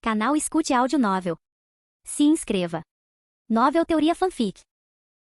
Canal Escute Áudio Novel. Se inscreva. Novel Teoria Fanfic.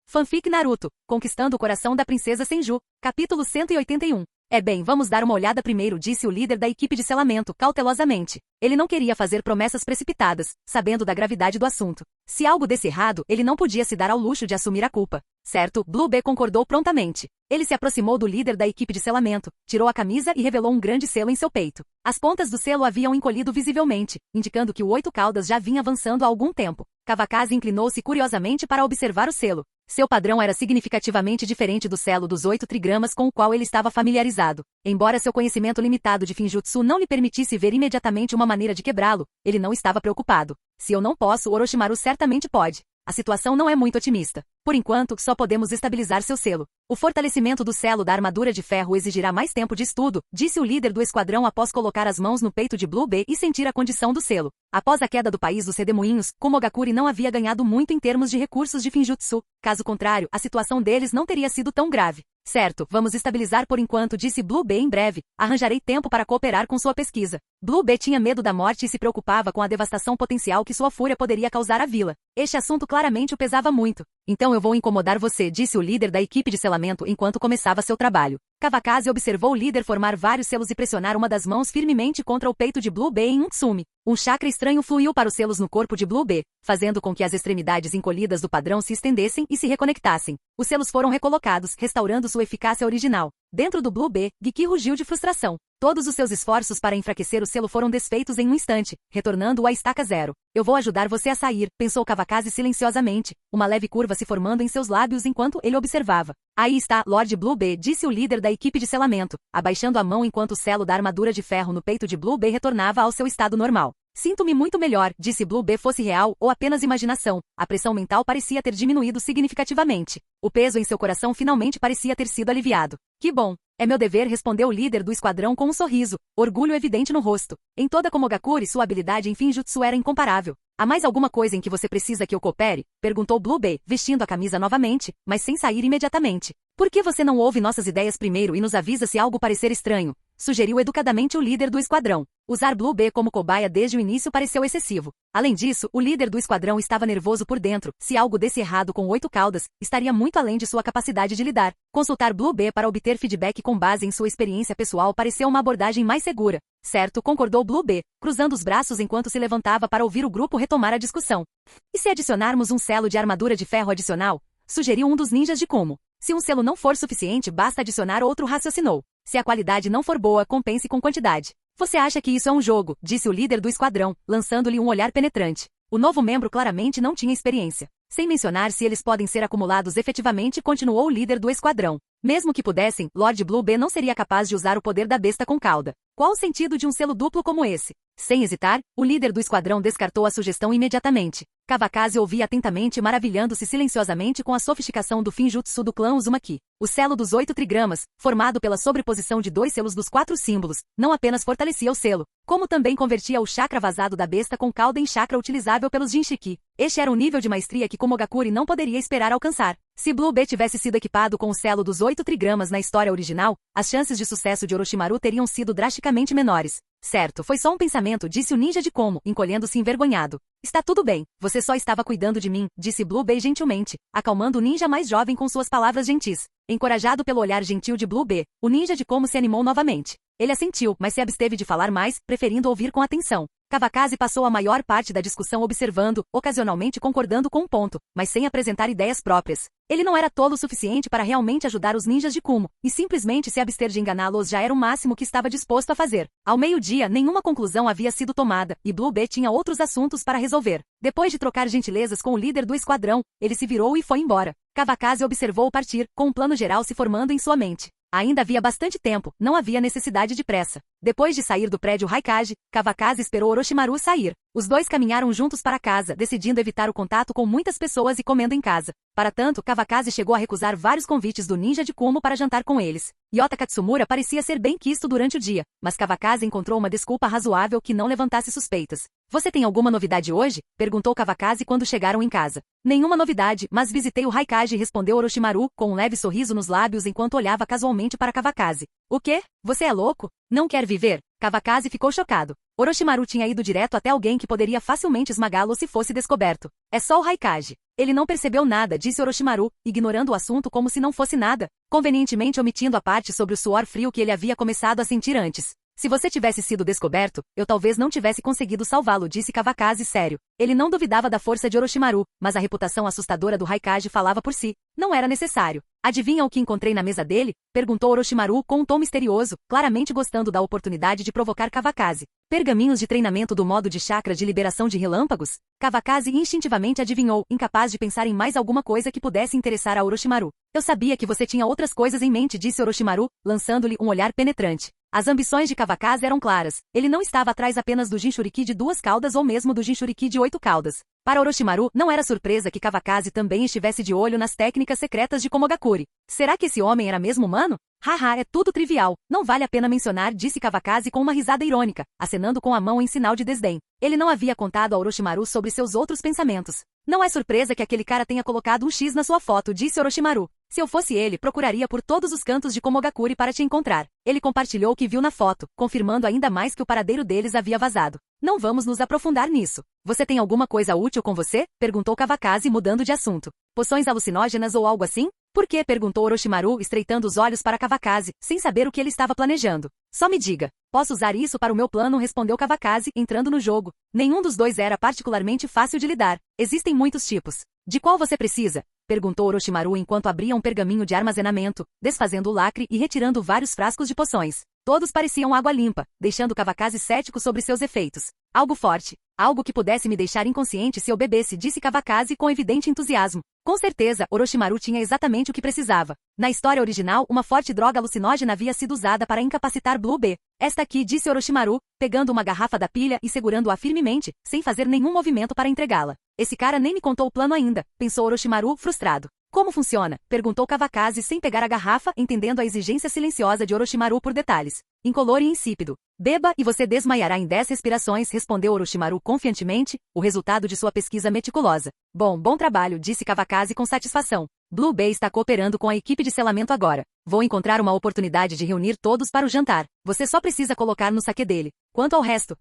Fanfic Naruto, Conquistando o Coração da Princesa Senju, capítulo 181. É bem, vamos dar uma olhada primeiro, disse o líder da equipe de selamento, cautelosamente. Ele não queria fazer promessas precipitadas, sabendo da gravidade do assunto. Se algo desse errado, ele não podia se dar ao luxo de assumir a culpa. Certo, Blue B concordou prontamente. Ele se aproximou do líder da equipe de selamento, tirou a camisa e revelou um grande selo em seu peito. As pontas do selo haviam encolhido visivelmente, indicando que o 8 caudas já vinha avançando há algum tempo. Kawakaze inclinou-se curiosamente para observar o selo. Seu padrão era significativamente diferente do selo dos 8 trigramas com o qual ele estava familiarizado. Embora seu conhecimento limitado de Finjutsu não lhe permitisse ver imediatamente uma maneira de quebrá-lo, ele não estava preocupado. Se eu não posso, Orochimaru certamente pode. A situação não é muito otimista. Por enquanto, só podemos estabilizar seu selo. O fortalecimento do selo da armadura de ferro exigirá mais tempo de estudo, disse o líder do esquadrão após colocar as mãos no peito de Blue B e sentir a condição do selo. Após a queda do país dos redemoinhos, Komogakure não havia ganhado muito em termos de recursos de Finjutsu. Caso contrário, a situação deles não teria sido tão grave. Certo, vamos estabilizar por enquanto, disse Blue B em breve. Arranjarei tempo para cooperar com sua pesquisa. Blue B tinha medo da morte e se preocupava com a devastação potencial que sua fúria poderia causar à vila. Este assunto claramente o pesava muito. Então eu vou incomodar você, disse o líder da equipe de selamento enquanto começava seu trabalho. Kawakaze observou o líder formar vários selos e pressionar uma das mãos firmemente contra o peito de Blue B em um tsume. Um chakra estranho fluiu para os selos no corpo de Blue B, fazendo com que as extremidades encolhidas do padrão se estendessem e se reconectassem. Os selos foram recolocados, restaurando sua eficácia original. Dentro do Blue B, Geki rugiu de frustração. Todos os seus esforços para enfraquecer o selo foram desfeitos em um instante, retornando-o à estaca zero. Eu vou ajudar você a sair, pensou Kawakaze silenciosamente, uma leve curva se formando em seus lábios enquanto ele observava. Aí está, Lord Blue B, disse o líder da equipe de selamento, abaixando a mão enquanto o selo da armadura de ferro no peito de Blue B retornava ao seu estado normal. Sinto-me muito melhor, disse Blue B fosse real ou apenas imaginação. A pressão mental parecia ter diminuído significativamente. O peso em seu coração finalmente parecia ter sido aliviado. Que bom! É meu dever, respondeu o líder do esquadrão com um sorriso, orgulho evidente no rosto. Em toda Komogakure sua habilidade em Finjutsu era incomparável. Há mais alguma coisa em que você precisa que eu coopere? Perguntou Blue B, vestindo a camisa novamente, mas sem sair imediatamente. Por que você não ouve nossas ideias primeiro e nos avisa se algo parecer estranho? Sugeriu educadamente o líder do esquadrão. Usar Blue B como cobaia desde o início pareceu excessivo. Além disso, o líder do esquadrão estava nervoso por dentro. Se algo desse errado com 8 caudas, estaria muito além de sua capacidade de lidar. Consultar Blue B para obter feedback com base em sua experiência pessoal pareceu uma abordagem mais segura. Certo, concordou Blue B, cruzando os braços enquanto se levantava para ouvir o grupo retomar a discussão. E se adicionarmos um selo de armadura de ferro adicional? Sugeriu um dos ninjas de Kumo. Se um selo não for suficiente, basta adicionar outro, raciocinou. Se a qualidade não for boa, compense com quantidade. Você acha que isso é um jogo, disse o líder do esquadrão, lançando-lhe um olhar penetrante. O novo membro claramente não tinha experiência. Sem mencionar se eles podem ser acumulados efetivamente, continuou o líder do esquadrão. Mesmo que pudessem, Lord Blue B não seria capaz de usar o poder da besta com cauda. Qual o sentido de um selo duplo como esse? Sem hesitar, o líder do esquadrão descartou a sugestão imediatamente. Kawakaze ouvia atentamente, maravilhando-se silenciosamente com a sofisticação do Finjutsu do clã Uzumaki. O selo dos 8 trigramas, formado pela sobreposição de 2 selos dos 4 símbolos, não apenas fortalecia o selo, como também convertia o chakra vazado da besta com cauda em chakra utilizável pelos Jinchiki. Este era um nível de maestria que Komogakure não poderia esperar alcançar. Se Blue B tivesse sido equipado com o selo dos 8 trigramas na história original, as chances de sucesso de Orochimaru teriam sido drasticamente menores. Certo, foi só um pensamento, disse o ninja de Komo, encolhendo-se envergonhado. Está tudo bem, você só estava cuidando de mim, disse Blue B gentilmente, acalmando o ninja mais jovem com suas palavras gentis. Encorajado pelo olhar gentil de Blue B, o ninja de Komo se animou novamente. Ele assentiu, mas se absteve de falar mais, preferindo ouvir com atenção. Kawakaze passou a maior parte da discussão observando, ocasionalmente concordando com um ponto, mas sem apresentar ideias próprias. Ele não era tolo o suficiente para realmente ajudar os ninjas de Kumo, e simplesmente se abster de enganá-los já era o máximo que estava disposto a fazer. Ao meio-dia, nenhuma conclusão havia sido tomada, e Blue B tinha outros assuntos para resolver. Depois de trocar gentilezas com o líder do esquadrão, ele se virou e foi embora. Kawakaze observou-o partir, com um plano geral se formando em sua mente. Ainda havia bastante tempo, não havia necessidade de pressa. Depois de sair do prédio Raikage, Kawakaze esperou Orochimaru sair. Os dois caminharam juntos para casa, decidindo evitar o contato com muitas pessoas e comendo em casa. Para tanto, Kawakaze chegou a recusar vários convites do ninja de Kumo para jantar com eles. Yota Katsumura parecia ser bem quisto durante o dia, mas Kawakaze encontrou uma desculpa razoável que não levantasse suspeitas. Você tem alguma novidade hoje? Perguntou Kawakaze quando chegaram em casa. Nenhuma novidade, mas visitei o Raikage, respondeu Orochimaru, com um leve sorriso nos lábios enquanto olhava casualmente para Kawakaze. O quê? Você é louco? Não quer viver? Kawakaze ficou chocado. Orochimaru tinha ido direto até alguém que poderia facilmente esmagá-lo se fosse descoberto. É só o Raikage. Ele não percebeu nada, disse Orochimaru, ignorando o assunto como se não fosse nada, convenientemente omitindo a parte sobre o suor frio que ele havia começado a sentir antes. Se você tivesse sido descoberto, eu talvez não tivesse conseguido salvá-lo, disse Kawakaze sério. Ele não duvidava da força de Orochimaru, mas a reputação assustadora do Raikage falava por si. Não era necessário. Adivinha o que encontrei na mesa dele? Perguntou Orochimaru com um tom misterioso, claramente gostando da oportunidade de provocar Kawakaze. Pergaminhos de treinamento do modo de chakra de liberação de relâmpagos? Kawakaze instintivamente adivinhou, incapaz de pensar em mais alguma coisa que pudesse interessar a Orochimaru. Eu sabia que você tinha outras coisas em mente, disse Orochimaru, lançando-lhe um olhar penetrante. As ambições de Kawakaze eram claras. Ele não estava atrás apenas do Jinchuriki de 2 caudas ou mesmo do Jinchuriki de 8 caudas. Para Orochimaru, não era surpresa que Kawakaze também estivesse de olho nas técnicas secretas de Komogakure. Será que esse homem era mesmo humano? Haha, é tudo trivial. Não vale a pena mencionar, disse Kawakaze com uma risada irônica, acenando com a mão em sinal de desdém. Ele não havia contado a Orochimaru sobre seus outros pensamentos. Não é surpresa que aquele cara tenha colocado um X na sua foto, disse Orochimaru. Se eu fosse ele, procuraria por todos os cantos de Komogakure para te encontrar. Ele compartilhou o que viu na foto, confirmando ainda mais que o paradeiro deles havia vazado. Não vamos nos aprofundar nisso. Você tem alguma coisa útil com você? Perguntou Kawakaze, mudando de assunto. Poções alucinógenas ou algo assim? Por quê? Perguntou Orochimaru, estreitando os olhos para Kawakaze, sem saber o que ele estava planejando. Só me diga. Posso usar isso para o meu plano? Respondeu Kawakaze, entrando no jogo. Nenhum dos dois era particularmente fácil de lidar. Existem muitos tipos. De qual você precisa? Perguntou Orochimaru enquanto abria um pergaminho de armazenamento, desfazendo o lacre e retirando vários frascos de poções. Todos pareciam água limpa, deixando Kawakaze cético sobre seus efeitos. Algo forte. Algo que pudesse me deixar inconsciente se eu bebesse, disse Kawakaze com evidente entusiasmo. Com certeza, Orochimaru tinha exatamente o que precisava. Na história original, uma forte droga alucinógena havia sido usada para incapacitar Blue B. Esta aqui, disse Orochimaru, pegando uma garrafa da pilha e segurando-a firmemente, sem fazer nenhum movimento para entregá-la. Esse cara nem me contou o plano ainda, pensou Orochimaru, frustrado. Como funciona? Perguntou Kawakaze sem pegar a garrafa, entendendo a exigência silenciosa de Orochimaru por detalhes. Incolor e insípido. Beba e você desmaiará em 10 respirações, respondeu Orochimaru confiantemente, o resultado de sua pesquisa meticulosa. Bom trabalho, disse Kawakaze com satisfação. Blue Bay está cooperando com a equipe de selamento agora. Vou encontrar uma oportunidade de reunir todos para o jantar. Você só precisa colocar no saque dele. Quanto ao resto,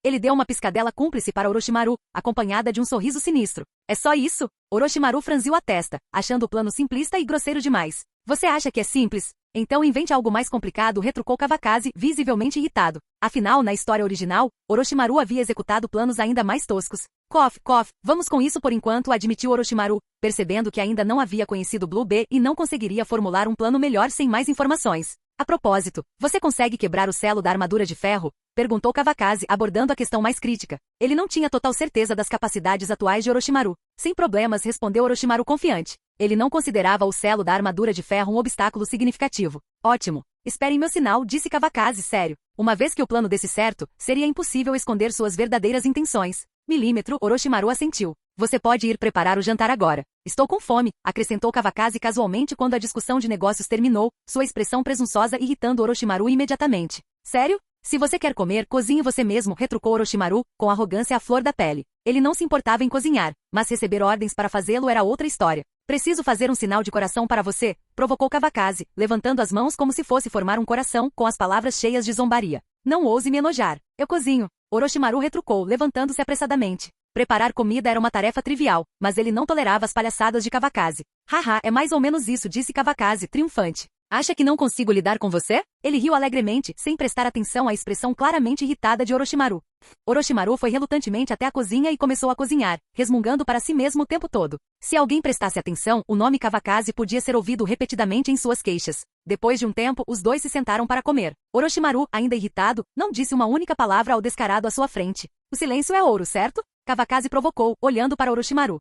Ele deu uma piscadela cúmplice para Orochimaru, acompanhada de um sorriso sinistro. É só isso? Orochimaru franziu a testa, achando o plano simplista e grosseiro demais. Você acha que é simples? Então invente algo mais complicado, retrucou Kawakaze, visivelmente irritado. Afinal, na história original, Orochimaru havia executado planos ainda mais toscos. Cof, vamos com isso por enquanto, admitiu Orochimaru, percebendo que ainda não havia conhecido Blue B e não conseguiria formular um plano melhor sem mais informações. A propósito, você consegue quebrar o selo da armadura de ferro? Perguntou Kawakaze, abordando a questão mais crítica. Ele não tinha total certeza das capacidades atuais de Orochimaru. Sem problemas, respondeu Orochimaru confiante. Ele não considerava o selo da armadura de ferro um obstáculo significativo. Ótimo. Esperem meu sinal, disse Kawakaze sério. Uma vez que o plano desse certo, seria impossível esconder suas verdadeiras intenções. Milímetro, Orochimaru assentiu. Você pode ir preparar o jantar agora. Estou com fome, acrescentou Kawakaze casualmente quando a discussão de negócios terminou, sua expressão presunçosa irritando Orochimaru imediatamente. Sério? Se você quer comer, cozinhe você mesmo, retrucou Orochimaru, com arrogância à flor da pele. Ele não se importava em cozinhar, mas receber ordens para fazê-lo era outra história. Preciso fazer um sinal de coração para você, provocou Kawakaze, levantando as mãos como se fosse formar um coração, com as palavras cheias de zombaria. Não ouse me enojar. Eu cozinho. Orochimaru retrucou, levantando-se apressadamente. Preparar comida era uma tarefa trivial, mas ele não tolerava as palhaçadas de Kawakaze. Haha, é mais ou menos isso, disse Kawakaze, triunfante. Acha que não consigo lidar com você? Ele riu alegremente, sem prestar atenção à expressão claramente irritada de Orochimaru. Orochimaru foi relutantemente até a cozinha e começou a cozinhar, resmungando para si mesmo o tempo todo. Se alguém prestasse atenção, o nome Kawakaze podia ser ouvido repetidamente em suas queixas. Depois de um tempo, os dois se sentaram para comer. Orochimaru, ainda irritado, não disse uma única palavra ao descarado à sua frente. O silêncio é ouro, certo? Kawakaze provocou, olhando para Orochimaru.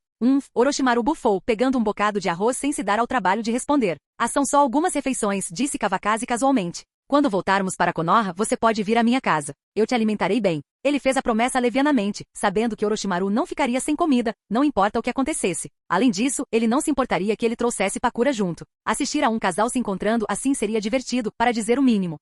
Orochimaru bufou, pegando um bocado de arroz sem se dar ao trabalho de responder. São só algumas refeições, disse Kawakaze casualmente. Quando voltarmos para Konoha, você pode vir à minha casa. Eu te alimentarei bem. Ele fez a promessa levianamente, sabendo que Orochimaru não ficaria sem comida, não importa o que acontecesse. Além disso, ele não se importaria que ele trouxesse Pakura junto. Assistir a um casal se encontrando assim seria divertido, para dizer o mínimo.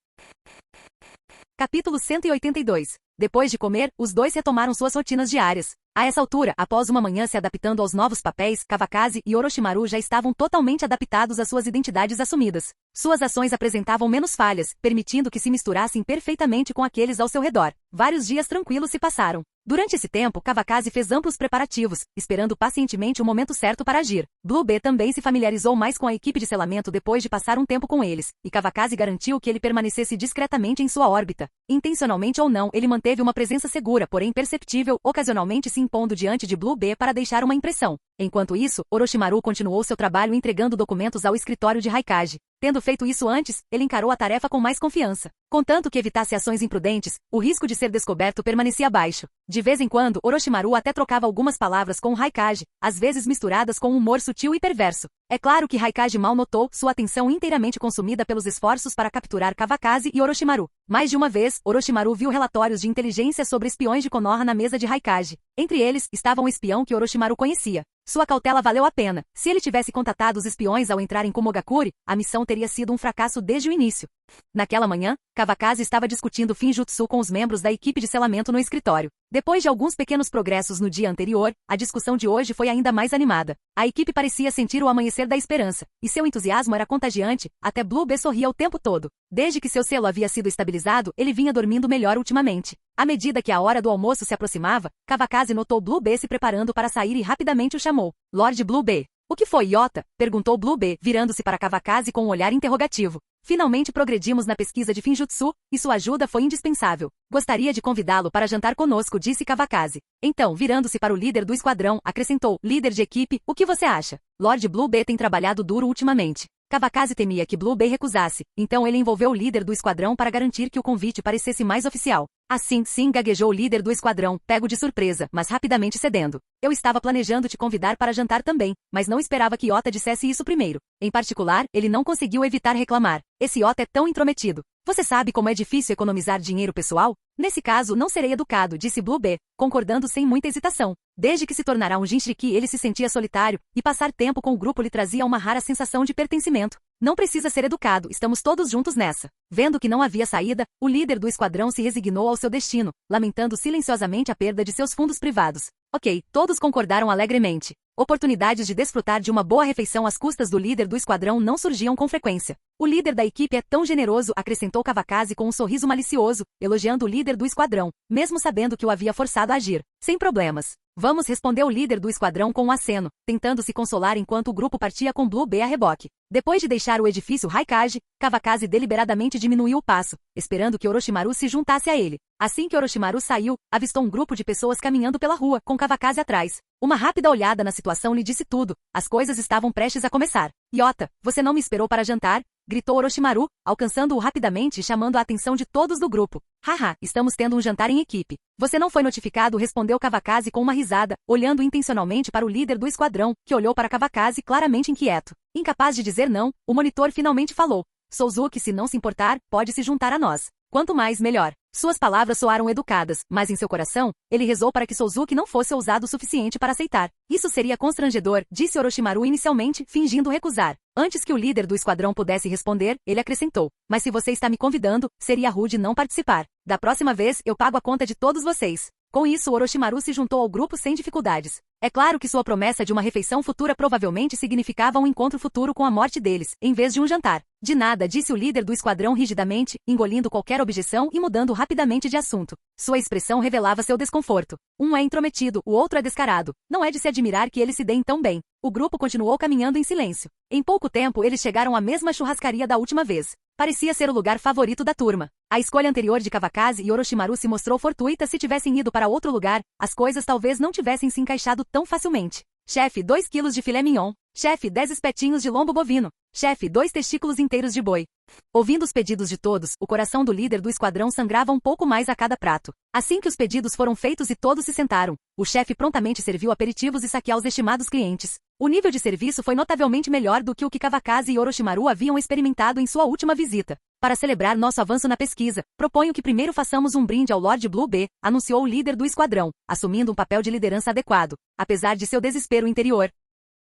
Capítulo 182. Depois de comer, os dois retomaram suas rotinas diárias. A essa altura, após uma manhã se adaptando aos novos papéis, Kawakaze e Orochimaru já estavam totalmente adaptados às suas identidades assumidas. Suas ações apresentavam menos falhas, permitindo que se misturassem perfeitamente com aqueles ao seu redor. Vários dias tranquilos se passaram. Durante esse tempo, Kawakaze fez amplos preparativos, esperando pacientemente o momento certo para agir. Blue B também se familiarizou mais com a equipe de selamento depois de passar um tempo com eles, e Kawakaze garantiu que ele permanecesse discretamente em sua órbita. Intencionalmente ou não, ele manteve uma presença segura, porém perceptível, ocasionalmente se impondo diante de Blue B para deixar uma impressão. Enquanto isso, Orochimaru continuou seu trabalho entregando documentos ao escritório de Raikage. Tendo feito isso antes, ele encarou a tarefa com mais confiança. Contanto que evitasse ações imprudentes, o risco de ser descoberto permanecia baixo. De vez em quando, Orochimaru até trocava algumas palavras com Raikage, às vezes misturadas com um humor sutil e perverso. É claro que Raikage mal notou sua atenção inteiramente consumida pelos esforços para capturar Kawakaze e Orochimaru. Mais de uma vez, Orochimaru viu relatórios de inteligência sobre espiões de Konoha na mesa de Raikage. Entre eles, estava um espião que Orochimaru conhecia. Sua cautela valeu a pena. Se ele tivesse contatado os espiões ao entrar em Kumogakure, a missão teria sido um fracasso desde o início. Naquela manhã, Kawakaze estava discutindo Finjutsu com os membros da equipe de selamento no escritório. Depois de alguns pequenos progressos no dia anterior, a discussão de hoje foi ainda mais animada. A equipe parecia sentir o amanhecer da esperança, e seu entusiasmo era contagiante, até Blue B sorria o tempo todo. Desde que seu selo havia sido estabilizado, ele vinha dormindo melhor ultimamente. À medida que a hora do almoço se aproximava, Kawakaze notou Blue B se preparando para sair e rapidamente o chamou. Lord Blue B. O que foi, Yota? Perguntou Blue B, virando-se para Kawakaze com um olhar interrogativo. Finalmente progredimos na pesquisa de Finjutsu, e sua ajuda foi indispensável. Gostaria de convidá-lo para jantar conosco, disse Kawakaze. Então, virando-se para o líder do esquadrão, acrescentou, líder de equipe, o que você acha? Lord Blue B tem trabalhado duro ultimamente. Kawakaze temia que Blue B recusasse, então ele envolveu o líder do esquadrão para garantir que o convite parecesse mais oficial. Assim, sim, gaguejou o líder do esquadrão, pego de surpresa, mas rapidamente cedendo. Eu estava planejando te convidar para jantar também, mas não esperava que Yota dissesse isso primeiro. Em particular, ele não conseguiu evitar reclamar. Esse Yota é tão intrometido. Você sabe como é difícil economizar dinheiro pessoal? Nesse caso, não serei educado, disse Blue B, concordando sem muita hesitação. Desde que se tornara um Jinchuriki, ele se sentia solitário, e passar tempo com o grupo lhe trazia uma rara sensação de pertencimento. Não precisa ser educado, estamos todos juntos nessa. Vendo que não havia saída, o líder do esquadrão se resignou ao seu destino, lamentando silenciosamente a perda de seus fundos privados. Ok, todos concordaram alegremente. Oportunidades de desfrutar de uma boa refeição às custas do líder do esquadrão não surgiam com frequência. O líder da equipe é tão generoso, acrescentou Kawakaze com um sorriso malicioso, elogiando o líder do esquadrão, mesmo sabendo que o havia forçado a agir. Sem problemas. Vamos, respondeu o líder do esquadrão com um aceno, tentando se consolar enquanto o grupo partia com Blue B a reboque. Depois de deixar o edifício Raikage, Kawakaze deliberadamente diminuiu o passo, esperando que Orochimaru se juntasse a ele. Assim que Orochimaru saiu, avistou um grupo de pessoas caminhando pela rua, com Kawakaze atrás. Uma rápida olhada na situação lhe disse tudo. As coisas estavam prestes a começar. Yota, você não me esperou para jantar? Gritou Orochimaru, alcançando-o rapidamente e chamando a atenção de todos do grupo. Haha, estamos tendo um jantar em equipe. Você não foi notificado, respondeu Kawakaze com uma risada, olhando intencionalmente para o líder do esquadrão, que olhou para Kawakaze claramente inquieto. Incapaz de dizer não, o monitor finalmente falou. Souzuki, se não se importar, pode se juntar a nós. Quanto mais, melhor. Suas palavras soaram educadas, mas em seu coração, ele rezou para que Souzuki não fosse ousado o suficiente para aceitar. Isso seria constrangedor, disse Orochimaru inicialmente, fingindo recusar. Antes que o líder do esquadrão pudesse responder, ele acrescentou. Mas se você está me convidando, seria rude não participar. Da próxima vez, eu pago a conta de todos vocês. Com isso, Orochimaru se juntou ao grupo sem dificuldades. É claro que sua promessa de uma refeição futura provavelmente significava um encontro futuro com a morte deles, em vez de um jantar. De nada, disse o líder do esquadrão rigidamente, engolindo qualquer objeção e mudando rapidamente de assunto. Sua expressão revelava seu desconforto. Um é intrometido, o outro é descarado. Não é de se admirar que eles se deem tão bem. O grupo continuou caminhando em silêncio. Em pouco tempo, eles chegaram à mesma churrascaria da última vez. Parecia ser o lugar favorito da turma. A escolha anterior de Kawakaze e Orochimaru se mostrou fortuita. Se tivessem ido para outro lugar, as coisas talvez não tivessem se encaixado tão facilmente. Chefe, 2 quilos de filé mignon. Chefe, 10 espetinhos de lombo bovino. Chefe, 2 testículos inteiros de boi. Ouvindo os pedidos de todos, o coração do líder do esquadrão sangrava um pouco mais a cada prato. Assim que os pedidos foram feitos e todos se sentaram, o chefe prontamente serviu aperitivos e saque aos estimados clientes. O nível de serviço foi notavelmente melhor do que o que Kawakaze e Orochimaru haviam experimentado em sua última visita. Para celebrar nosso avanço na pesquisa, proponho que primeiro façamos um brinde ao Lord Blue B, anunciou o líder do esquadrão, assumindo um papel de liderança adequado, apesar de seu desespero interior.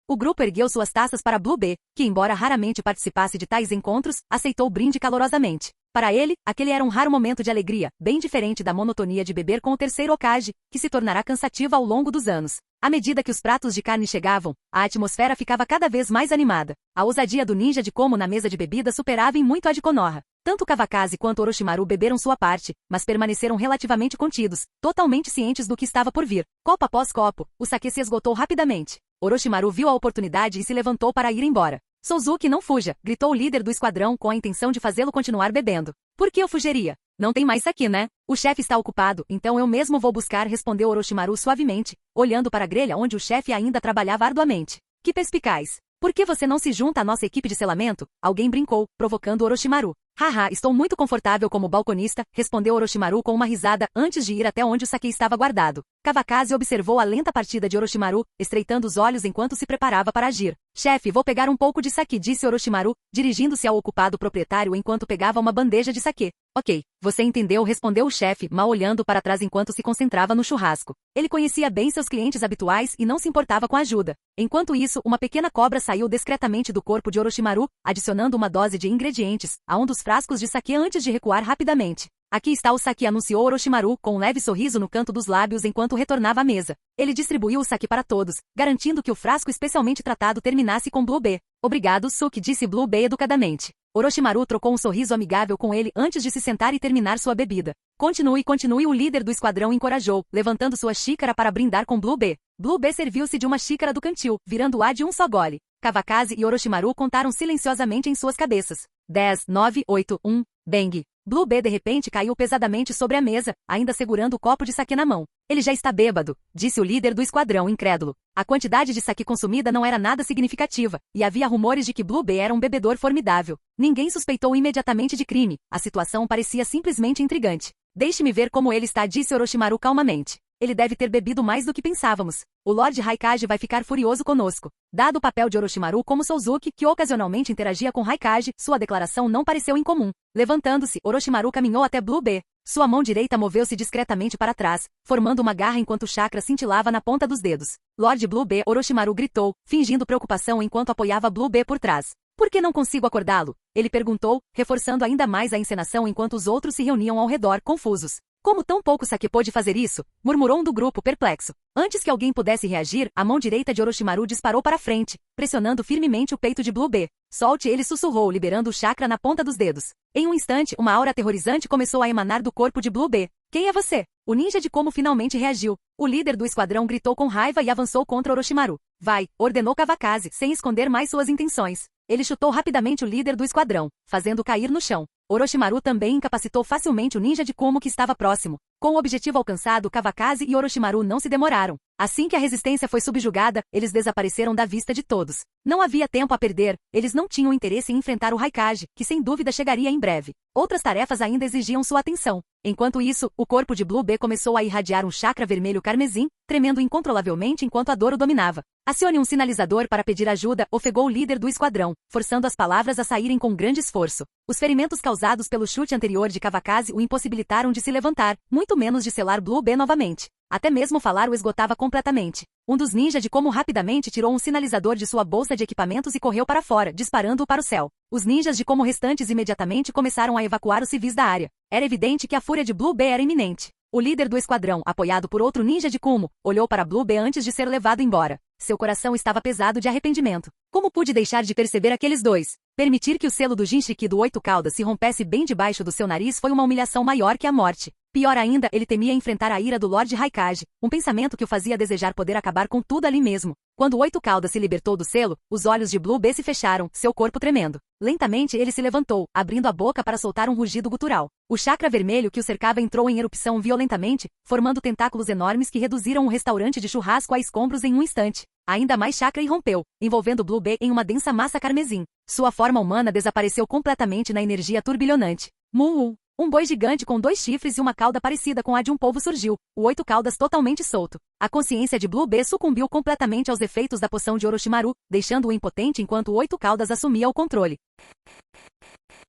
O grupo ergueu suas taças para Blue B, que embora raramente participasse de tais encontros, aceitou o brinde calorosamente. Para ele, aquele era um raro momento de alegria, bem diferente da monotonia de beber com o terceiro Hokage, que se tornará cansativa ao longo dos anos. À medida que os pratos de carne chegavam, a atmosfera ficava cada vez mais animada. A ousadia do ninja de Komo na mesa de bebida superava em muito a de Konoha. Tanto Kawakaze quanto Orochimaru beberam sua parte, mas permaneceram relativamente contidos, totalmente cientes do que estava por vir. Copo após copo, o saque se esgotou rapidamente. Orochimaru viu a oportunidade e se levantou para ir embora. Souzuki, não fuja, gritou o líder do esquadrão com a intenção de fazê-lo continuar bebendo. Por que eu fugiria? Não tem mais saque, né? O chefe está ocupado, então eu mesmo vou buscar, respondeu Orochimaru suavemente, olhando para a grelha onde o chefe ainda trabalhava arduamente. Que perspicaz! Por que você não se junta à nossa equipe de selamento? Alguém brincou, provocando Orochimaru. Haha, estou muito confortável como balconista, respondeu Orochimaru com uma risada antes de ir até onde o saque estava guardado. Kawakaze observou a lenta partida de Orochimaru, estreitando os olhos enquanto se preparava para agir. Chefe, vou pegar um pouco de saque, disse Orochimaru, dirigindo-se ao ocupado proprietário enquanto pegava uma bandeja de saque. Ok, você entendeu, respondeu o chefe, mal olhando para trás enquanto se concentrava no churrasco. Ele conhecia bem seus clientes habituais e não se importava com a ajuda. Enquanto isso, uma pequena cobra saiu discretamente do corpo de Orochimaru, adicionando uma dose de ingredientes a um dos frascos de saque antes de recuar rapidamente. Aqui está o saque, anunciou Orochimaru com um leve sorriso no canto dos lábios enquanto retornava à mesa. Ele distribuiu o saque para todos, garantindo que o frasco especialmente tratado terminasse com Blue B. Obrigado, Suki, disse Blue B educadamente. Orochimaru trocou um sorriso amigável com ele antes de se sentar e terminar sua bebida. Continue, o líder do esquadrão encorajou, levantando sua xícara para brindar com Blue B. Blue B serviu-se de uma xícara do cantil, virando-a de um só gole. Kawakaze e Orochimaru contaram silenciosamente em suas cabeças. 10, 9, 8, 1, bang. Blue B de repente caiu pesadamente sobre a mesa, ainda segurando o copo de saque na mão. Ele já está bêbado, disse o líder do esquadrão incrédulo. A quantidade de saque consumida não era nada significativa, e havia rumores de que Blue B era um bebedor formidável. Ninguém suspeitou imediatamente de crime, a situação parecia simplesmente intrigante. Deixe-me ver como ele está, disse Orochimaru calmamente. Ele deve ter bebido mais do que pensávamos. O Lord Raikage vai ficar furioso conosco. Dado o papel de Orochimaru como Souzuki, que ocasionalmente interagia com Raikage, sua declaração não pareceu incomum. Levantando-se, Orochimaru caminhou até Blue B. Sua mão direita moveu-se discretamente para trás, formando uma garra enquanto o chakra cintilava na ponta dos dedos. Lord Blue B, Orochimaru gritou, fingindo preocupação enquanto apoiava Blue B por trás. Por que não consigo acordá-lo? Ele perguntou, reforçando ainda mais a encenação enquanto os outros se reuniam ao redor, confusos. Como tão pouco saque pôde fazer isso? Murmurou um do grupo perplexo. Antes que alguém pudesse reagir, a mão direita de Orochimaru disparou para frente, pressionando firmemente o peito de Blue B. Solte, ele sussurrou, liberando o chakra na ponta dos dedos. Em um instante, uma aura aterrorizante começou a emanar do corpo de Blue B. Quem é você? O ninja de Komo finalmente reagiu. O líder do esquadrão gritou com raiva e avançou contra Orochimaru. Vai, ordenou Kawakaze, sem esconder mais suas intenções. Ele chutou rapidamente o líder do esquadrão, fazendo cair no chão. Orochimaru também incapacitou facilmente o ninja de Komo que estava próximo. Com o objetivo alcançado, Kawakaze e Orochimaru não se demoraram. Assim que a resistência foi subjugada, eles desapareceram da vista de todos. Não havia tempo a perder, eles não tinham interesse em enfrentar o Raikage, que sem dúvida chegaria em breve. Outras tarefas ainda exigiam sua atenção. Enquanto isso, o corpo de Blue B começou a irradiar um chakra vermelho carmesim, tremendo incontrolavelmente enquanto a dor o dominava. Acione um sinalizador para pedir ajuda, ofegou o líder do esquadrão, forçando as palavras a saírem com grande esforço. Os ferimentos causados pelo chute anterior de Kawakaze o impossibilitaram de se levantar, muito menos de selar Blue B novamente. Até mesmo falar o esgotava completamente. Um dos ninjas de Komo rapidamente tirou um sinalizador de sua bolsa de equipamentos e correu para fora, disparando-o para o céu. Os ninjas de Komo restantes imediatamente começaram a evacuar os civis da área. Era evidente que a fúria de Blue B era iminente. O líder do esquadrão, apoiado por outro ninja de Komo, olhou para Blue B antes de ser levado embora. Seu coração estava pesado de arrependimento. Como pude deixar de perceber aqueles dois? Permitir que o selo do Jinchiki do Oito Caudas se rompesse bem debaixo do seu nariz foi uma humilhação maior que a morte. Pior ainda, ele temia enfrentar a ira do Lord Raikage, um pensamento que o fazia desejar poder acabar com tudo ali mesmo. Quando o Oito Caudas se libertou do selo, os olhos de Blue B se fecharam, seu corpo tremendo. Lentamente ele se levantou, abrindo a boca para soltar um rugido gutural. O chakra vermelho que o cercava entrou em erupção violentamente, formando tentáculos enormes que reduziram o restaurante de churrasco a escombros em um instante. Ainda mais chakra irrompeu, envolvendo Blue B em uma densa massa carmesim. Sua forma humana desapareceu completamente na energia turbilhonante. Mu-u! Um boi gigante com 2 chifres e uma cauda parecida com a de um polvo surgiu, o Oito Caudas totalmente solto. A consciência de Blue B sucumbiu completamente aos efeitos da poção de Orochimaru, deixando-o impotente enquanto o Oito Caudas assumia o controle.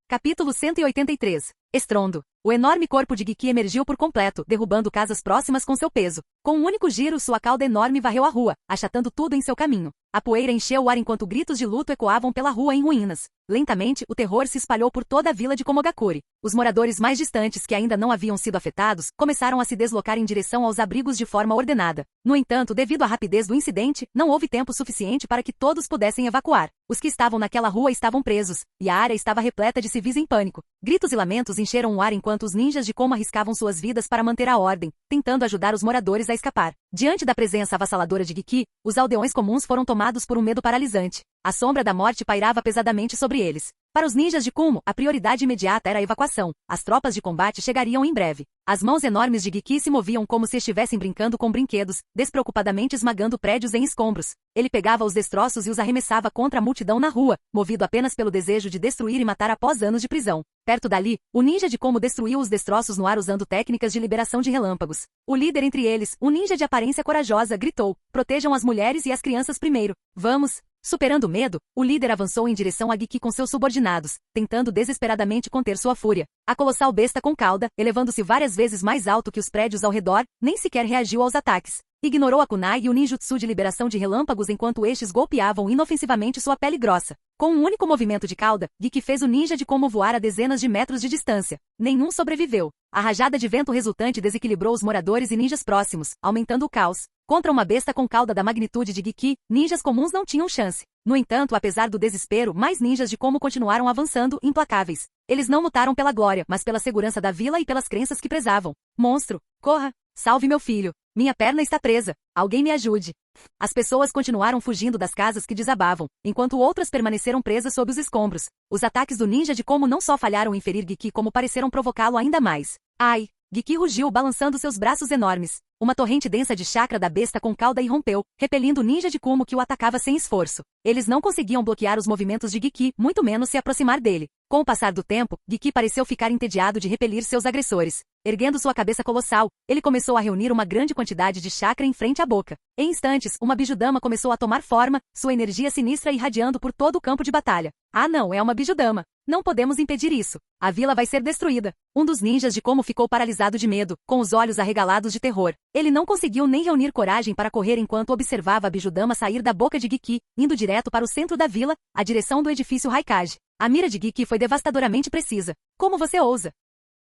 Capítulo 183. Estrondo. O enorme corpo de Giki emergiu por completo, derrubando casas próximas com seu peso. Com um único giro, sua cauda enorme varreu a rua, achatando tudo em seu caminho. A poeira encheu o ar enquanto gritos de luto ecoavam pela rua em ruínas. Lentamente, o terror se espalhou por toda a vila de Komogakure. Os moradores mais distantes, que ainda não haviam sido afetados, começaram a se deslocar em direção aos abrigos de forma ordenada. No entanto, devido à rapidez do incidente, não houve tempo suficiente para que todos pudessem evacuar. Os que estavam naquela rua estavam presos, e a área estava repleta de civis em pânico. Gritos e lamentos encheram o ar enquanto os ninjas de Komo arriscavam suas vidas para manter a ordem, tentando ajudar os moradores a escapar. Diante da presença avassaladora de Giki, os aldeões comuns foram tomados por um medo paralisante. A sombra da morte pairava pesadamente sobre eles. Para os ninjas de Kumo, a prioridade imediata era a evacuação. As tropas de combate chegariam em breve. As mãos enormes de Giki se moviam como se estivessem brincando com brinquedos, despreocupadamente esmagando prédios em escombros. Ele pegava os destroços e os arremessava contra a multidão na rua, movido apenas pelo desejo de destruir e matar após anos de prisão. Perto dali, o ninja de Komo destruiu os destroços no ar usando técnicas de liberação de relâmpagos. O líder entre eles, um ninja de aparência corajosa, gritou: "Protejam as mulheres e as crianças primeiro. Vamos!" Superando o medo, o líder avançou em direção a Giki com seus subordinados, tentando desesperadamente conter sua fúria. A colossal besta com cauda, elevando-se várias vezes mais alto que os prédios ao redor, nem sequer reagiu aos ataques. Ignorou a kunai e o ninjutsu de liberação de relâmpagos enquanto estes golpeavam inofensivamente sua pele grossa. Com um único movimento de cauda, Giki fez o ninja de Komo voar a dezenas de metros de distância. Nenhum sobreviveu. A rajada de vento resultante desequilibrou os moradores e ninjas próximos, aumentando o caos. Contra uma besta com cauda da magnitude de Giki, ninjas comuns não tinham chance. No entanto, apesar do desespero, mais ninjas de Komo continuaram avançando, implacáveis. Eles não lutaram pela glória, mas pela segurança da vila e pelas crenças que prezavam. Monstro, corra! Salve meu filho! Minha perna está presa! Alguém me ajude! As pessoas continuaram fugindo das casas que desabavam, enquanto outras permaneceram presas sob os escombros. Os ataques do ninja de Komo não só falharam em ferir Giki como pareceram provocá-lo ainda mais. Ai! Giki rugiu balançando seus braços enormes. Uma torrente densa de chakra da besta com cauda irrompeu, repelindo o ninja de Kumo que o atacava sem esforço. Eles não conseguiam bloquear os movimentos de Giki, muito menos se aproximar dele. Com o passar do tempo, Giki pareceu ficar entediado de repelir seus agressores. Erguendo sua cabeça colossal, ele começou a reunir uma grande quantidade de chakra em frente à boca. Em instantes, uma bijudama começou a tomar forma, sua energia sinistra irradiando por todo o campo de batalha. Ah não, é uma bijudama. Não podemos impedir isso. A vila vai ser destruída. Um dos ninjas de Komo ficou paralisado de medo, com os olhos arregalados de terror. Ele não conseguiu nem reunir coragem para correr enquanto observava a bijudama sair da boca de Giki, indo direto para o centro da vila, a direção do edifício Raikage. A mira de Giki foi devastadoramente precisa. Como você ousa?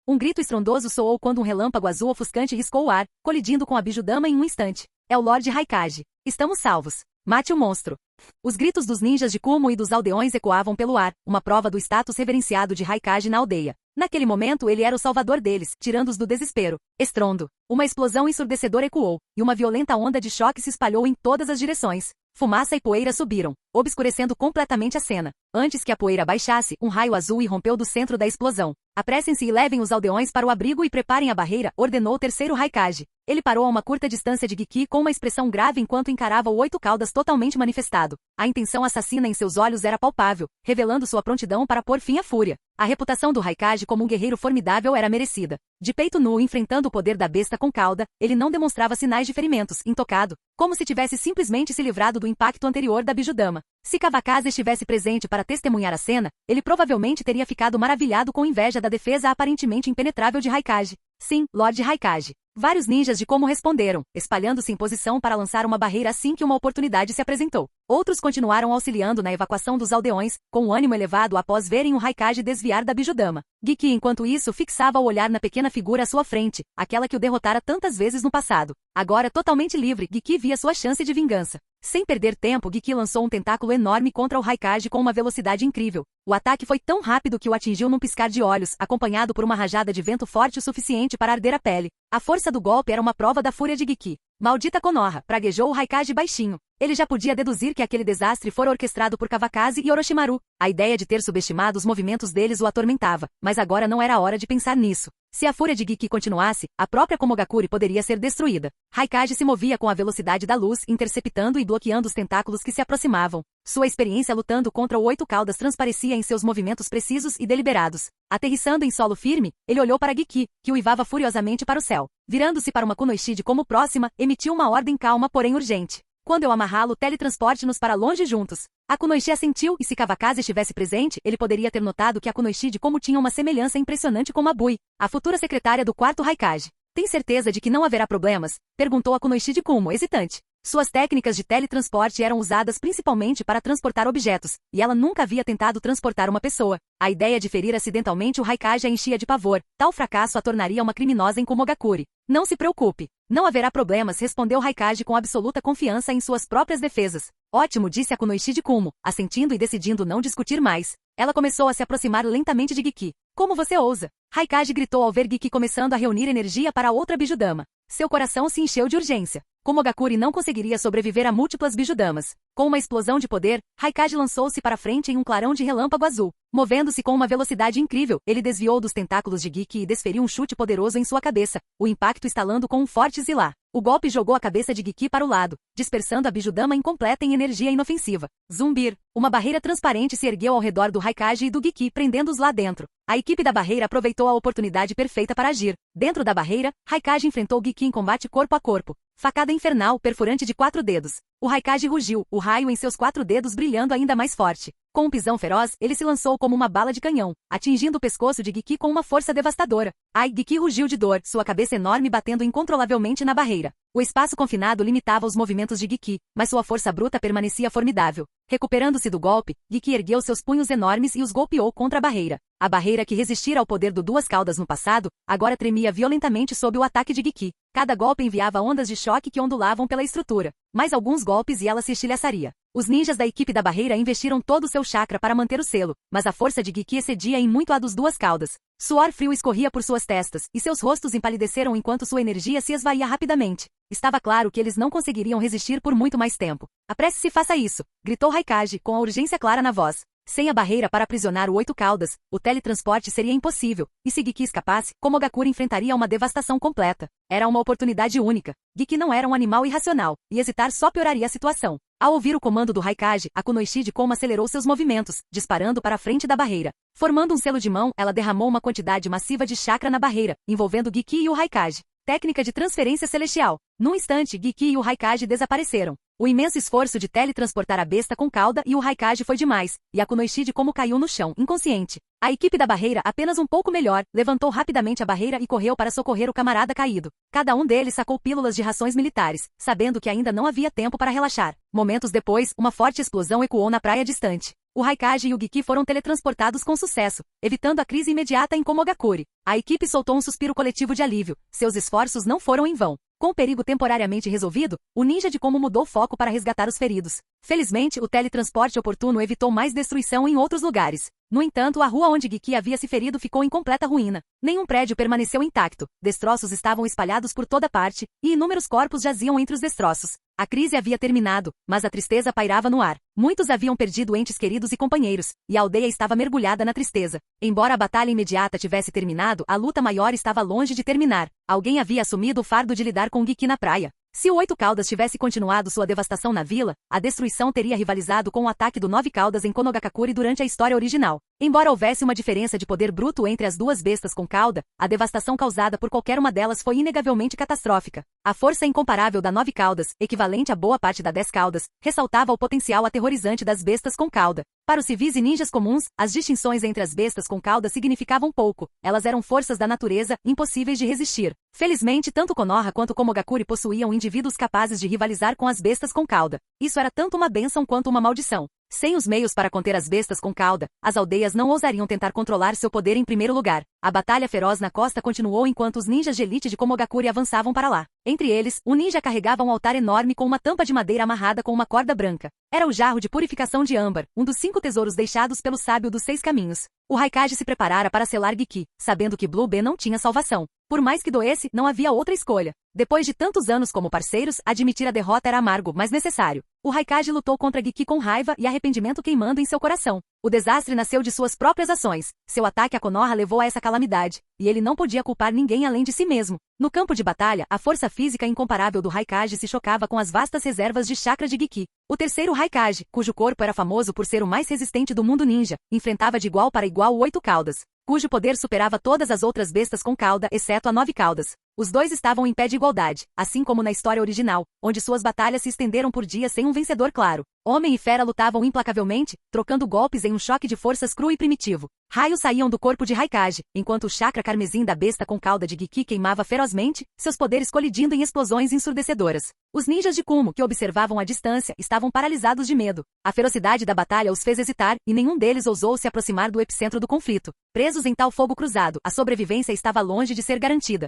Um grito estrondoso soou quando um relâmpago azul ofuscante riscou o ar, colidindo com a bijudama em um instante. É o Lorde Raikage. Estamos salvos. Mate o monstro. Os gritos dos ninjas de Kumo e dos aldeões ecoavam pelo ar, uma prova do status reverenciado de Raikage na aldeia. Naquele momento ele era o salvador deles, tirando-os do desespero. Estrondo. Uma explosão ensurdecedora ecoou, e uma violenta onda de choque se espalhou em todas as direções. Fumaça e poeira subiram, obscurecendo completamente a cena. Antes que a poeira baixasse, um raio azul irrompeu do centro da explosão. Apressem-se e levem os aldeões para o abrigo e preparem a barreira, ordenou o terceiro Raikage. Ele parou a uma curta distância de Giki com uma expressão grave enquanto encarava o oito caudas totalmente manifestado. A intenção assassina em seus olhos era palpável, revelando sua prontidão para pôr fim à fúria. A reputação do Raikage como um guerreiro formidável era merecida. De peito nu enfrentando o poder da besta com cauda, ele não demonstrava sinais de ferimentos, intocado, como se tivesse simplesmente se livrado do impacto anterior da bijudama. Se Kawakaze estivesse presente para testemunhar a cena, ele provavelmente teria ficado maravilhado com inveja da defesa aparentemente impenetrável de Raikage. Sim, Lorde Raikage. Vários ninjas de Komo responderam, espalhando-se em posição para lançar uma barreira assim que uma oportunidade se apresentou. Outros continuaram auxiliando na evacuação dos aldeões, com o ânimo elevado após verem o Raikage desviar da bijudama. Giki, enquanto isso, fixava o olhar na pequena figura à sua frente, aquela que o derrotara tantas vezes no passado. Agora totalmente livre, Giki via sua chance de vingança. Sem perder tempo, Giki lançou um tentáculo enorme contra o Raikage com uma velocidade incrível. O ataque foi tão rápido que o atingiu num piscar de olhos, acompanhado por uma rajada de vento forte o suficiente para arder a pele. A força do golpe era uma prova da fúria de Giki. Maldita Konoha, praguejou o Raikage baixinho. Ele já podia deduzir que aquele desastre fora orquestrado por Kawakaze e Orochimaru. A ideia de ter subestimado os movimentos deles o atormentava, mas agora não era hora de pensar nisso. Se a fúria de Giki continuasse, a própria Komogakure poderia ser destruída. Raikage se movia com a velocidade da luz, interceptando e bloqueando os tentáculos que se aproximavam. Sua experiência lutando contra o oito caudas transparecia em seus movimentos precisos e deliberados. Aterrissando em solo firme, ele olhou para Giki, que uivava furiosamente para o céu. Virando-se para uma kunoichi de Komo próxima, emitiu uma ordem calma porém urgente. Quando eu amarrá-lo, teletransporte-nos para longe juntos. A Kunoichi assentiu, e se Kawakaze estivesse presente, ele poderia ter notado que a Kunoichi de como tinha uma semelhança impressionante com Mabui, a futura secretária do quarto Raikage. Tem certeza de que não haverá problemas? Perguntou a Kunoichi de Kumo, hesitante. Suas técnicas de teletransporte eram usadas principalmente para transportar objetos, e ela nunca havia tentado transportar uma pessoa. A ideia de ferir acidentalmente o Raikage a enchia de pavor. Tal fracasso a tornaria uma criminosa em Komogakure. Não se preocupe. Não haverá problemas, respondeu Raikage com absoluta confiança em suas próprias defesas. Ótimo, disse a Kunoichi de Kumo, assentindo e decidindo não discutir mais. Ela começou a se aproximar lentamente de Giki. Como você ousa? Raikage gritou ao ver Giki começando a reunir energia para outra Bijudama. Seu coração se encheu de urgência. Komogakure não conseguiria sobreviver a múltiplas Bijudamas. Com uma explosão de poder, Raikage lançou-se para frente em um clarão de relâmpago azul. Movendo-se com uma velocidade incrível, ele desviou dos tentáculos de Giki e desferiu um chute poderoso em sua cabeça, o impacto estalando com um forte zilá. O golpe jogou a cabeça de Giki para o lado, dispersando a Bijudama incompleta em energia inofensiva. Zumbir. Uma barreira transparente se ergueu ao redor do Raikage e do Giki, prendendo-os lá dentro. A equipe da barreira aproveitou a oportunidade perfeita para agir. Dentro da barreira, Raikage enfrentou Giki em combate corpo a corpo. Facada infernal, perfurante de 4 dedos. O Raikage rugiu, o raio em seus 4 dedos brilhando ainda mais forte. Com um pisão feroz, ele se lançou como uma bala de canhão, atingindo o pescoço de Giki com uma força devastadora. Ai, Giki rugiu de dor, sua cabeça enorme batendo incontrolavelmente na barreira. O espaço confinado limitava os movimentos de Giki, mas sua força bruta permanecia formidável. Recuperando-se do golpe, Giki ergueu seus punhos enormes e os golpeou contra a barreira. A barreira que resistira ao poder do Duas Caudas no passado, agora tremia violentamente sob o ataque de Giki. Cada golpe enviava ondas de choque que ondulavam pela estrutura. Mais alguns golpes e ela se estilhaçaria. Os ninjas da equipe da barreira investiram todo o seu chakra para manter o selo, mas a força de Giki excedia em muito a dos Duas Caudas. Suor frio escorria por suas testas, e seus rostos empalideceram enquanto sua energia se esvaía rapidamente. Estava claro que eles não conseguiriam resistir por muito mais tempo. Apresse-se e faça isso, gritou Raikage, com a urgência clara na voz. Sem a barreira para aprisionar o Oito Caudas, o teletransporte seria impossível, e se Giki escapasse, Komogakure enfrentaria uma devastação completa. Era uma oportunidade única. Giki não era um animal irracional, e hesitar só pioraria a situação. Ao ouvir o comando do Raikage, a Kunoichi de Como acelerou seus movimentos, disparando para a frente da barreira. Formando um selo de mão, ela derramou uma quantidade massiva de chakra na barreira, envolvendo Giki e o Raikage. Técnica de transferência celestial. Num instante, Giki e o Raikage desapareceram. O imenso esforço de teletransportar a besta com cauda e o Raikage foi demais, e a Kunoichi de Como caiu no chão, inconsciente. A equipe da barreira, apenas um pouco melhor, levantou rapidamente a barreira e correu para socorrer o camarada caído. Cada um deles sacou pílulas de rações militares, sabendo que ainda não havia tempo para relaxar. Momentos depois, uma forte explosão ecoou na praia distante. O Raikage e o Giki foram teletransportados com sucesso, evitando a crise imediata em Komogakure. A equipe soltou um suspiro coletivo de alívio. Seus esforços não foram em vão. Com o perigo temporariamente resolvido, o ninja de Como mudou foco para resgatar os feridos. Felizmente, o teletransporte oportuno evitou mais destruição em outros lugares. No entanto, a rua onde Giki havia se ferido ficou em completa ruína. Nenhum prédio permaneceu intacto. Destroços estavam espalhados por toda parte, e inúmeros corpos jaziam entre os destroços. A crise havia terminado, mas a tristeza pairava no ar. Muitos haviam perdido entes queridos e companheiros, e a aldeia estava mergulhada na tristeza. Embora a batalha imediata tivesse terminado, a luta maior estava longe de terminar. Alguém havia assumido o fardo de lidar com Giki na praia. Se o Oito Caudas tivesse continuado sua devastação na vila, a destruição teria rivalizado com o ataque do Nove Caudas em Konogakure durante a história original. Embora houvesse uma diferença de poder bruto entre as duas bestas com cauda, a devastação causada por qualquer uma delas foi inegavelmente catastrófica. A força incomparável da Nove Caudas, equivalente a boa parte da 10 Caudas, ressaltava o potencial aterrorizante das bestas com cauda. Para os civis e ninjas comuns, as distinções entre as bestas com cauda significavam pouco. Elas eram forças da natureza, impossíveis de resistir. Felizmente, tanto Konoha quanto Komogakure possuíam indivíduos capazes de rivalizar com as bestas com cauda. Isso era tanto uma bênção quanto uma maldição. Sem os meios para conter as bestas com cauda, as aldeias não ousariam tentar controlar seu poder em primeiro lugar. A batalha feroz na costa continuou enquanto os ninjas de elite de Komogakure avançavam para lá. Entre eles, um ninja carregava um altar enorme com uma tampa de madeira amarrada com uma corda branca. Era o jarro de purificação de âmbar, um dos 5 tesouros deixados pelo sábio dos 6 caminhos. O Raikage se preparara para selar Giki, sabendo que Blue B não tinha salvação. Por mais que doesse, não havia outra escolha. Depois de tantos anos como parceiros, admitir a derrota era amargo, mas necessário. O Raikage lutou contra Giki com raiva e arrependimento queimando em seu coração. O desastre nasceu de suas próprias ações. Seu ataque a Konoha levou a essa calamidade, e ele não podia culpar ninguém além de si mesmo. No campo de batalha, a força física incomparável do Raikage se chocava com as vastas reservas de chakra de Giki. O terceiro Raikage, cujo corpo era famoso por ser o mais resistente do mundo ninja, enfrentava de igual para igual o Oito Caudas, cujo poder superava todas as outras bestas com cauda, exceto a Nove Caudas. Os dois estavam em pé de igualdade, assim como na história original, onde suas batalhas se estenderam por dias sem um vencedor claro. Homem e fera lutavam implacavelmente, trocando golpes em um choque de forças cru e primitivo. Raios saíam do corpo de Raikage, enquanto o chakra carmesim da besta com cauda de Giki queimava ferozmente, seus poderes colidindo em explosões ensurdecedoras. Os ninjas de Kumo, que observavam à distância, estavam paralisados de medo. A ferocidade da batalha os fez hesitar, e nenhum deles ousou se aproximar do epicentro do conflito. Presos em tal fogo cruzado, a sobrevivência estava longe de ser garantida.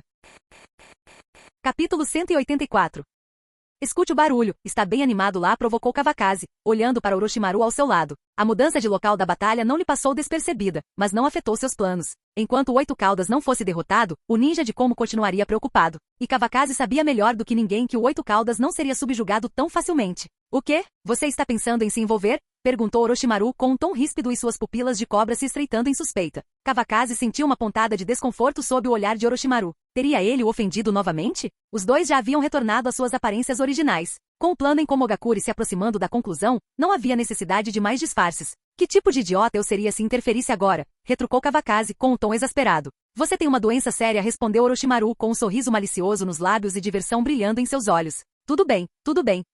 Capítulo 184. Escute o barulho, está bem animado lá, provocou Kawakaze, olhando para Orochimaru ao seu lado. A mudança de local da batalha não lhe passou despercebida, mas não afetou seus planos. Enquanto o Oito Caudas não fosse derrotado, o ninja de Komo continuaria preocupado. E Kawakaze sabia melhor do que ninguém que o Oito Caudas não seria subjugado tão facilmente. O quê? Você está pensando em se envolver? Perguntou Orochimaru com um tom ríspido e suas pupilas de cobra se estreitando em suspeita. Kawakaze sentiu uma pontada de desconforto sob o olhar de Orochimaru. Teria ele o ofendido novamente? Os dois já haviam retornado às suas aparências originais. Com o plano em Komogakure se aproximando da conclusão, não havia necessidade de mais disfarces. Que tipo de idiota eu seria se interferisse agora? Retrucou Kawakaze com um tom exasperado. Você tem uma doença séria, respondeu Orochimaru com um sorriso malicioso nos lábios e diversão brilhando em seus olhos. Tudo bem,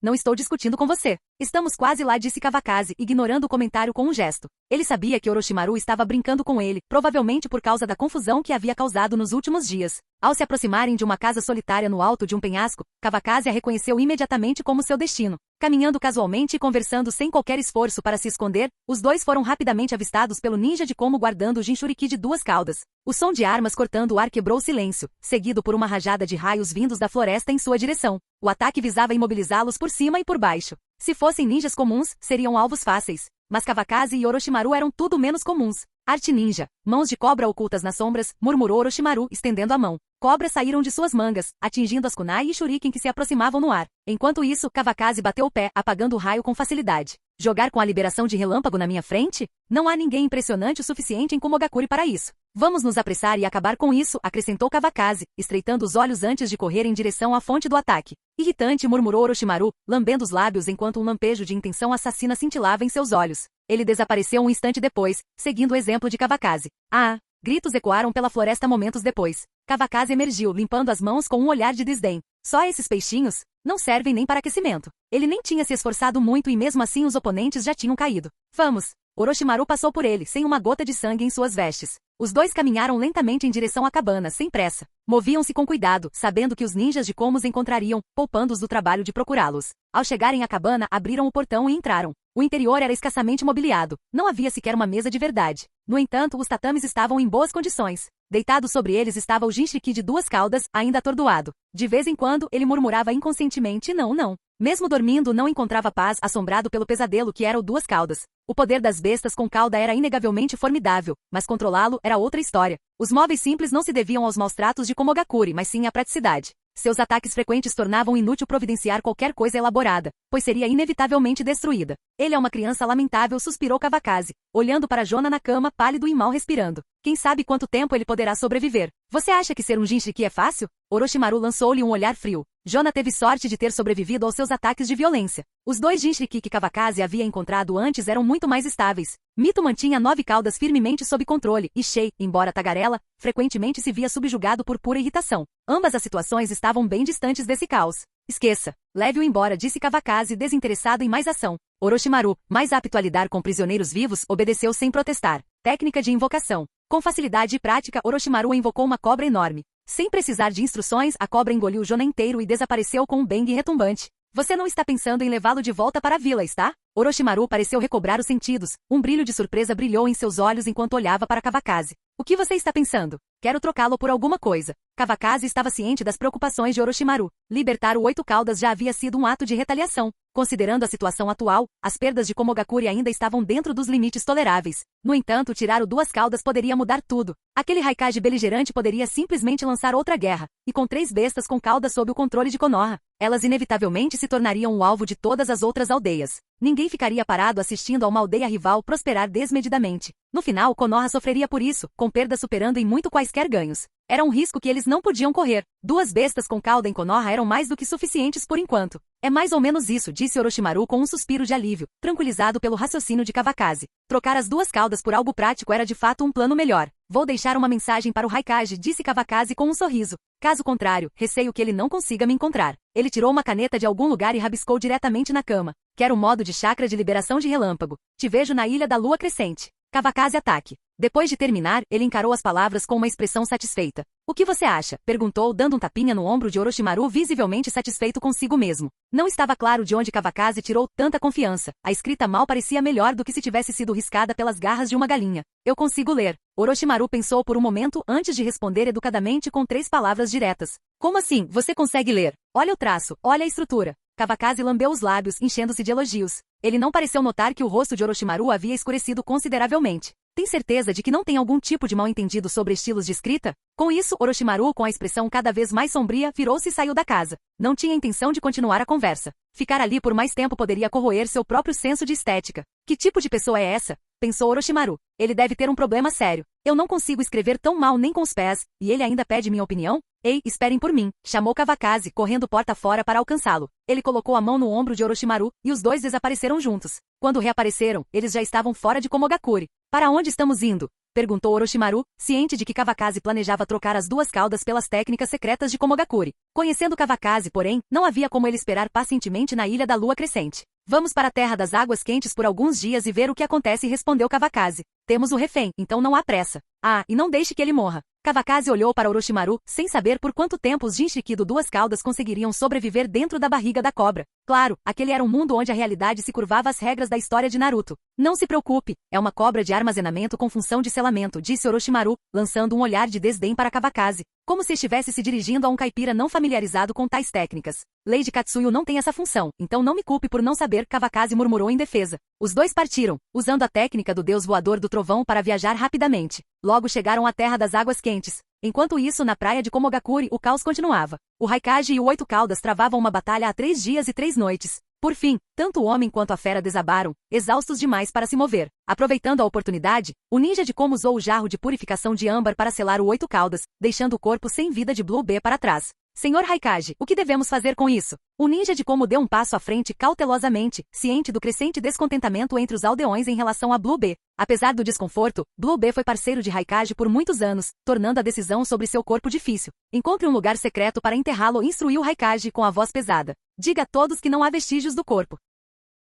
não estou discutindo com você. Estamos quase lá, disse Kawakaze, ignorando o comentário com um gesto. Ele sabia que Orochimaru estava brincando com ele, provavelmente por causa da confusão que havia causado nos últimos dias. Ao se aproximarem de uma casa solitária no alto de um penhasco, Kawakaze a reconheceu imediatamente como seu destino. Caminhando casualmente e conversando sem qualquer esforço para se esconder, os dois foram rapidamente avistados pelo ninja de Komo guardando o Jinchuriki de duas caudas. O som de armas cortando o ar quebrou o silêncio, seguido por uma rajada de raios vindos da floresta em sua direção. O ataque visava imobilizá-los por cima e por baixo. Se fossem ninjas comuns, seriam alvos fáceis. Mas Kawakaze e Orochimaru eram tudo menos comuns. Arte ninja, mãos de cobra ocultas nas sombras, murmurou Orochimaru, estendendo a mão. Cobras saíram de suas mangas, atingindo as kunai e shuriken que se aproximavam no ar. Enquanto isso, Kawakaze bateu o pé, apagando o raio com facilidade. Jogar com a liberação de relâmpago na minha frente? Não há ninguém impressionante o suficiente em Komogakure para isso. Vamos nos apressar e acabar com isso, acrescentou Kawakaze, estreitando os olhos antes de correr em direção à fonte do ataque. Irritante, murmurou Orochimaru, lambendo os lábios enquanto um lampejo de intenção assassina cintilava em seus olhos. Ele desapareceu um instante depois, seguindo o exemplo de Kawakaze. Ah! Gritos ecoaram pela floresta momentos depois. Kawakaze emergiu, limpando as mãos com um olhar de desdém. Só esses peixinhos? Não servem nem para aquecimento. Ele nem tinha se esforçado muito e mesmo assim os oponentes já tinham caído. Vamos! Orochimaru passou por ele, sem uma gota de sangue em suas vestes. Os dois caminharam lentamente em direção à cabana, sem pressa. Moviam-se com cuidado, sabendo que os ninjas de Komo os encontrariam, poupando-os do trabalho de procurá-los. Ao chegarem à cabana, abriram o portão e entraram. O interior era escassamente mobiliado. Não havia sequer uma mesa de verdade. No entanto, os tatames estavam em boas condições. Deitado sobre eles estava o Jinchuriki de duas caudas, ainda atordoado. De vez em quando, ele murmurava inconscientemente não. Mesmo dormindo, não encontrava paz, assombrado pelo pesadelo que era o Duas Caudas. O poder das bestas com cauda era inegavelmente formidável, mas controlá-lo era outra história. Os móveis simples não se deviam aos maus tratos de Komogakure, mas sim à praticidade. Seus ataques frequentes tornavam inútil providenciar qualquer coisa elaborada, pois seria inevitavelmente destruída. Ele é uma criança lamentável, suspirou Kawakaze, olhando para Jona na cama, pálido e mal respirando. Quem sabe quanto tempo ele poderá sobreviver? Você acha que ser um Jinchuriki é fácil? Orochimaru lançou-lhe um olhar frio. Jona teve sorte de ter sobrevivido aos seus ataques de violência. Os dois Jinchuriki que Kawakaze havia encontrado antes eram muito mais estáveis. Mito mantinha 9 caudas firmemente sob controle, e Shei, embora tagarela, frequentemente se via subjugado por pura irritação. Ambas as situações estavam bem distantes desse caos. Esqueça. Leve-o embora, disse Kawakaze, desinteressado em mais ação. Orochimaru, mais apto a lidar com prisioneiros vivos, obedeceu sem protestar. Técnica de invocação. Com facilidade e prática, Orochimaru invocou uma cobra enorme. Sem precisar de instruções, a cobra engoliu Jona inteiro e desapareceu com um bang retumbante. Você não está pensando em levá-lo de volta para a vila, está? Orochimaru pareceu recobrar os sentidos. Um brilho de surpresa brilhou em seus olhos enquanto olhava para Kawakaze. O que você está pensando? Quero trocá-lo por alguma coisa. Kawakaze estava ciente das preocupações de Orochimaru. Libertar o Oito Caudas já havia sido um ato de retaliação. Considerando a situação atual, as perdas de Komogakure ainda estavam dentro dos limites toleráveis. No entanto, tirar o Duas Caudas poderia mudar tudo. Aquele Raikage beligerante poderia simplesmente lançar outra guerra, e com 3 bestas com caudas sob o controle de Konoha, elas inevitavelmente se tornariam o alvo de todas as outras aldeias. Ninguém ficaria parado assistindo a uma aldeia rival prosperar desmedidamente. No final, Konoha sofreria por isso, com perdas superando em muito quaisquer ganhos. Era um risco que eles não podiam correr. 2 bestas com cauda em Konoha eram mais do que suficientes por enquanto. É mais ou menos isso, disse Orochimaru com um suspiro de alívio, tranquilizado pelo raciocínio de Kawakaze. Trocar as 2 caudas por algo prático era de fato um plano melhor. Vou deixar uma mensagem para o Raikage, disse Kawakaze com um sorriso. Caso contrário, receio que ele não consiga me encontrar. Ele tirou uma caneta de algum lugar e rabiscou diretamente na cama. Quero o modo de chakra de liberação de relâmpago. Te vejo na Ilha da Lua Crescente. Kawakaze ataque. Depois de terminar, ele encarou as palavras com uma expressão satisfeita. O que você acha? Perguntou, dando um tapinha no ombro de Orochimaru, visivelmente satisfeito consigo mesmo. Não estava claro de onde Kawakaze tirou tanta confiança. A escrita mal parecia melhor do que se tivesse sido riscada pelas garras de uma galinha. Eu consigo ler. Orochimaru pensou por um momento antes de responder educadamente com 3 palavras diretas. Como assim, você consegue ler? Olha o traço, olha a estrutura. Kawakaze lambeu os lábios, enchendo-se de elogios. Ele não pareceu notar que o rosto de Orochimaru havia escurecido consideravelmente. Tem certeza de que não tem algum tipo de mal-entendido sobre estilos de escrita? Com isso, Orochimaru, com a expressão cada vez mais sombria, virou-se e saiu da casa. Não tinha intenção de continuar a conversa. Ficar ali por mais tempo poderia corroer seu próprio senso de estética. Que tipo de pessoa é essa? Pensou Orochimaru. Ele deve ter um problema sério. Eu não consigo escrever tão mal nem com os pés, e ele ainda pede minha opinião? Ei, esperem por mim, chamou Kawakaze, correndo porta fora para alcançá-lo. Ele colocou a mão no ombro de Orochimaru, e os dois desapareceram juntos. Quando reapareceram, eles já estavam fora de Komogakure. Para onde estamos indo? Perguntou Orochimaru, ciente de que Kawakaze planejava trocar as 2 caudas pelas técnicas secretas de Komogakure. Conhecendo Kawakaze, porém, não havia como ele esperar pacientemente na Ilha da Lua Crescente. Vamos para a Terra das Águas Quentes por alguns dias e ver o que acontece, respondeu Kawakaze. Temos o refém, então não há pressa. Ah, e não deixe que ele morra. Kawakaze olhou para Orochimaru, sem saber por quanto tempo os Jinchuriki do 2 caudas conseguiriam sobreviver dentro da barriga da cobra. Claro, aquele era um mundo onde a realidade se curvava às regras da história de Naruto. Não se preocupe, é uma cobra de armazenamento com função de selamento, disse Orochimaru, lançando um olhar de desdém para Kawakaze, como se estivesse se dirigindo a um caipira não familiarizado com tais técnicas. Lady Katsuyu não tem essa função, então não me culpe por não saber, Kawakaze murmurou em defesa. Os dois partiram, usando a técnica do deus voador do trovão para viajar rapidamente. Logo chegaram à Terra das Águas Quentes. Enquanto isso, na praia de Komogakure, o caos continuava. O Raikage e o 8 Caudas travavam uma batalha há 3 dias e 3 noites. Por fim, tanto o homem quanto a fera desabaram, exaustos demais para se mover. Aproveitando a oportunidade, o ninja de Komo usou o jarro de purificação de âmbar para selar o 8 Caudas, deixando o corpo sem vida de Blue B para trás. Senhor Raikage, o que devemos fazer com isso? O ninja de Komo deu um passo à frente cautelosamente, ciente do crescente descontentamento entre os aldeões em relação a Blue B. Apesar do desconforto, Blue B foi parceiro de Raikage por muitos anos, tornando a decisão sobre seu corpo difícil. Encontre um lugar secreto para enterrá-lo, instruiu Raikage com a voz pesada. Diga a todos que não há vestígios do corpo.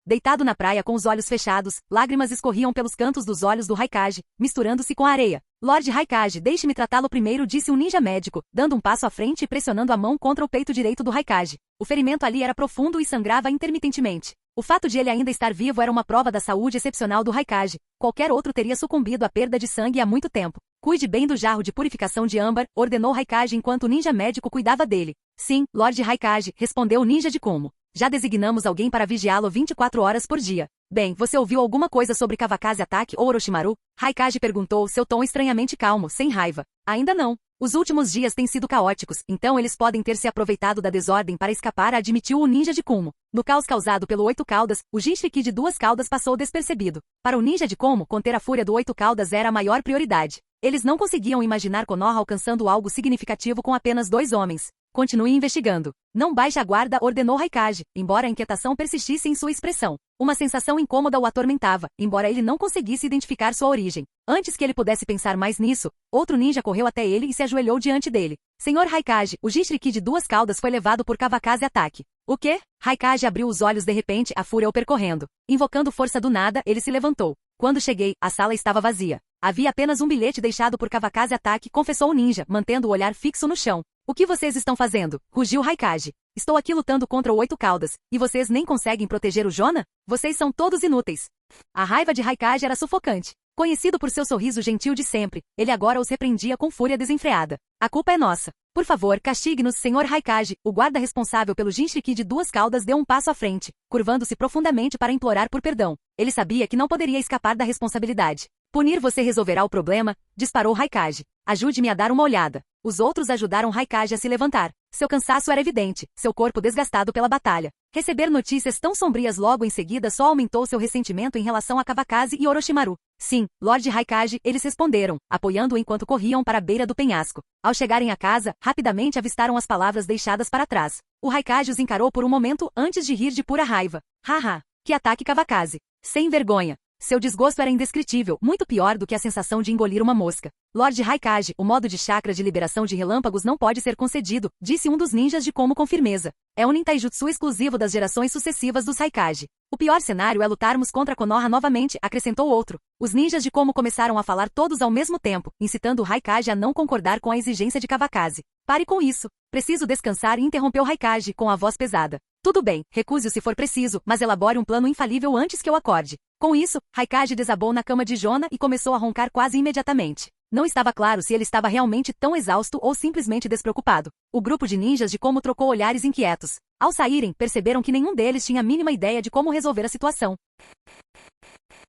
Deitado na praia com os olhos fechados, lágrimas escorriam pelos cantos dos olhos do Raikage, misturando-se com a areia. Lord Raikage, deixe-me tratá-lo primeiro, disse um ninja médico, dando um passo à frente e pressionando a mão contra o peito direito do Raikage. O ferimento ali era profundo e sangrava intermitentemente. O fato de ele ainda estar vivo era uma prova da saúde excepcional do Raikage. Qualquer outro teria sucumbido à perda de sangue há muito tempo. Cuide bem do jarro de purificação de âmbar, ordenou Raikage enquanto o ninja médico cuidava dele. Sim, Lord Raikage, respondeu o ninja de Komo. Já designamos alguém para vigiá-lo 24 horas por dia. Bem, você ouviu alguma coisa sobre Kawakaze Ataque ou Orochimaru? Raikage perguntou, seu tom estranhamente calmo, sem raiva. Ainda não. Os últimos dias têm sido caóticos, então eles podem ter se aproveitado da desordem para escapar, admitiu o ninja de Komo. No caos causado pelo 8 Caudas, o Jinchuriki de 2 caudas passou despercebido. Para o ninja de Komo, conter a fúria do 8 Caudas era a maior prioridade. Eles não conseguiam imaginar Konoha alcançando algo significativo com apenas 2 homens. Continue investigando. Não baixe a guarda, ordenou Raikage, embora a inquietação persistisse em sua expressão. Uma sensação incômoda o atormentava, embora ele não conseguisse identificar sua origem. Antes que ele pudesse pensar mais nisso, outro ninja correu até ele e se ajoelhou diante dele. Senhor Raikage, o Jinchuriki de 2 caudas foi levado por Kawakaze Ataque. O quê? Raikage abriu os olhos de repente, a fúria o percorrendo. Invocando força do nada, ele se levantou. Quando cheguei, a sala estava vazia. Havia apenas um bilhete deixado por Kawakaze Ataque, confessou o ninja, mantendo o olhar fixo no chão. O que vocês estão fazendo? Rugiu Raikage. Estou aqui lutando contra o 8 Caudas, e vocês nem conseguem proteger o Jona? Vocês são todos inúteis. A raiva de Raikage era sufocante. Conhecido por seu sorriso gentil de sempre, ele agora os repreendia com fúria desenfreada. A culpa é nossa. Por favor, castigue-nos, Senhor Raikage. O guarda responsável pelo Jinchuriki de 2 caudas deu um passo à frente, curvando-se profundamente para implorar por perdão. Ele sabia que não poderia escapar da responsabilidade. Punir você resolverá o problema, disparou Raikage. Ajude-me a dar uma olhada. Os outros ajudaram Raikage a se levantar. Seu cansaço era evidente, seu corpo desgastado pela batalha. Receber notícias tão sombrias logo em seguida só aumentou seu ressentimento em relação a Kawakaze e Orochimaru. Sim, Lord Raikage, eles responderam, apoiando-o enquanto corriam para a beira do penhasco. Ao chegarem à casa, rapidamente avistaram as palavras deixadas para trás. O Raikage os encarou por um momento antes de rir de pura raiva. Haha, que ataque Kawakaze. Sem vergonha. Seu desgosto era indescritível, muito pior do que a sensação de engolir uma mosca. Lord Raikage, o modo de chakra de liberação de relâmpagos não pode ser concedido, disse um dos ninjas de Komo com firmeza. É um nintaijutsu exclusivo das gerações sucessivas dos Raikage. O pior cenário é lutarmos contra Konoha novamente, acrescentou outro. Os ninjas de Komo começaram a falar todos ao mesmo tempo, incitando o Raikage a não concordar com a exigência de Kawakaze. Pare com isso. Preciso descansar, interrompeu Raikage com a voz pesada. Tudo bem, recuse-o se for preciso, mas elabore um plano infalível antes que eu acorde. Com isso, Raikage desabou na cama de Jona e começou a roncar quase imediatamente. Não estava claro se ele estava realmente tão exausto ou simplesmente despreocupado. O grupo de ninjas de Komo trocou olhares inquietos. Ao saírem, perceberam que nenhum deles tinha a mínima ideia de como resolver a situação.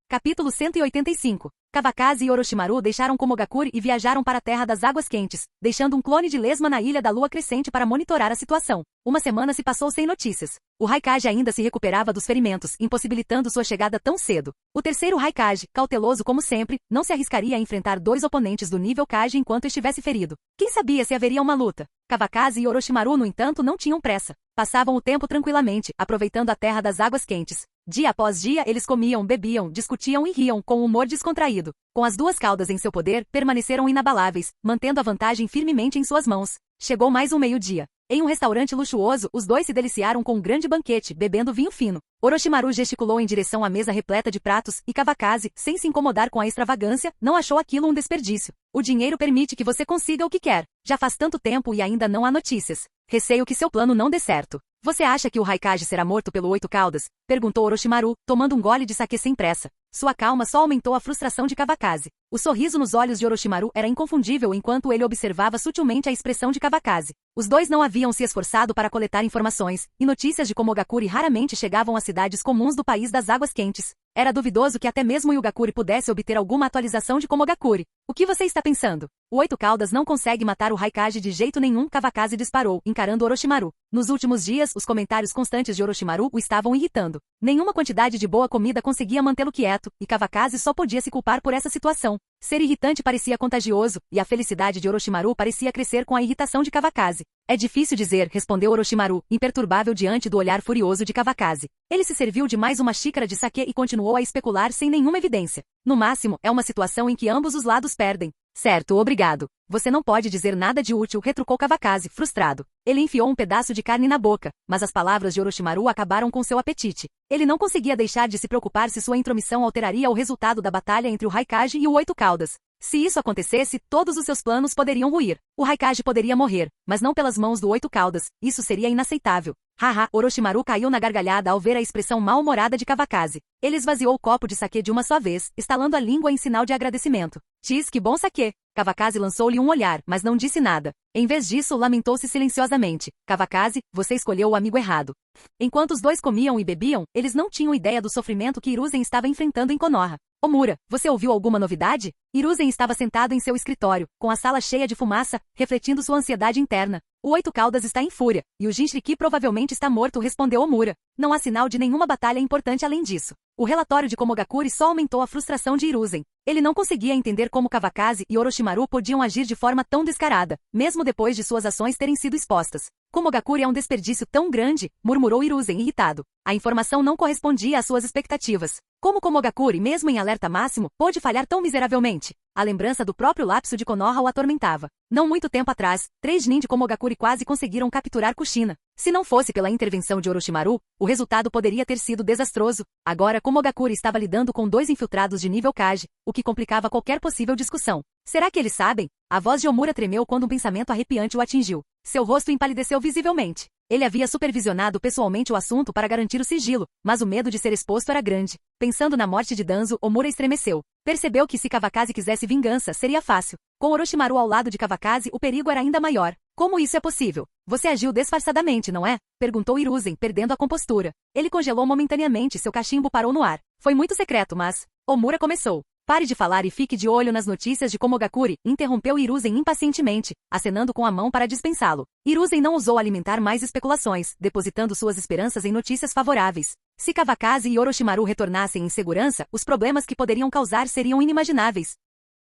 Capítulo 185. Kawakaze e Orochimaru deixaram Komogakure e viajaram para a Terra das Águas Quentes, deixando um clone de lesma na Ilha da Lua Crescente para monitorar a situação. Uma semana se passou sem notícias. O Raikage ainda se recuperava dos ferimentos, impossibilitando sua chegada tão cedo. O terceiro Raikage, cauteloso como sempre, não se arriscaria a enfrentar dois oponentes do nível Kage enquanto estivesse ferido. Quem sabia se haveria uma luta? Kawakaze e Orochimaru, no entanto, não tinham pressa. Passavam o tempo tranquilamente, aproveitando a Terra das Águas Quentes. Dia após dia, eles comiam, bebiam, discutiam e riam, com um humor descontraído. Com as duas caudas em seu poder, permaneceram inabaláveis, mantendo a vantagem firmemente em suas mãos. Chegou mais um meio-dia. Em um restaurante luxuoso, os dois se deliciaram com um grande banquete, bebendo vinho fino. Orochimaru gesticulou em direção à mesa repleta de pratos, e Kawakaze, sem se incomodar com a extravagância, não achou aquilo um desperdício. O dinheiro permite que você consiga o que quer. Já faz tanto tempo e ainda não há notícias. Receio que seu plano não dê certo. Você acha que o Raikage será morto pelo Oito Caudas? Perguntou Orochimaru, tomando um gole de saquê sem pressa. Sua calma só aumentou a frustração de Kawakaze. O sorriso nos olhos de Orochimaru era inconfundível enquanto ele observava sutilmente a expressão de Kawakaze. Os dois não haviam se esforçado para coletar informações, e notícias de Komogakure raramente chegavam às cidades comuns do país das águas quentes. Era duvidoso que até mesmo Yugakure pudesse obter alguma atualização de Komogakure. O que você está pensando? O Oito Caudas não consegue matar o Raikage de jeito nenhum, Kawakaze disparou, encarando Orochimaru. Nos últimos dias, os comentários constantes de Orochimaru o estavam irritando. Nenhuma quantidade de boa comida conseguia mantê-lo quieto, e Kawakaze só podia se culpar por essa situação. Ser irritante parecia contagioso, e a felicidade de Orochimaru parecia crescer com a irritação de Kawakaze. É difícil dizer, respondeu Orochimaru, imperturbável diante do olhar furioso de Kawakaze. Ele se serviu de mais uma xícara de saquê e continuou a especular sem nenhuma evidência. No máximo, é uma situação em que ambos os lados perdem. Certo, obrigado. Você não pode dizer nada de útil, retrucou Kawakaze, frustrado. Ele enfiou um pedaço de carne na boca, mas as palavras de Orochimaru acabaram com seu apetite. Ele não conseguia deixar de se preocupar se sua intromissão alteraria o resultado da batalha entre o Raikage e o Oito Caudas. Se isso acontecesse, todos os seus planos poderiam ruir. O Raikage poderia morrer, mas não pelas mãos do Oito Caudas. Isso seria inaceitável. Haha, Orochimaru caiu na gargalhada ao ver a expressão mal-humorada de Kawakaze. Ele esvaziou o copo de saquê de uma só vez, estalando a língua em sinal de agradecimento. Tis, que bom saquê. Kawakaze lançou-lhe um olhar, mas não disse nada. Em vez disso, lamentou-se silenciosamente. Kawakaze, você escolheu o amigo errado. Enquanto os dois comiam e bebiam, eles não tinham ideia do sofrimento que Hiruzen estava enfrentando em Konoha. Omura, você ouviu alguma novidade? Hiruzen estava sentado em seu escritório, com a sala cheia de fumaça, refletindo sua ansiedade interna. O Oito Caudas está em fúria, e o Jinchuriki provavelmente está morto, respondeu Omura. Não há sinal de nenhuma batalha importante além disso. O relatório de Komogakure só aumentou a frustração de Hiruzen. Ele não conseguia entender como Kawakaze e Orochimaru podiam agir de forma tão descarada, mesmo depois de suas ações terem sido expostas. Komogakure é um desperdício tão grande, murmurou Hiruzen irritado. A informação não correspondia às suas expectativas. Como Komogakure, mesmo em alerta máximo, pôde falhar tão miseravelmente? A lembrança do próprio lapso de Konoha o atormentava. Não muito tempo atrás, 3 nin de Komogakure quase conseguiram capturar Kushina. Se não fosse pela intervenção de Orochimaru, o resultado poderia ter sido desastroso. Agora Komogakure estava lidando com 2 infiltrados de nível Kage, o que complicava qualquer possível discussão. Será que eles sabem? A voz de Omura tremeu quando um pensamento arrepiante o atingiu. Seu rosto empalideceu visivelmente. Ele havia supervisionado pessoalmente o assunto para garantir o sigilo, mas o medo de ser exposto era grande. Pensando na morte de Danzo, Omura estremeceu. Percebeu que se Kawakaze quisesse vingança, seria fácil. Com Orochimaru ao lado de Kawakaze, o perigo era ainda maior. Como isso é possível? Você agiu disfarçadamente, não é? Perguntou Hiruzen, perdendo a compostura. Ele congelou momentaneamente e seu cachimbo parou no ar. Foi muito secreto, mas... Omura começou. Pare de falar e fique de olho nas notícias de Komogakure, interrompeu Hiruzen impacientemente, acenando com a mão para dispensá-lo. Hiruzen não ousou alimentar mais especulações, depositando suas esperanças em notícias favoráveis. Se Kawakaze e Orochimaru retornassem em segurança, os problemas que poderiam causar seriam inimagináveis.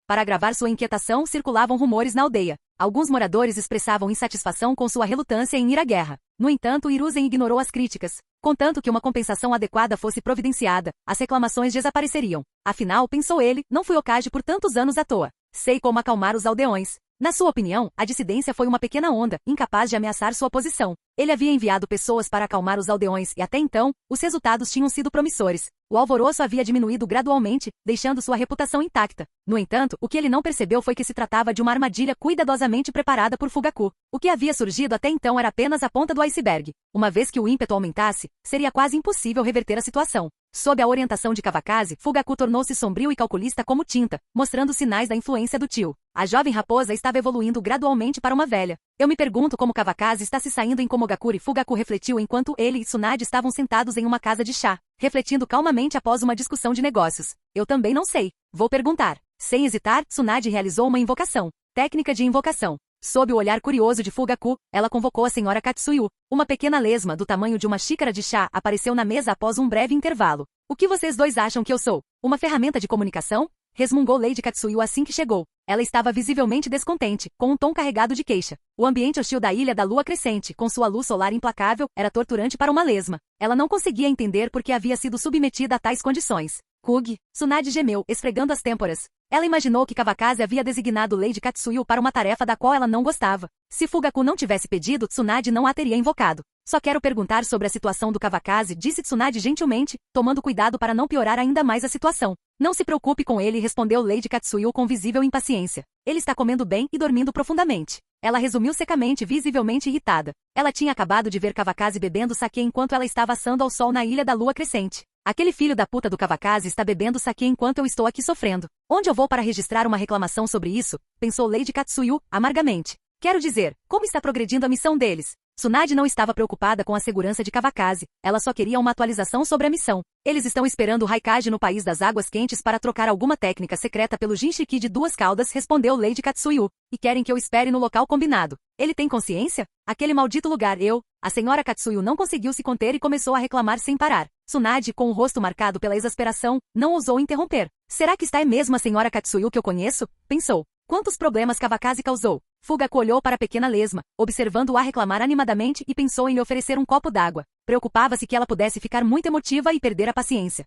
Para agravar sua inquietação, circulavam rumores na aldeia. Alguns moradores expressavam insatisfação com sua relutância em ir à guerra. No entanto, Hiruzen ignorou as críticas. Contanto que uma compensação adequada fosse providenciada, as reclamações desapareceriam. Afinal, pensou ele, não fui Hokage por tantos anos à toa. Sei como acalmar os aldeões. Na sua opinião, a dissidência foi uma pequena onda, incapaz de ameaçar sua posição. Ele havia enviado pessoas para acalmar os aldeões e até então, os resultados tinham sido promissores. O alvoroço havia diminuído gradualmente, deixando sua reputação intacta. No entanto, o que ele não percebeu foi que se tratava de uma armadilha cuidadosamente preparada por Fugaku. O que havia surgido até então era apenas a ponta do iceberg. Uma vez que o ímpeto aumentasse, seria quase impossível reverter a situação. Sob a orientação de Kawakaze, Fugaku tornou-se sombrio e calculista como tinta, mostrando sinais da influência do tio. A jovem raposa estava evoluindo gradualmente para uma velha. Eu me pergunto como Kawakaze está se saindo em Komogakure. Fugaku refletiu enquanto ele e Tsunade estavam sentados em uma casa de chá, refletindo calmamente após uma discussão de negócios. Eu também não sei. Vou perguntar. Sem hesitar, Tsunade realizou uma invocação. Técnica de invocação. Sob o olhar curioso de Fugaku, ela convocou a senhora Katsuyu. Uma pequena lesma do tamanho de uma xícara de chá apareceu na mesa após um breve intervalo. O que vocês dois acham que eu sou? Uma ferramenta de comunicação? Resmungou Lady Katsuyu assim que chegou. Ela estava visivelmente descontente, com um tom carregado de queixa. O ambiente hostil da Ilha da Lua Crescente, com sua luz solar implacável, era torturante para uma lesma. Ela não conseguia entender por que havia sido submetida a tais condições. Kugi, Tsunade gemeu, esfregando as têmporas. Ela imaginou que Kawakaze havia designado Lady Katsuyu para uma tarefa da qual ela não gostava. Se Fugaku não tivesse pedido, Tsunade não a teria invocado. Só quero perguntar sobre a situação do Kawakaze, disse Tsunade gentilmente, tomando cuidado para não piorar ainda mais a situação. Não se preocupe com ele, respondeu Lady Katsuyu com visível impaciência. Ele está comendo bem e dormindo profundamente. Ela resumiu secamente, visivelmente irritada. Ela tinha acabado de ver Kawakaze bebendo saquê enquanto ela estava assando ao sol na Ilha da Lua Crescente. Aquele filho da puta do Kawakaze está bebendo saquê enquanto eu estou aqui sofrendo. Onde eu vou para registrar uma reclamação sobre isso? Pensou Lady Katsuyu, amargamente. Quero dizer, como está progredindo a missão deles? Tsunade não estava preocupada com a segurança de Kawakaze, ela só queria uma atualização sobre a missão. Eles estão esperando o Raikage no país das águas quentes para trocar alguma técnica secreta pelo Jinchiki de duas caudas, respondeu Lady Katsuyu, e querem que eu espere no local combinado. Ele tem consciência? Aquele maldito lugar, A senhora Katsuyu não conseguiu se conter e começou a reclamar sem parar. Tsunade, com o rosto marcado pela exasperação, não ousou interromper. Será que está mesmo a senhora Katsuyu que eu conheço? Pensou. Quantos problemas Kawakaze causou? Fugaku olhou para a pequena lesma, observando-a reclamar animadamente e pensou em lhe oferecer um copo d'água. Preocupava-se que ela pudesse ficar muito emotiva e perder a paciência.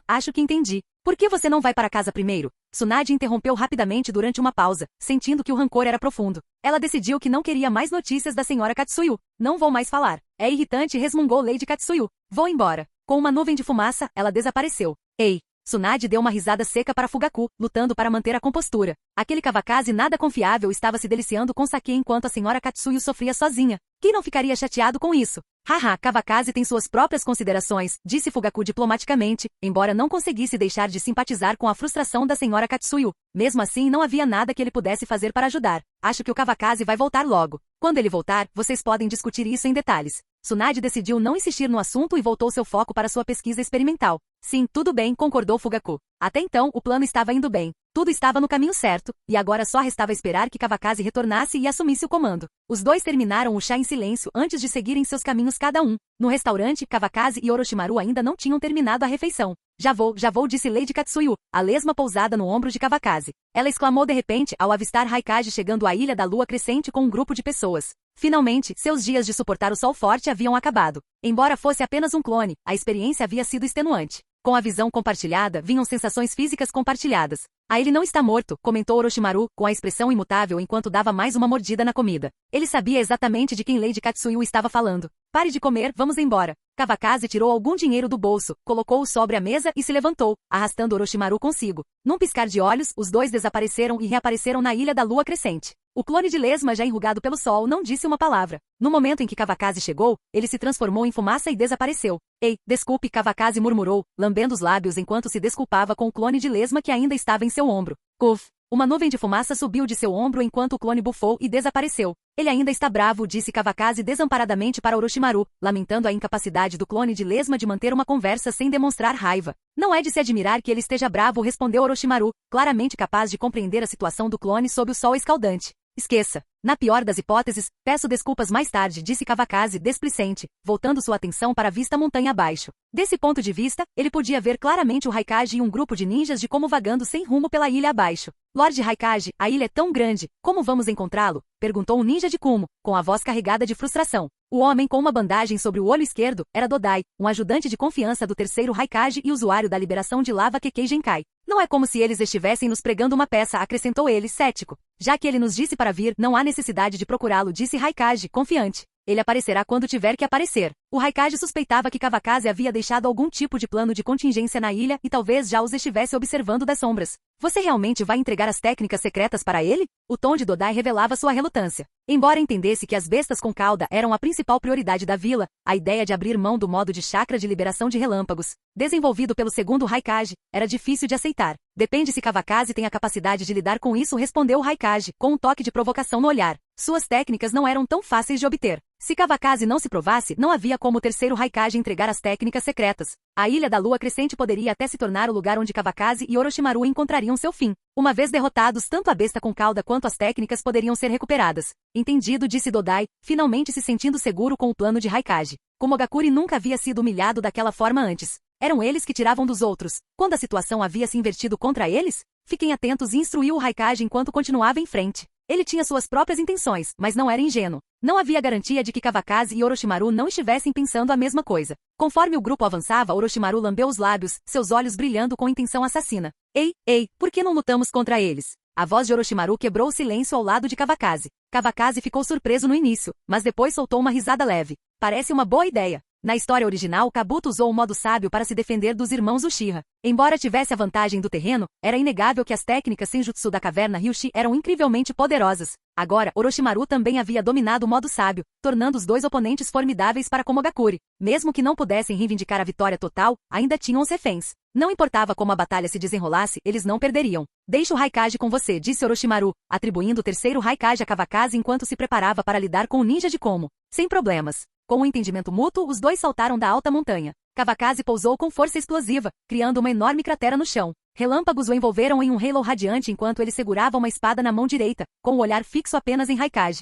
Acho que entendi. Por que você não vai para casa primeiro? Tsunade interrompeu rapidamente durante uma pausa, sentindo que o rancor era profundo. Ela decidiu que não queria mais notícias da senhora Katsuyu. Não vou mais falar. É irritante, resmungou Lady Katsuyu. Vou embora. Com uma nuvem de fumaça, ela desapareceu. Ei! Tsunade deu uma risada seca para Fugaku, lutando para manter a compostura. Aquele Kawakaze nada confiável estava se deliciando com saquê enquanto a senhora Katsuyu sofria sozinha. Quem não ficaria chateado com isso? Haha, Kawakaze tem suas próprias considerações, disse Fugaku diplomaticamente, embora não conseguisse deixar de simpatizar com a frustração da senhora Katsuyu. Mesmo assim, não havia nada que ele pudesse fazer para ajudar. Acho que o Kawakaze vai voltar logo. Quando ele voltar, vocês podem discutir isso em detalhes. Tsunade decidiu não insistir no assunto e voltou seu foco para sua pesquisa experimental. Sim, tudo bem, concordou Fugaku. Até então, o plano estava indo bem. Tudo estava no caminho certo, e agora só restava esperar que Kawakaze retornasse e assumisse o comando. Os dois terminaram o chá em silêncio antes de seguirem seus caminhos cada um. No restaurante, Kawakaze e Orochimaru ainda não tinham terminado a refeição. Já vou, disse Lady Katsuyu, a lesma pousada no ombro de Kawakaze. Ela exclamou de repente ao avistar Raikage chegando à Ilha da Lua Crescente com um grupo de pessoas. Finalmente, seus dias de suportar o sol forte haviam acabado. Embora fosse apenas um clone, a experiência havia sido extenuante. Com a visão compartilhada, vinham sensações físicas compartilhadas. Ele não está morto, comentou Orochimaru, com a expressão imutável enquanto dava mais uma mordida na comida. Ele sabia exatamente de quem Lady Katsuyu estava falando. Pare de comer, vamos embora. Kawakaze tirou algum dinheiro do bolso, colocou-o sobre a mesa e se levantou, arrastando Orochimaru consigo. Num piscar de olhos, os dois desapareceram e reapareceram na Ilha da Lua Crescente. O clone de lesma já enrugado pelo sol não disse uma palavra. No momento em que Kawakaze chegou, ele se transformou em fumaça e desapareceu. Ei, desculpe, Kawakaze murmurou, lambendo os lábios enquanto se desculpava com o clone de lesma que ainda estava em seu ombro. Uf! Uma nuvem de fumaça subiu de seu ombro enquanto o clone bufou e desapareceu. Ele ainda está bravo, disse Kawakaze desamparadamente para Orochimaru, lamentando a incapacidade do clone de lesma de manter uma conversa sem demonstrar raiva. Não é de se admirar que ele esteja bravo, respondeu Orochimaru, claramente capaz de compreender a situação do clone sob o sol escaldante. Esqueça. Na pior das hipóteses, peço desculpas mais tarde, disse Kawakaze desplicente, voltando sua atenção para a vista montanha abaixo. Desse ponto de vista, ele podia ver claramente o Raikage e um grupo de ninjas de como vagando sem rumo pela ilha abaixo. Lorde Raikage, a ilha é tão grande, como vamos encontrá-lo? Perguntou um ninja de Kumo, com a voz carregada de frustração. O homem com uma bandagem sobre o olho esquerdo era Dodai, um ajudante de confiança do terceiro Raikage e usuário da liberação de lava Kekkei Genkai. Não é como se eles estivessem nos pregando uma peça, acrescentou ele, cético. Já que ele nos disse para vir, não há necessidade de procurá-lo, disse Raikage, confiante. Ele aparecerá quando tiver que aparecer. O Raikage suspeitava que Kawakaze havia deixado algum tipo de plano de contingência na ilha e talvez já os estivesse observando das sombras. Você realmente vai entregar as técnicas secretas para ele? O tom de Dodai revelava sua relutância. Embora entendesse que as bestas com cauda eram a principal prioridade da vila, a ideia de abrir mão do modo de chakra de liberação de relâmpagos, desenvolvido pelo segundo Raikage, era difícil de aceitar. Depende se Kawakaze tem a capacidade de lidar com isso, respondeu o Raikage, com um toque de provocação no olhar. Suas técnicas não eram tão fáceis de obter. Se Kawakaze não se provasse, não havia como o terceiro Raikage entregar as técnicas secretas. A Ilha da Lua Crescente poderia até se tornar o lugar onde Kawakaze e Orochimaru encontrariam seu fim. Uma vez derrotados, tanto a besta com cauda quanto as técnicas poderiam ser recuperadas. Entendido, disse Dodai, finalmente se sentindo seguro com o plano de Raikage. Komogakure nunca havia sido humilhado daquela forma antes. Eram eles que tiravam dos outros. Quando a situação havia se invertido contra eles? Fiquem atentos, e instruiu o Raikage enquanto continuava em frente. Ele tinha suas próprias intenções, mas não era ingênuo. Não havia garantia de que Kawakaze e Orochimaru não estivessem pensando a mesma coisa. Conforme o grupo avançava, Orochimaru lambeu os lábios, seus olhos brilhando com intenção assassina. Ei, por que não lutamos contra eles? A voz de Orochimaru quebrou o silêncio ao lado de Kawakaze. Kawakaze ficou surpreso no início, mas depois soltou uma risada leve. Parece uma boa ideia. Na história original, Kabuto usou o modo sábio para se defender dos irmãos Uchiha. Embora tivesse a vantagem do terreno, era inegável que as técnicas Senjutsu da caverna Ryushi eram incrivelmente poderosas. Agora, Orochimaru também havia dominado o modo sábio, tornando os dois oponentes formidáveis para Komogakure. Mesmo que não pudessem reivindicar a vitória total, ainda tinham os reféns. Não importava como a batalha se desenrolasse, eles não perderiam. Deixe o Raikage com você, disse Orochimaru, atribuindo o terceiro Raikage a Kawakaze enquanto se preparava para lidar com o ninja de Komo. Sem problemas. Com um entendimento mútuo, os dois saltaram da alta montanha. Kawakaze pousou com força explosiva, criando uma enorme cratera no chão. Relâmpagos o envolveram em um halo radiante enquanto ele segurava uma espada na mão direita, com o olhar fixo apenas em Raikage.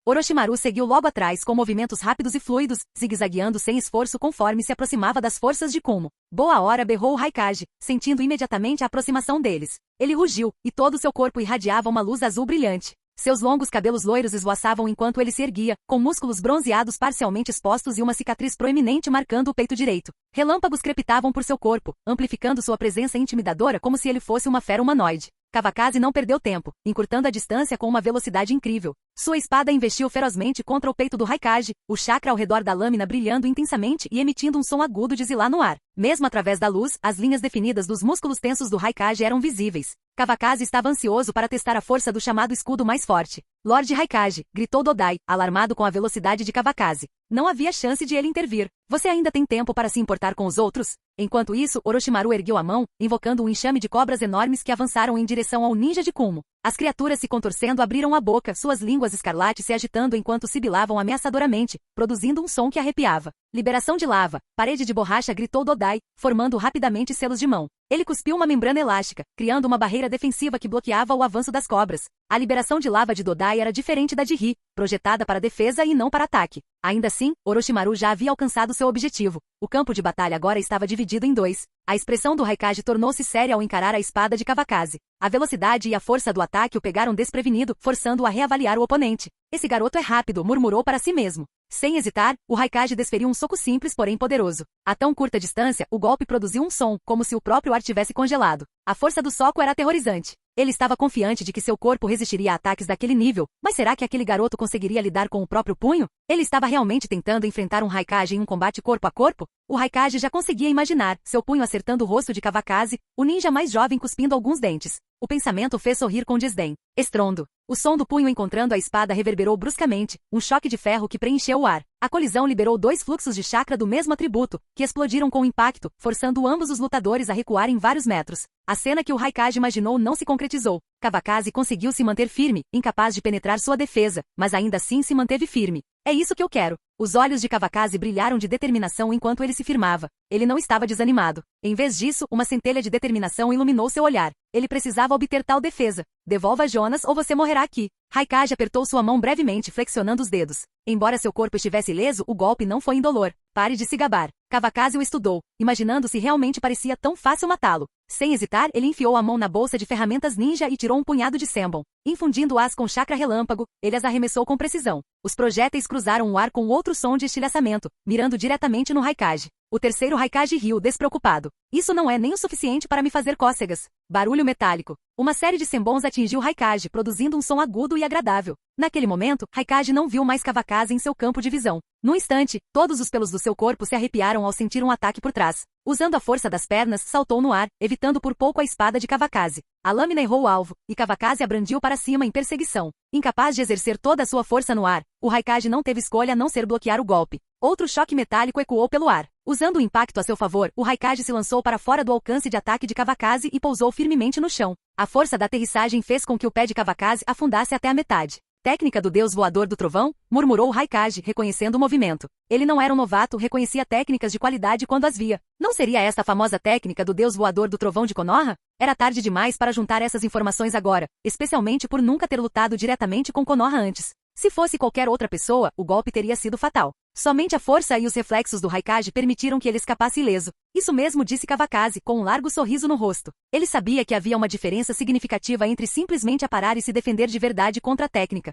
Orochimaru seguiu logo atrás com movimentos rápidos e fluidos, zigue-zagueando sem esforço conforme se aproximava das forças de Kumo. Boa hora, berrou o Raikage, sentindo imediatamente a aproximação deles. Ele rugiu, e todo seu corpo irradiava uma luz azul brilhante. Seus longos cabelos loiros esvoaçavam enquanto ele se erguia, com músculos bronzeados parcialmente expostos e uma cicatriz proeminente marcando o peito direito. Relâmpagos crepitavam por seu corpo, amplificando sua presença intimidadora como se ele fosse uma fera humanoide. Kawakaze não perdeu tempo, encurtando a distância com uma velocidade incrível. Sua espada investiu ferozmente contra o peito do Raikage, o chakra ao redor da lâmina brilhando intensamente e emitindo um som agudo de zilar no ar. Mesmo através da luz, as linhas definidas dos músculos tensos do Raikage eram visíveis. Kawakaze estava ansioso para testar a força do chamado escudo mais forte. Lorde Raikage, gritou Dodai, alarmado com a velocidade de Kawakaze. Não havia chance de ele intervir. Você ainda tem tempo para se importar com os outros? Enquanto isso, Orochimaru ergueu a mão, invocando um enxame de cobras enormes que avançaram em direção ao ninja de Kumo. As criaturas se contorcendo abriram a boca, suas línguas escarlates se agitando enquanto sibilavam ameaçadoramente, produzindo um som que arrepiava. Liberação de lava, parede de borracha, gritou Dodai, formando rapidamente selos de mão. Ele cuspiu uma membrana elástica, criando uma barreira defensiva que bloqueava o avanço das cobras. A liberação de lava de Dodai era diferente da de Ri, projetada para defesa e não para ataque. Ainda assim, Orochimaru já havia alcançado seu objetivo. O campo de batalha agora estava dividido em dois. A expressão do Raikage tornou-se séria ao encarar a espada de Kawakaze. A velocidade e a força do ataque o pegaram desprevenido, forçando-o a reavaliar o oponente. Esse garoto é rápido, murmurou para si mesmo. Sem hesitar, o Raikage desferiu um soco simples, porém poderoso. A tão curta distância, o golpe produziu um som, como se o próprio ar tivesse congelado. A força do soco era aterrorizante. Ele estava confiante de que seu corpo resistiria a ataques daquele nível, mas será que aquele garoto conseguiria lidar com o próprio punho? Ele estava realmente tentando enfrentar um Raikage em um combate corpo a corpo? O Raikage já conseguia imaginar, seu punho acertando o rosto de Kawakaze, o ninja mais jovem cuspindo alguns dentes. O pensamento fez sorrir com desdém. Estrondo. O som do punho encontrando a espada reverberou bruscamente, um choque de ferro que preencheu o ar. A colisão liberou dois fluxos de chakra do mesmo atributo, que explodiram com impacto, forçando ambos os lutadores a recuarem vários metros. A cena que o Raikage imaginou não se concretizou. Kawakaze conseguiu se manter firme, incapaz de penetrar sua defesa, mas ainda assim se manteve firme. É isso que eu quero. Os olhos de Kawakaze brilharam de determinação enquanto ele se firmava. Ele não estava desanimado. Em vez disso, uma centelha de determinação iluminou seu olhar. Ele precisava obter tal defesa. Devolva Jonas ou você morrerá aqui. Raikage apertou sua mão brevemente, flexionando os dedos. Embora seu corpo estivesse ileso, o golpe não foi indolor. Pare de se gabar. Kawakaze o estudou, imaginando se realmente parecia tão fácil matá-lo. Sem hesitar, ele enfiou a mão na bolsa de ferramentas ninja e tirou um punhado de Senbon. Infundindo-as com chakra relâmpago, ele as arremessou com precisão. Os projéteis cruzaram o ar com outro som de estilhaçamento, mirando diretamente no Raikage. O terceiro Raikage riu, despreocupado. Isso não é nem o suficiente para me fazer cócegas. Barulho metálico. Uma série de Senbons atingiu Raikage, produzindo um som agudo e agradável. Naquele momento, Raikage não viu mais Kawakaze em seu campo de visão. Num instante, todos os pelos do seu corpo se arrepiaram ao sentir um ataque por trás. Usando a força das pernas, saltou no ar, evitando por pouco a espada de Kawakaze. A lâmina errou o alvo, e Kawakaze a brandiu para cima em perseguição. Incapaz de exercer toda a sua força no ar, o Raikage não teve escolha a não ser bloquear o golpe. Outro choque metálico ecoou pelo ar. Usando o impacto a seu favor, o Raikage se lançou para fora do alcance de ataque de Kawakaze e pousou firmemente no chão. A força da aterrissagem fez com que o pé de Kawakaze afundasse até a metade. Técnica do deus voador do trovão? Murmurou o Raikage, reconhecendo o movimento. Ele não era um novato, reconhecia técnicas de qualidade quando as via. Não seria esta a famosa técnica do deus voador do trovão de Konoha? Era tarde demais para juntar essas informações agora, especialmente por nunca ter lutado diretamente com Konoha antes. Se fosse qualquer outra pessoa, o golpe teria sido fatal. Somente a força e os reflexos do Raikage permitiram que ele escapasse ileso. Isso mesmo disse Kawakaze, com um largo sorriso no rosto. Ele sabia que havia uma diferença significativa entre simplesmente aparar e se defender de verdade contra a técnica.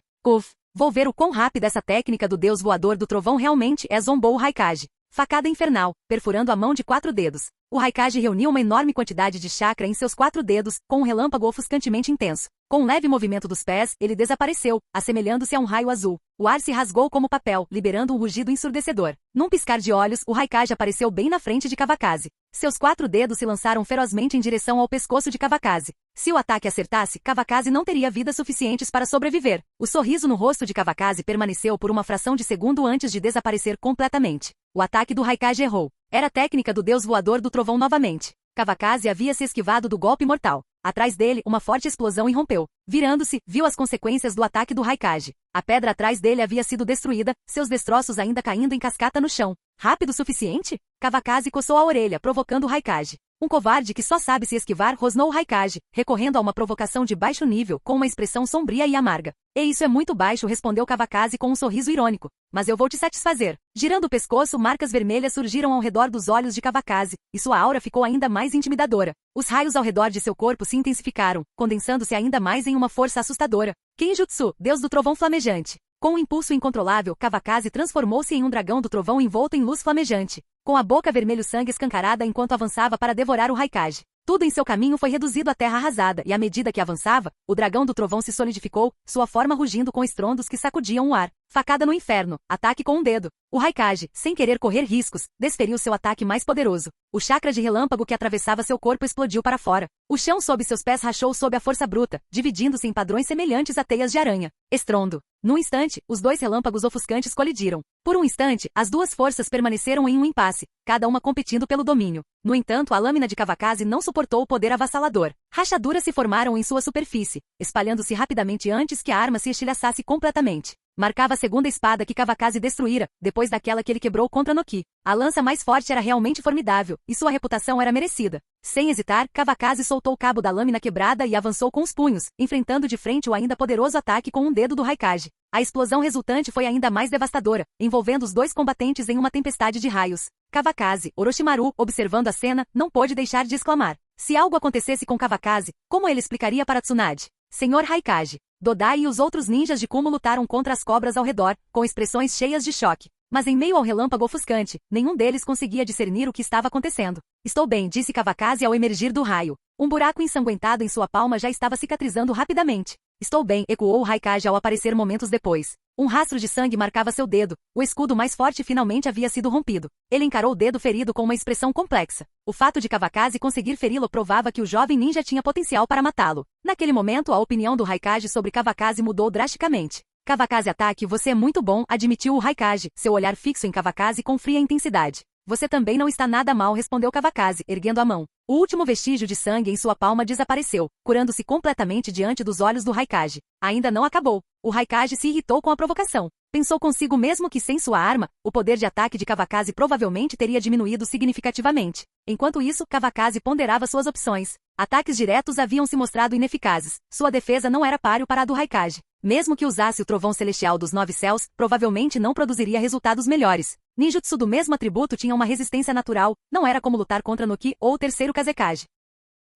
Vou ver o quão rápida essa técnica do deus voador do trovão realmente é, zombou o Raikage. Facada infernal, perfurando a mão de 4 dedos. O Raikage reuniu uma enorme quantidade de chakra em seus 4 dedos, com um relâmpago ofuscantemente intenso. Com um leve movimento dos pés, ele desapareceu, assemelhando-se a um raio azul. O ar se rasgou como papel, liberando um rugido ensurdecedor. Num piscar de olhos, o Raikage apareceu bem na frente de Kawakaze. Seus 4 dedos se lançaram ferozmente em direção ao pescoço de Kawakaze. Se o ataque acertasse, Kawakaze não teria vidas suficientes para sobreviver. O sorriso no rosto de Kawakaze permaneceu por uma fração de segundo antes de desaparecer completamente. O ataque do Raikage errou. Era a técnica do deus voador do trovão novamente. Kawakaze havia se esquivado do golpe mortal. Atrás dele, uma forte explosão irrompeu. Virando-se, viu as consequências do ataque do Raikage. A pedra atrás dele havia sido destruída, seus destroços ainda caindo em cascata no chão. Rápido o suficiente? Kawakaze coçou a orelha, provocando o Raikage. Um covarde que só sabe se esquivar, rosnou o Raikage, recorrendo a uma provocação de baixo nível, com uma expressão sombria e amarga. E isso é muito baixo, respondeu Kawakaze com um sorriso irônico. Mas eu vou te satisfazer. Girando o pescoço, marcas vermelhas surgiram ao redor dos olhos de Kawakaze, e sua aura ficou ainda mais intimidadora. Os raios ao redor de seu corpo se intensificaram, condensando-se ainda mais em uma força assustadora. Kenjutsu, deus do trovão flamejante. Com um impulso incontrolável, Kawakaze transformou-se em um dragão do trovão envolto em luz flamejante, com a boca vermelho-sangue escancarada enquanto avançava para devorar o Raikage. Tudo em seu caminho foi reduzido à terra arrasada, e à medida que avançava, o dragão do trovão se solidificou, sua forma rugindo com estrondos que sacudiam o ar. Facada no inferno, ataque com um dedo. O Raikage, sem querer correr riscos, desferiu seu ataque mais poderoso. O chakra de relâmpago que atravessava seu corpo explodiu para fora. O chão sob seus pés rachou sob a força bruta, dividindo-se em padrões semelhantes a teias de aranha. Estrondo. Num instante, os 2 relâmpagos ofuscantes colidiram. Por um instante, as 2 forças permaneceram em um impasse, cada uma competindo pelo domínio. No entanto, a lâmina de Kawakaze não suportou o poder avassalador. Rachaduras se formaram em sua superfície, espalhando-se rapidamente antes que a arma se estilhaçasse completamente. Marcava a segunda espada que Kawakaze destruíra, depois daquela que ele quebrou contra Noki. A lança mais forte era realmente formidável, e sua reputação era merecida. Sem hesitar, Kawakaze soltou o cabo da lâmina quebrada e avançou com os punhos, enfrentando de frente o ainda poderoso ataque com um dedo do Raikage. A explosão resultante foi ainda mais devastadora, envolvendo os 2 combatentes em uma tempestade de raios. Kawakaze, Orochimaru, observando a cena, não pôde deixar de exclamar. Se algo acontecesse com Kawakaze, como ele explicaria para Tsunade? Senhor Raikage. Dodai e os outros ninjas de Kumo lutaram contra as cobras ao redor, com expressões cheias de choque. Mas em meio ao relâmpago ofuscante, nenhum deles conseguia discernir o que estava acontecendo. Estou bem, disse Kawakaze ao emergir do raio. Um buraco ensanguentado em sua palma já estava cicatrizando rapidamente. Estou bem, ecoou o Raikage ao aparecer momentos depois. Um rastro de sangue marcava seu dedo, o escudo mais forte finalmente havia sido rompido. Ele encarou o dedo ferido com uma expressão complexa. O fato de Kawakaze conseguir feri-lo provava que o jovem ninja tinha potencial para matá-lo. Naquele momento, a opinião do Raikage sobre Kawakaze mudou drasticamente. Kawakaze ataque, você é muito bom, admitiu o Raikage, seu olhar fixo em Kawakaze com fria intensidade. Você também não está nada mal, respondeu Kawakaze, erguendo a mão. O último vestígio de sangue em sua palma desapareceu, curando-se completamente diante dos olhos do Raikage. Ainda não acabou. O Raikage se irritou com a provocação. Pensou consigo mesmo que sem sua arma, o poder de ataque de Kawakaze provavelmente teria diminuído significativamente. Enquanto isso, Kawakaze ponderava suas opções. Ataques diretos haviam se mostrado ineficazes. Sua defesa não era páreo para a do Raikage. Mesmo que usasse o trovão celestial dos 9 céus, provavelmente não produziria resultados melhores. Ninjutsu do mesmo atributo tinha uma resistência natural, não era como lutar contra Noki ou o terceiro Kazekage.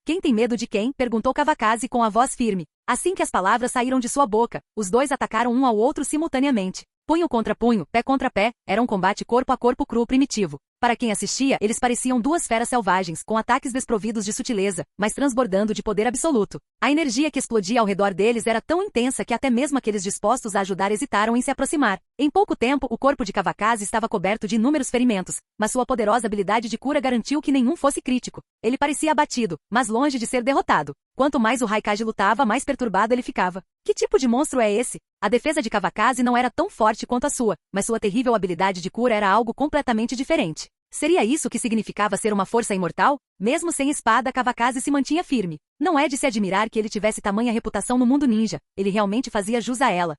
Quem tem medo de quem? Perguntou Kawakaze com a voz firme. Assim que as palavras saíram de sua boca, os dois atacaram um ao outro simultaneamente. Punho contra punho, pé contra pé, era um combate corpo a corpo cru primitivo. Para quem assistia, eles pareciam duas feras selvagens, com ataques desprovidos de sutileza, mas transbordando de poder absoluto. A energia que explodia ao redor deles era tão intensa que até mesmo aqueles dispostos a ajudar hesitaram em se aproximar. Em pouco tempo, o corpo de Kawakaze estava coberto de inúmeros ferimentos, mas sua poderosa habilidade de cura garantiu que nenhum fosse crítico. Ele parecia abatido, mas longe de ser derrotado. Quanto mais o Raikage lutava, mais perturbado ele ficava. Que tipo de monstro é esse? A defesa de Kawakaze não era tão forte quanto a sua, mas sua terrível habilidade de cura era algo completamente diferente. Seria isso que significava ser uma força imortal? Mesmo sem espada, Kawakaze se mantinha firme. Não é de se admirar que ele tivesse tamanha reputação no mundo ninja, ele realmente fazia jus a ela.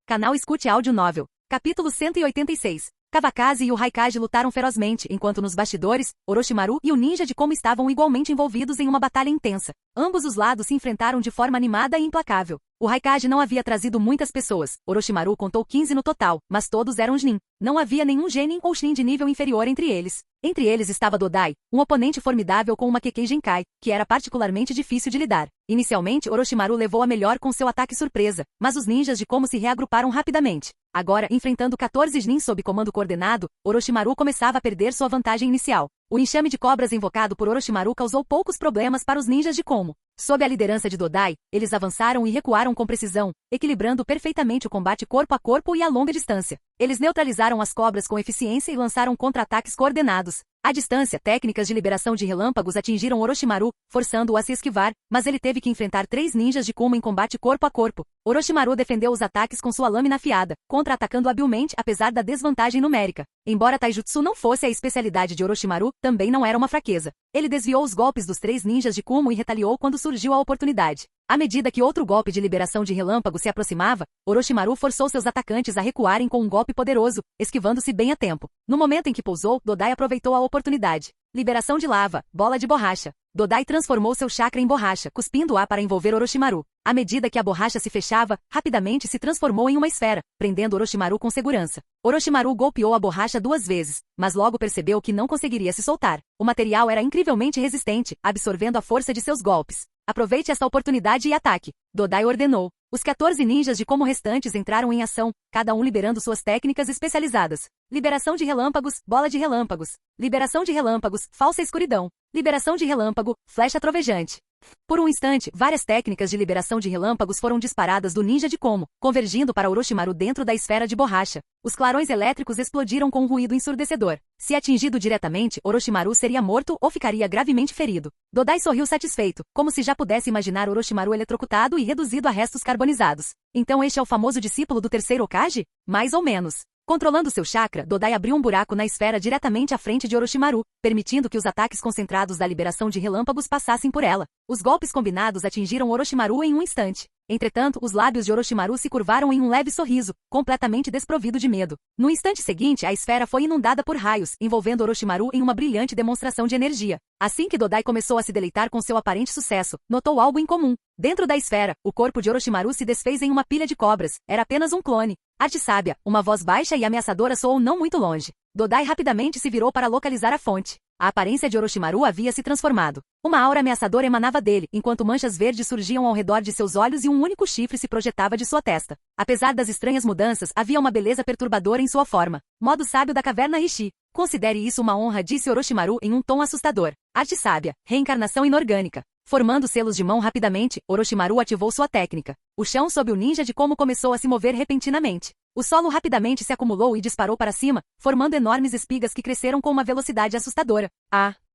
Canal Escute Áudio Novel. Capítulo 186. Kawakaze e o Raikage lutaram ferozmente, enquanto nos bastidores, Orochimaru e o ninja de Komo estavam igualmente envolvidos em uma batalha intensa. Ambos os lados se enfrentaram de forma animada e implacável. O Raikage não havia trazido muitas pessoas. Orochimaru contou 15 no total, mas todos eram Chunin. Não havia nenhum Genin ou Chunin de nível inferior entre eles. Entre eles estava Dodai, um oponente formidável com uma Kekkei Genkai, que era particularmente difícil de lidar. Inicialmente, Orochimaru levou a melhor com seu ataque surpresa, mas os ninjas de Komo se reagruparam rapidamente. Agora, enfrentando 14 Chunin sob comando coordenado, Orochimaru começava a perder sua vantagem inicial. O enxame de cobras invocado por Orochimaru causou poucos problemas para os ninjas de Komo. Sob a liderança de Dodai, eles avançaram e recuaram com precisão, equilibrando perfeitamente o combate corpo a corpo e a longa distância. Eles neutralizaram as cobras com eficiência e lançaram contra-ataques coordenados. À distância, técnicas de liberação de relâmpagos atingiram Orochimaru, forçando-o a se esquivar, mas ele teve que enfrentar 3 ninjas de Komo em combate corpo a corpo. Orochimaru defendeu os ataques com sua lâmina afiada, contra-atacando habilmente apesar da desvantagem numérica. Embora Taijutsu não fosse a especialidade de Orochimaru, também não era uma fraqueza. Ele desviou os golpes dos 3 ninjas de Komo e retaliou quando surgiu a oportunidade. À medida que outro golpe de liberação de relâmpago se aproximava, Orochimaru forçou seus atacantes a recuarem com um golpe poderoso, esquivando-se bem a tempo. No momento em que pousou, Dodai aproveitou a oportunidade. Liberação de lava, bola de borracha. Dodai transformou seu chakra em borracha, cuspindo-a para envolver Orochimaru. À medida que a borracha se fechava, rapidamente se transformou em uma esfera, prendendo Orochimaru com segurança. Orochimaru golpeou a borracha 2 vezes, mas logo percebeu que não conseguiria se soltar. O material era incrivelmente resistente, absorvendo a força de seus golpes. Aproveite esta oportunidade e ataque, Dodai ordenou. Os 14 ninjas de Komo restantes entraram em ação, cada um liberando suas técnicas especializadas. Liberação de relâmpagos, bola de relâmpagos. Liberação de relâmpagos, falsa escuridão. Liberação de relâmpago, flecha trovejante. Por um instante, várias técnicas de liberação de relâmpagos foram disparadas do ninja de Komo, convergindo para Orochimaru dentro da esfera de borracha. Os clarões elétricos explodiram com um ruído ensurdecedor. Se atingido diretamente, Orochimaru seria morto ou ficaria gravemente ferido. Dodai sorriu satisfeito, como se já pudesse imaginar Orochimaru eletrocutado e reduzido a restos carbonizados. Então este é o famoso discípulo do terceiro Hokage? Mais ou menos. Controlando seu chakra, Dodai abriu um buraco na esfera diretamente à frente de Orochimaru, permitindo que os ataques concentrados da liberação de relâmpagos passassem por ela. Os golpes combinados atingiram Orochimaru em um instante. Entretanto, os lábios de Orochimaru se curvaram em um leve sorriso, completamente desprovido de medo. No instante seguinte, a esfera foi inundada por raios, envolvendo Orochimaru em uma brilhante demonstração de energia. Assim que Dodai começou a se deleitar com seu aparente sucesso, notou algo incomum. Dentro da esfera, o corpo de Orochimaru se desfez em uma pilha de cobras. Era apenas um clone. Arte sábia, uma voz baixa e ameaçadora soou não muito longe. Dodai rapidamente se virou para localizar a fonte. A aparência de Orochimaru havia se transformado. Uma aura ameaçadora emanava dele, enquanto manchas verdes surgiam ao redor de seus olhos e um único chifre se projetava de sua testa. Apesar das estranhas mudanças, havia uma beleza perturbadora em sua forma. Modo sábio da caverna Rishi. Considere isso uma honra, disse Orochimaru em um tom assustador. Arte sábia, reencarnação inorgânica. Formando selos de mão rapidamente, Orochimaru ativou sua técnica. O chão sob o ninja de Komo começou a se mover repentinamente. O solo rapidamente se acumulou e disparou para cima, formando enormes espigas que cresceram com uma velocidade assustadora.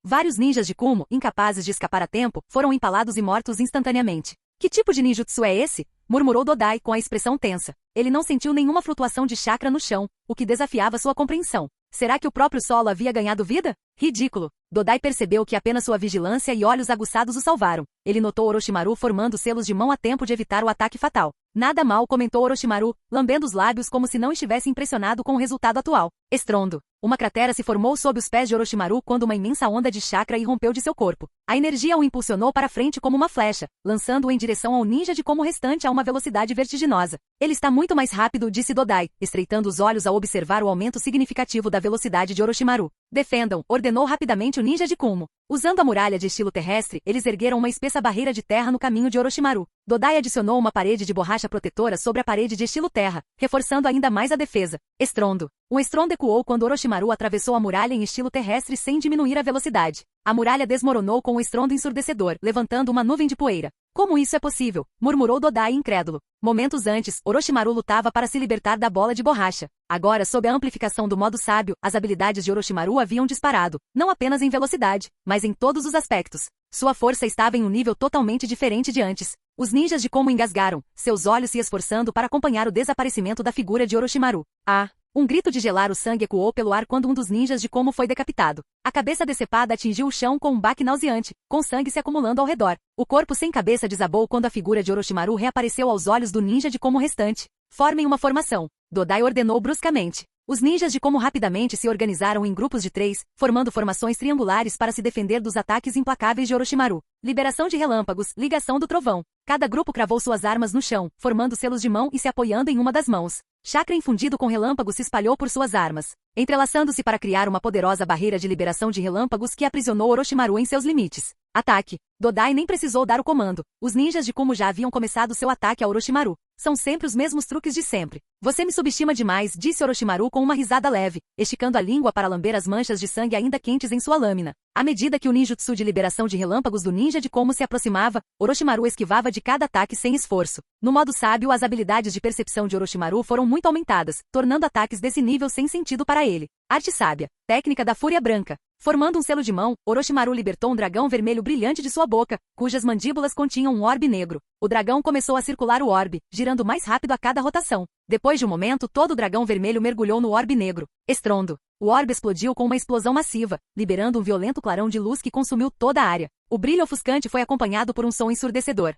Vários ninjas de Komo, incapazes de escapar a tempo, foram empalados e mortos instantaneamente. Que tipo de ninjutsu é esse? Murmurou Dodai com a expressão tensa. Ele não sentiu nenhuma flutuação de chakra no chão, o que desafiava sua compreensão. Será que o próprio solo havia ganhado vida? Ridículo! Dodai percebeu que apenas sua vigilância e olhos aguçados o salvaram. Ele notou Orochimaru formando selos de mão a tempo de evitar o ataque fatal. Nada mal, comentou Orochimaru, lambendo os lábios como se não estivesse impressionado com o resultado atual. Estrondo. Uma cratera se formou sob os pés de Orochimaru quando uma imensa onda de chakra irrompeu de seu corpo. A energia o impulsionou para frente como uma flecha, lançando-o em direção ao ninja de como restante a uma velocidade vertiginosa. Ele está muito mais rápido, disse Dodai, estreitando os olhos ao observar o aumento significativo da velocidade de Orochimaru. Defendam, ordenou rapidamente o ninja de Kumo. Usando a muralha de estilo terrestre, eles ergueram uma espessa barreira de terra no caminho de Orochimaru. Dodai adicionou uma parede de borracha protetora sobre a parede de estilo terra, reforçando ainda mais a defesa. Estrondo. Um estrondo ecoou quando Orochimaru atravessou a muralha em estilo terrestre sem diminuir a velocidade. A muralha desmoronou com um estrondo ensurdecedor, levantando uma nuvem de poeira. Como isso é possível? Murmurou Dodai incrédulo. Momentos antes, Orochimaru lutava para se libertar da bola de borracha. Agora, sob a amplificação do modo sábio, as habilidades de Orochimaru haviam disparado, não apenas em velocidade, mas em todos os aspectos. Sua força estava em um nível totalmente diferente de antes. Os ninjas de Komo engasgaram, seus olhos se esforçando para acompanhar o desaparecimento da figura de Orochimaru. Um grito de gelar o sangue ecoou pelo ar quando um dos ninjas de Komo foi decapitado. A cabeça decepada atingiu o chão com um baque nauseante, com sangue se acumulando ao redor. O corpo sem cabeça desabou quando a figura de Orochimaru reapareceu aos olhos do ninja de Komo restante. Formem uma formação. Dodai ordenou bruscamente. Os ninjas de Komo rapidamente se organizaram em grupos de 3, formando formações triangulares para se defender dos ataques implacáveis de Orochimaru. Liberação de relâmpagos, ligação do trovão. Cada grupo cravou suas armas no chão, formando selos de mão e se apoiando em uma das mãos. Chakra infundido com relâmpagos se espalhou por suas armas, entrelaçando-se para criar uma poderosa barreira de liberação de relâmpagos que aprisionou Orochimaru em seus limites. Ataque. Dodai nem precisou dar o comando. Os ninjas de Kumo já haviam começado seu ataque a Orochimaru. São sempre os mesmos truques de sempre. Você me subestima demais, disse Orochimaru com uma risada leve, esticando a língua para lamber as manchas de sangue ainda quentes em sua lâmina. À medida que o ninjutsu de liberação de relâmpagos do ninja de Komo se aproximava, Orochimaru esquivava de cada ataque sem esforço. No modo sábio, as habilidades de percepção de Orochimaru foram muito aumentadas, tornando ataques desse nível sem sentido para ele. Arte sábia. Técnica da Fúria Branca. Formando um selo de mão, Orochimaru libertou um dragão vermelho brilhante de sua boca, cujas mandíbulas continham um orbe negro. O dragão começou a circular o orbe, girando mais rápido a cada rotação. Depois de um momento, todo o dragão vermelho mergulhou no orbe negro. Estrondo. O orbe explodiu com uma explosão massiva, liberando um violento clarão de luz que consumiu toda a área. O brilho ofuscante foi acompanhado por um som ensurdecedor.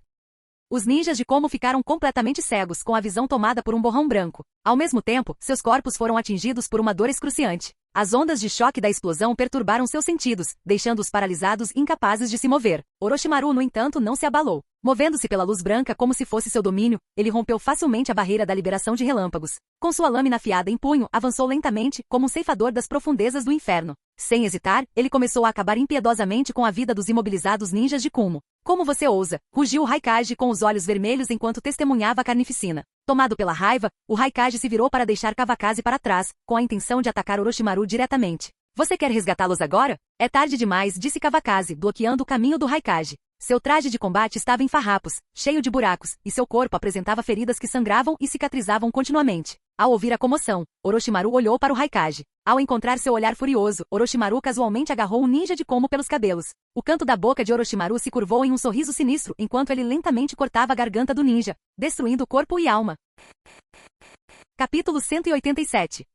Os ninjas de Komo ficaram completamente cegos, com a visão tomada por um borrão branco. Ao mesmo tempo, seus corpos foram atingidos por uma dor excruciante. As ondas de choque da explosão perturbaram seus sentidos, deixando-os paralisados e incapazes de se mover. Orochimaru, no entanto, não se abalou. Movendo-se pela luz branca como se fosse seu domínio, ele rompeu facilmente a barreira da liberação de relâmpagos. Com sua lâmina afiada em punho, avançou lentamente, como um ceifador das profundezas do inferno. Sem hesitar, ele começou a acabar impiedosamente com a vida dos imobilizados ninjas de Kumo. Como você ousa? Rugiu o Raikage com os olhos vermelhos enquanto testemunhava a carnificina. Tomado pela raiva, o Raikage se virou para deixar Kawakaze para trás, com a intenção de atacar Orochimaru diretamente. Você quer resgatá-los agora? É tarde demais, disse Kawakaze, bloqueando o caminho do Raikage. Seu traje de combate estava em farrapos, cheio de buracos, e seu corpo apresentava feridas que sangravam e cicatrizavam continuamente. Ao ouvir a comoção, Orochimaru olhou para o Raikage. Ao encontrar seu olhar furioso, Orochimaru casualmente agarrou o ninja de Komo pelos cabelos. O canto da boca de Orochimaru se curvou em um sorriso sinistro enquanto ele lentamente cortava a garganta do ninja, destruindo corpo e alma. Capítulo 187.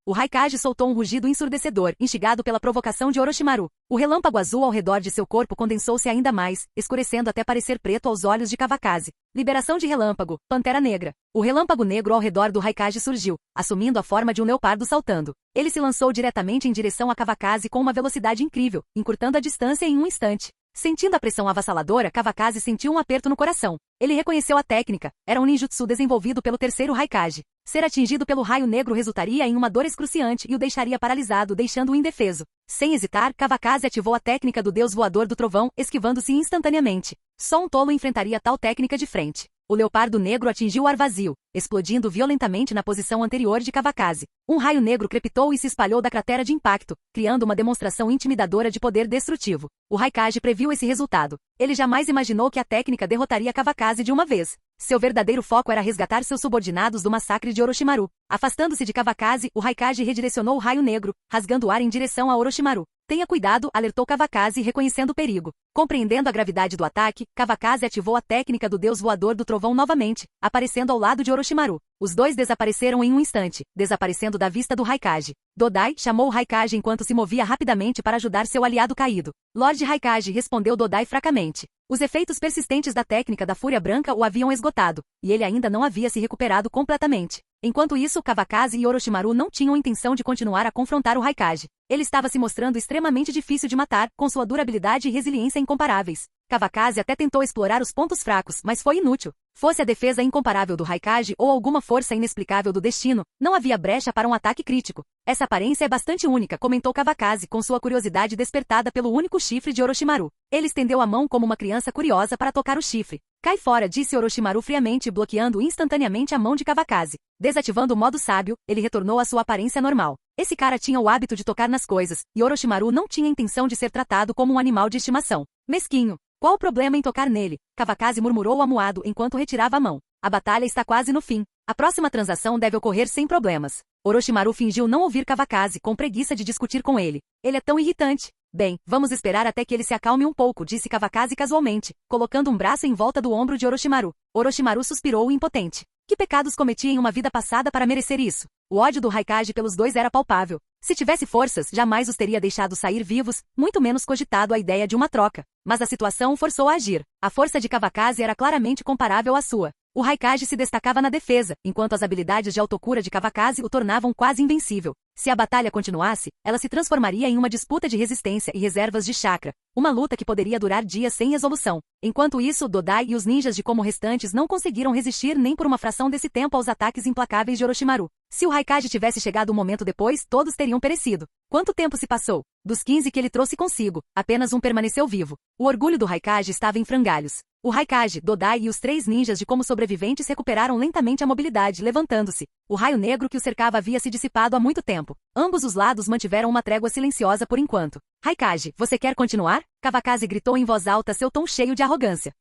O Raikage soltou um rugido ensurdecedor, instigado pela provocação de Orochimaru. O relâmpago azul ao redor de seu corpo condensou-se ainda mais, escurecendo até parecer preto aos olhos de Kawakaze. Liberação de relâmpago, Pantera Negra. O relâmpago negro ao redor do Raikage surgiu, assumindo a forma de um leopardo saltando. Ele se lançou diretamente em direção a Kawakaze com uma velocidade incrível, encurtando a distância em um instante. Sentindo a pressão avassaladora, Kawakaze sentiu um aperto no coração. Ele reconheceu a técnica, era um ninjutsu desenvolvido pelo terceiro Raikage. Ser atingido pelo raio negro resultaria em uma dor excruciante e o deixaria paralisado, deixando-o indefeso. Sem hesitar, Kawakaze ativou a técnica do deus voador do trovão, esquivando-se instantaneamente. Só um tolo enfrentaria tal técnica de frente. O leopardo negro atingiu o ar vazio, explodindo violentamente na posição anterior de Kawakaze. Um raio negro crepitou e se espalhou da cratera de impacto, criando uma demonstração intimidadora de poder destrutivo. O Raikage previu esse resultado. Ele jamais imaginou que a técnica derrotaria Kawakaze de uma vez. Seu verdadeiro foco era resgatar seus subordinados do massacre de Orochimaru. Afastando-se de Kawakaze, o Raikage redirecionou o raio negro, rasgando o ar em direção a Orochimaru. Tenha cuidado, alertou Kawakaze, reconhecendo o perigo. Compreendendo a gravidade do ataque, Kawakaze ativou a técnica do deus voador do trovão novamente, aparecendo ao lado de Orochimaru. Os dois desapareceram em um instante, desaparecendo da vista do Raikage. Dodai chamou o Raikage enquanto se movia rapidamente para ajudar seu aliado caído. Lord Raikage, respondeu Dodai fracamente. Os efeitos persistentes da técnica da Fúria Branca o haviam esgotado, e ele ainda não havia se recuperado completamente. Enquanto isso, Kawakaze e Orochimaru não tinham intenção de continuar a confrontar o Raikage. Ele estava se mostrando extremamente difícil de matar, com sua durabilidade e resiliência incomparáveis. Kawakaze até tentou explorar os pontos fracos, mas foi inútil. Fosse a defesa incomparável do Raikage ou alguma força inexplicável do destino, não havia brecha para um ataque crítico. Essa aparência é bastante única, comentou Kawakaze, com sua curiosidade despertada pelo único chifre de Orochimaru. Ele estendeu a mão como uma criança curiosa para tocar o chifre. Cai fora, disse Orochimaru friamente, bloqueando instantaneamente a mão de Kawakaze. Desativando o modo sábio, ele retornou à sua aparência normal. Esse cara tinha o hábito de tocar nas coisas, e Orochimaru não tinha intenção de ser tratado como um animal de estimação. Mesquinho. Qual o problema em tocar nele? Kawakaze murmurou amuado enquanto retirava a mão. A batalha está quase no fim. A próxima transação deve ocorrer sem problemas. Orochimaru fingiu não ouvir Kawakaze, com preguiça de discutir com ele. Ele é tão irritante. Bem, vamos esperar até que ele se acalme um pouco, disse Kawakaze casualmente, colocando um braço em volta do ombro de Orochimaru. Orochimaru suspirou impotente. Que pecados cometia em uma vida passada para merecer isso? O ódio do Raikage pelos dois era palpável. Se tivesse forças, jamais os teria deixado sair vivos, muito menos cogitado a ideia de uma troca. Mas a situação o forçou a agir. A força de Kawakaze era claramente comparável à sua. O Raikage se destacava na defesa, enquanto as habilidades de autocura de Kawakaze o tornavam quase invencível. Se a batalha continuasse, ela se transformaria em uma disputa de resistência e reservas de chakra, uma luta que poderia durar dias sem resolução. Enquanto isso, Dodai e os ninjas de como restantes não conseguiram resistir nem por uma fração desse tempo aos ataques implacáveis de Orochimaru. Se o Raikage tivesse chegado um momento depois, todos teriam perecido. Quanto tempo se passou? Dos 15 que ele trouxe consigo, apenas um permaneceu vivo. O orgulho do Raikage estava em frangalhos. O Raikage, Dodai e os 3 ninjas de como sobreviventes recuperaram lentamente a mobilidade, levantando-se. O raio negro que o cercava havia se dissipado há muito tempo. Ambos os lados mantiveram uma trégua silenciosa por enquanto. Raikage, você quer continuar? Kawakaze gritou em voz alta, seu tom cheio de arrogância.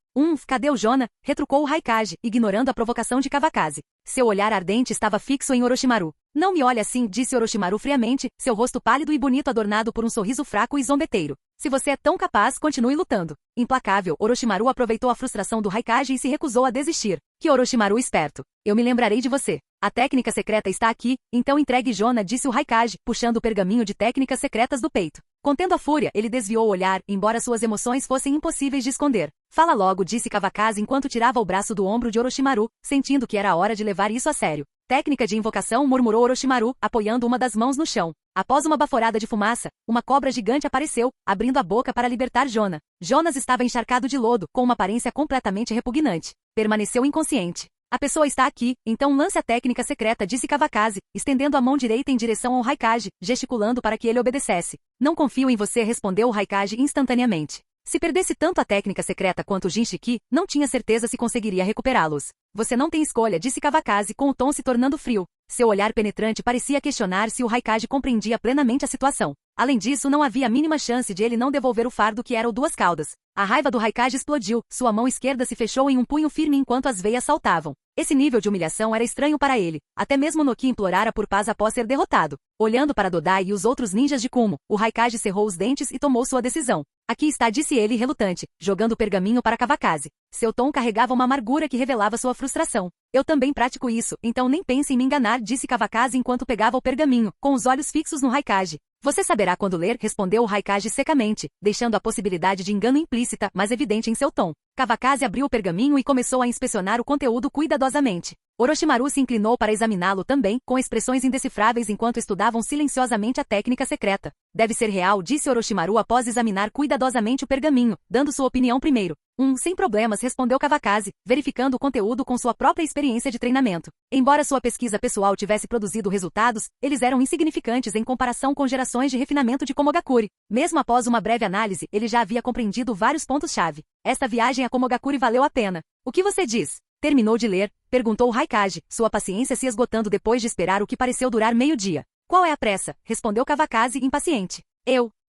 Cadê o Jona? Retrucou o Raikage, ignorando a provocação de Kawakaze. Seu olhar ardente estava fixo em Orochimaru. Não me olhe assim, disse Orochimaru friamente, seu rosto pálido e bonito adornado por um sorriso fraco e zombeteiro. Se você é tão capaz, continue lutando. Implacável, Orochimaru aproveitou a frustração do Raikage e se recusou a desistir. Que Orochimaru esperto. Eu me lembrarei de você. A técnica secreta está aqui, então entregue Jona, disse o Raikage, puxando o pergaminho de técnicas secretas do peito. Contendo a fúria, ele desviou o olhar, embora suas emoções fossem impossíveis de esconder. Fala logo, disse Kawakaze enquanto tirava o braço do ombro de Orochimaru, sentindo que era a hora de levar isso a sério. Técnica de invocação, murmurou Orochimaru, apoiando uma das mãos no chão. Após uma baforada de fumaça, uma cobra gigante apareceu, abrindo a boca para libertar Jona. Jonas estava encharcado de lodo, com uma aparência completamente repugnante. Permaneceu inconsciente. A pessoa está aqui, então lance a técnica secreta, disse Kawakaze, estendendo a mão direita em direção ao Raikage, gesticulando para que ele obedecesse. Não confio em você, respondeu o Raikage instantaneamente. Se perdesse tanto a técnica secreta quanto o Jinchiki, não tinha certeza se conseguiria recuperá-los. Você não tem escolha, disse Kawakaze com o tom se tornando frio. Seu olhar penetrante parecia questionar se o Raikage compreendia plenamente a situação. Além disso, não havia a mínima chance de ele não devolver o fardo que era o Duas Caudas. A raiva do Raikage explodiu, sua mão esquerda se fechou em um punho firme enquanto as veias saltavam. Esse nível de humilhação era estranho para ele, até mesmo Noki implorara por paz após ser derrotado. Olhando para Dodai e os outros ninjas de Kumo, o Raikage cerrou os dentes e tomou sua decisão. Aqui está, disse ele relutante, jogando o pergaminho para Kawakaze. Seu tom carregava uma amargura que revelava sua frustração. Eu também pratico isso, então nem pense em me enganar, disse Kawakaze enquanto pegava o pergaminho, com os olhos fixos no Raikage. Você saberá quando ler, respondeu o Raikage secamente, deixando a possibilidade de engano implícita, mas evidente em seu tom. Kawakaze abriu o pergaminho e começou a inspecionar o conteúdo cuidadosamente. Orochimaru se inclinou para examiná-lo também, com expressões indecifráveis enquanto estudavam silenciosamente a técnica secreta. Deve ser real, disse Orochimaru após examinar cuidadosamente o pergaminho, dando sua opinião primeiro. Sem problemas, respondeu Kawakaze, verificando o conteúdo com sua própria experiência de treinamento. Embora sua pesquisa pessoal tivesse produzido resultados, eles eram insignificantes em comparação com gerações de refinamento de Komogakure. Mesmo após uma breve análise, ele já havia compreendido vários pontos-chave. Esta viagem a Komogakure valeu a pena. O que você diz? Terminou de ler? Perguntou o Raikage, sua paciência se esgotando depois de esperar o que pareceu durar meio-dia. Qual é a pressa? Respondeu Kawakaze, impaciente.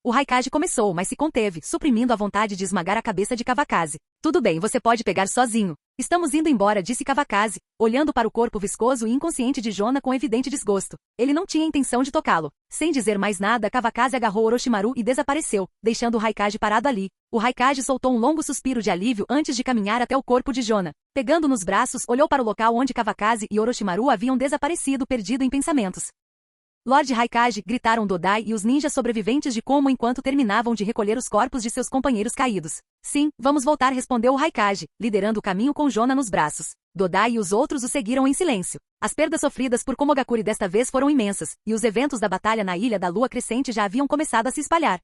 O Raikage começou, mas se conteve, suprimindo a vontade de esmagar a cabeça de Kawakaze. Tudo bem, você pode pegar sozinho. Estamos indo embora, disse Kawakaze, olhando para o corpo viscoso e inconsciente de Jona com evidente desgosto. Ele não tinha intenção de tocá-lo. Sem dizer mais nada, Kawakaze agarrou Orochimaru e desapareceu, deixando o Raikage parado ali. O Raikage soltou um longo suspiro de alívio antes de caminhar até o corpo de Jona. Pegando nos braços, olhou para o local onde Kawakaze e Orochimaru haviam desaparecido, perdido em pensamentos. Lord Raikage, gritaram Dodai e os ninjas sobreviventes de Komo enquanto terminavam de recolher os corpos de seus companheiros caídos. Sim, vamos voltar, respondeu o Raikage, liderando o caminho com Jona nos braços. Dodai e os outros o seguiram em silêncio. As perdas sofridas por Komogakure desta vez foram imensas, e os eventos da batalha na Ilha da Lua Crescente já haviam começado a se espalhar.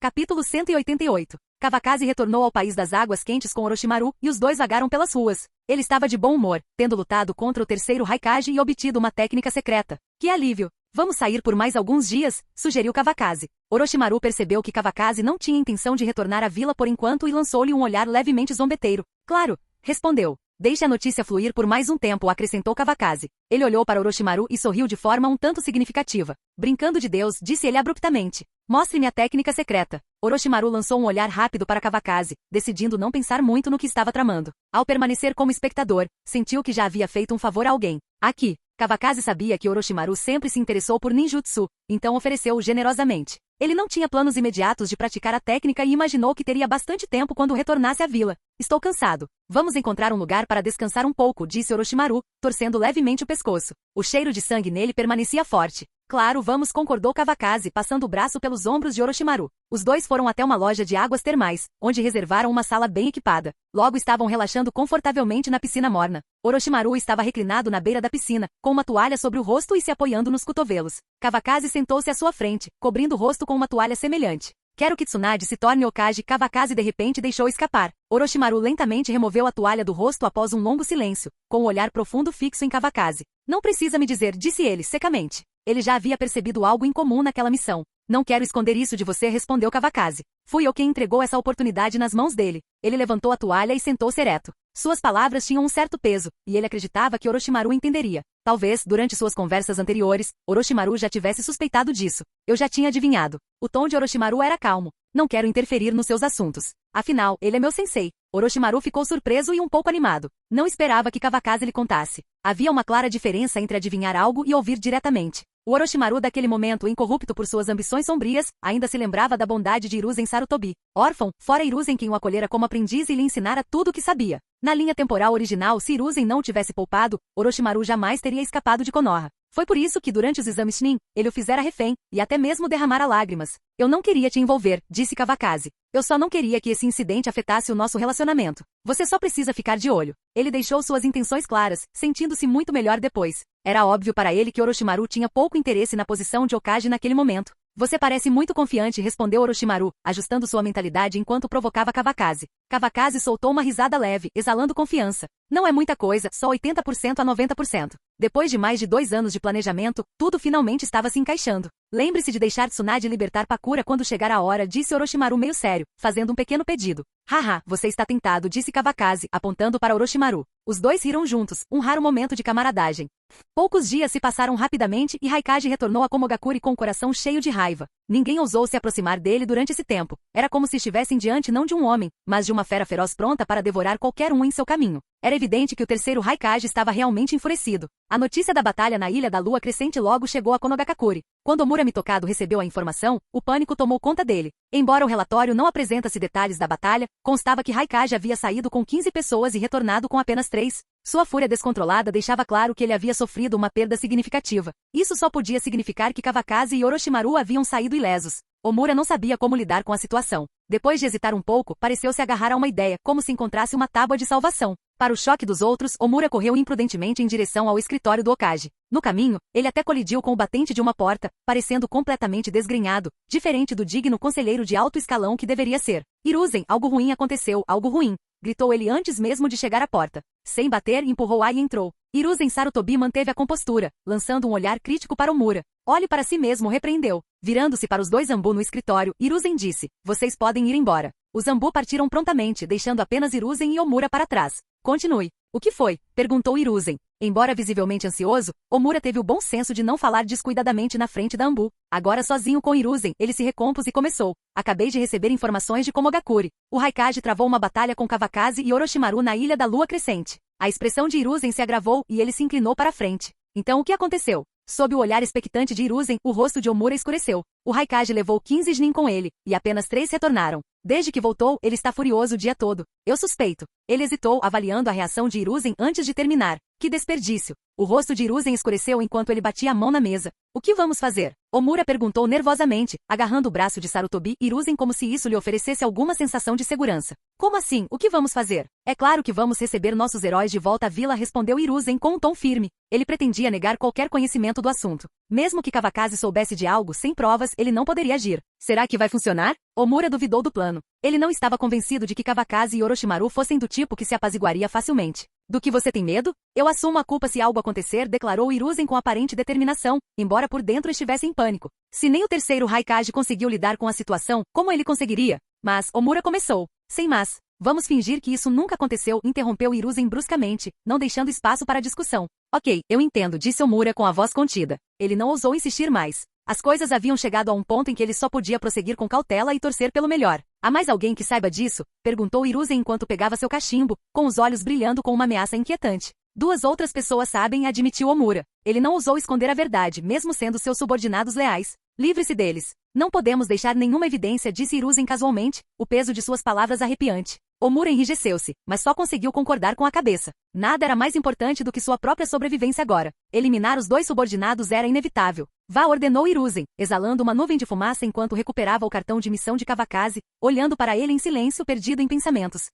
Capítulo 188. Kawakaze retornou ao país das águas quentes com Orochimaru, e os dois vagaram pelas ruas. Ele estava de bom humor, tendo lutado contra o terceiro Raikage e obtido uma técnica secreta. Que alívio! Vamos sair por mais alguns dias, sugeriu Kawakaze. Orochimaru percebeu que Kawakaze não tinha intenção de retornar à vila por enquanto e lançou-lhe um olhar levemente zombeteiro. Claro, respondeu. Deixe a notícia fluir por mais um tempo, acrescentou Kawakaze. Ele olhou para Orochimaru e sorriu de forma um tanto significativa. Brincando de Deus, disse ele abruptamente. Mostre-me a técnica secreta. Orochimaru lançou um olhar rápido para Kawakaze, decidindo não pensar muito no que estava tramando. Ao permanecer como espectador, sentiu que já havia feito um favor a alguém. Aqui, Kawakaze sabia que Orochimaru sempre se interessou por ninjutsu, então ofereceu-o generosamente. Ele não tinha planos imediatos de praticar a técnica e imaginou que teria bastante tempo quando retornasse à vila. Estou cansado. Vamos encontrar um lugar para descansar um pouco, disse Orochimaru, torcendo levemente o pescoço. O cheiro de sangue nele permanecia forte. Claro, vamos, concordou Kawakaze, passando o braço pelos ombros de Orochimaru. Os dois foram até uma loja de águas termais, onde reservaram uma sala bem equipada. Logo estavam relaxando confortavelmente na piscina morna. Orochimaru estava reclinado na beira da piscina, com uma toalha sobre o rosto e se apoiando nos cotovelos. Kawakaze sentou-se à sua frente, cobrindo o rosto com uma toalha semelhante. Quero que Tsunade se torne Hokage. Kawakaze de repente deixou escapar. Orochimaru lentamente removeu a toalha do rosto após um longo silêncio, com um olhar profundo fixo em Kawakaze. Não precisa me dizer, disse ele, secamente. Ele já havia percebido algo incomum naquela missão. Não quero esconder isso de você, respondeu Kawakaze. Fui eu quem entregou essa oportunidade nas mãos dele. Ele levantou a toalha e sentou-se ereto. Suas palavras tinham um certo peso, e ele acreditava que Orochimaru entenderia. Talvez, durante suas conversas anteriores, Orochimaru já tivesse suspeitado disso. Eu já tinha adivinhado. O tom de Orochimaru era calmo. Não quero interferir nos seus assuntos. Afinal, ele é meu sensei. Orochimaru ficou surpreso e um pouco animado. Não esperava que Kawakaze lhe contasse. Havia uma clara diferença entre adivinhar algo e ouvir diretamente. O Orochimaru daquele momento, incorrupto por suas ambições sombrias, ainda se lembrava da bondade de Hiruzen Sarutobi. Órfão, fora Hiruzen quem o acolhera como aprendiz e lhe ensinara tudo o que sabia. Na linha temporal original, se Hiruzen não o tivesse poupado, Orochimaru jamais teria escapado de Konoha. Foi por isso que durante os exames Chunin, ele o fizera refém, e até mesmo derramara lágrimas. Eu não queria te envolver, disse Kawakaze. Eu só não queria que esse incidente afetasse o nosso relacionamento. Você só precisa ficar de olho. Ele deixou suas intenções claras, sentindo-se muito melhor depois. Era óbvio para ele que Orochimaru tinha pouco interesse na posição de Hokage naquele momento. Você parece muito confiante, respondeu Orochimaru, ajustando sua mentalidade enquanto provocava Kawakaze. Kawakaze soltou uma risada leve, exalando confiança. Não é muita coisa, só 80% a 90%. Depois de mais de 2 anos de planejamento, tudo finalmente estava se encaixando. Lembre-se de deixar Tsunade libertar Pakura quando chegar a hora, disse Orochimaru meio sério, fazendo um pequeno pedido. Haha, você está tentado, disse Kawakaze, apontando para Orochimaru. Os dois riram juntos, um raro momento de camaradagem. Poucos dias se passaram rapidamente e Raikage retornou a Komogakure com o coração cheio de raiva. Ninguém ousou se aproximar dele durante esse tempo. Era como se estivessem diante não de um homem, mas de uma fera feroz pronta para devorar qualquer um em seu caminho. Era evidente que o terceiro Raikage estava realmente enfurecido. A notícia da batalha na Ilha da Lua Crescente logo chegou a Konogakure. Quando Omura Mitokado recebeu a informação, o pânico tomou conta dele. Embora o relatório não apresentasse detalhes da batalha, constava que Raikage havia saído com 15 pessoas e retornado com apenas 3. Sua fúria descontrolada deixava claro que ele havia sofrido uma perda significativa. Isso só podia significar que Kawakaze e Orochimaru haviam saído ilesos. Omura não sabia como lidar com a situação. Depois de hesitar um pouco, pareceu se agarrar a uma ideia, como se encontrasse uma tábua de salvação. Para o choque dos outros, Omura correu imprudentemente em direção ao escritório do Hokage. No caminho, ele até colidiu com o batente de uma porta, parecendo completamente desgrenhado, diferente do digno conselheiro de alto escalão que deveria ser. Hiruzen, algo ruim aconteceu, algo ruim, gritou ele antes mesmo de chegar à porta. Sem bater, empurrou Ai e entrou. Hiruzen Sarutobi manteve a compostura, lançando um olhar crítico para Omura. Olhe para si mesmo, repreendeu. Virando-se para os dois Zambu no escritório, Hiruzen disse, vocês podem ir embora. Os Zambu partiram prontamente, deixando apenas Hiruzen e Omura para trás. Continue. O que foi? Perguntou Hiruzen. Embora visivelmente ansioso, Omura teve o bom senso de não falar descuidadamente na frente da Anbu. Agora sozinho com Hiruzen, ele se recompôs e começou. Acabei de receber informações de Komogakure. O Raikage travou uma batalha com Kawakaze e Orochimaru na Ilha da Lua Crescente. A expressão de Hiruzen se agravou e ele se inclinou para a frente. Então o que aconteceu? Sob o olhar expectante de Hiruzen, o rosto de Omura escureceu. O Raikage levou 15 Chunin com ele, e apenas 3 retornaram. Desde que voltou, ele está furioso o dia todo. Eu suspeito. Ele hesitou, avaliando a reação de Hiruzen antes de terminar. Que desperdício. O rosto de Hiruzen escureceu enquanto ele batia a mão na mesa. O que vamos fazer? Omura perguntou nervosamente, agarrando o braço de Sarutobi Hiruzen como se isso lhe oferecesse alguma sensação de segurança. Como assim? O que vamos fazer? É claro que vamos receber nossos heróis de volta à vila, respondeu Hiruzen com um tom firme. Ele pretendia negar qualquer conhecimento do assunto. Mesmo que Kawakaze soubesse de algo sem provas, ele não poderia agir. Será que vai funcionar? Omura duvidou do plano. Ele não estava convencido de que Kawakaze e Orochimaru fossem do tipo que se apaziguaria facilmente. Do que você tem medo? Eu assumo a culpa se algo acontecer, declarou Hiruzen com aparente determinação, embora por dentro estivesse em pânico. Se nem o terceiro Raikage conseguiu lidar com a situação, como ele conseguiria? Mas Omura começou. Sem mas. Vamos fingir que isso nunca aconteceu, interrompeu Hiruzen bruscamente, não deixando espaço para discussão. Ok, eu entendo, disse Omura com a voz contida. Ele não ousou insistir mais. As coisas haviam chegado a um ponto em que ele só podia prosseguir com cautela e torcer pelo melhor. Há mais alguém que saiba disso? Perguntou Hiruzen enquanto pegava seu cachimbo, com os olhos brilhando com uma ameaça inquietante. 2 outras pessoas sabem, admitiu Omura. Ele não ousou esconder a verdade, mesmo sendo seus subordinados leais. Livre-se deles. Não podemos deixar nenhuma evidência, disse Hiruzen casualmente, o peso de suas palavras arrepiante. Omura enrijeceu-se, mas só conseguiu concordar com a cabeça. Nada era mais importante do que sua própria sobrevivência agora. Eliminar os 2 subordinados era inevitável. Vá, ordenou Hiruzen, exalando uma nuvem de fumaça enquanto recuperava o cartão de missão de Kawakaze, olhando para ele em silêncio, perdido em pensamentos.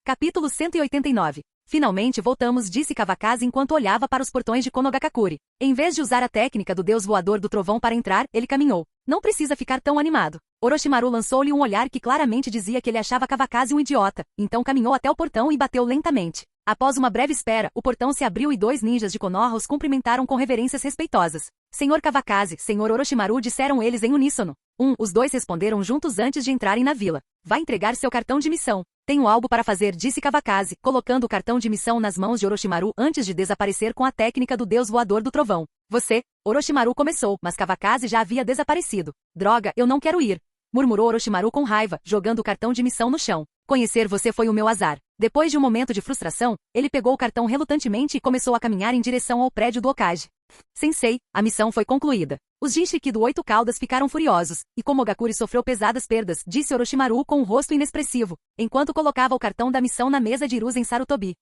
Capítulo 189. Finalmente voltamos, disse Kawakaze enquanto olhava para os portões de Konogakakure. Em vez de usar a técnica do deus voador do trovão para entrar, ele caminhou. Não precisa ficar tão animado. Orochimaru lançou-lhe um olhar que claramente dizia que ele achava Kawakaze um idiota, então caminhou até o portão e bateu lentamente. Após uma breve espera, o portão se abriu e 2 ninjas de Konoha os cumprimentaram com reverências respeitosas. Senhor Kawakaze, Senhor Orochimaru, disseram eles em uníssono. Os 2 responderam juntos antes de entrarem na vila. Vai entregar seu cartão de missão. Tenho algo para fazer, disse Kawakaze, colocando o cartão de missão nas mãos de Orochimaru antes de desaparecer com a técnica do deus voador do trovão. Você? Orochimaru começou, mas Kawakaze já havia desaparecido. Droga, eu não quero ir, murmurou Orochimaru com raiva, jogando o cartão de missão no chão. Conhecer você foi o meu azar. Depois de um momento de frustração, ele pegou o cartão relutantemente e começou a caminhar em direção ao prédio do Hokage. Sensei, a missão foi concluída. Os Jinchiki do 8 Caudas ficaram furiosos, e Komogakure sofreu pesadas perdas, disse Orochimaru com um rosto inexpressivo, enquanto colocava o cartão da missão na mesa de Hiruzen Sarutobi.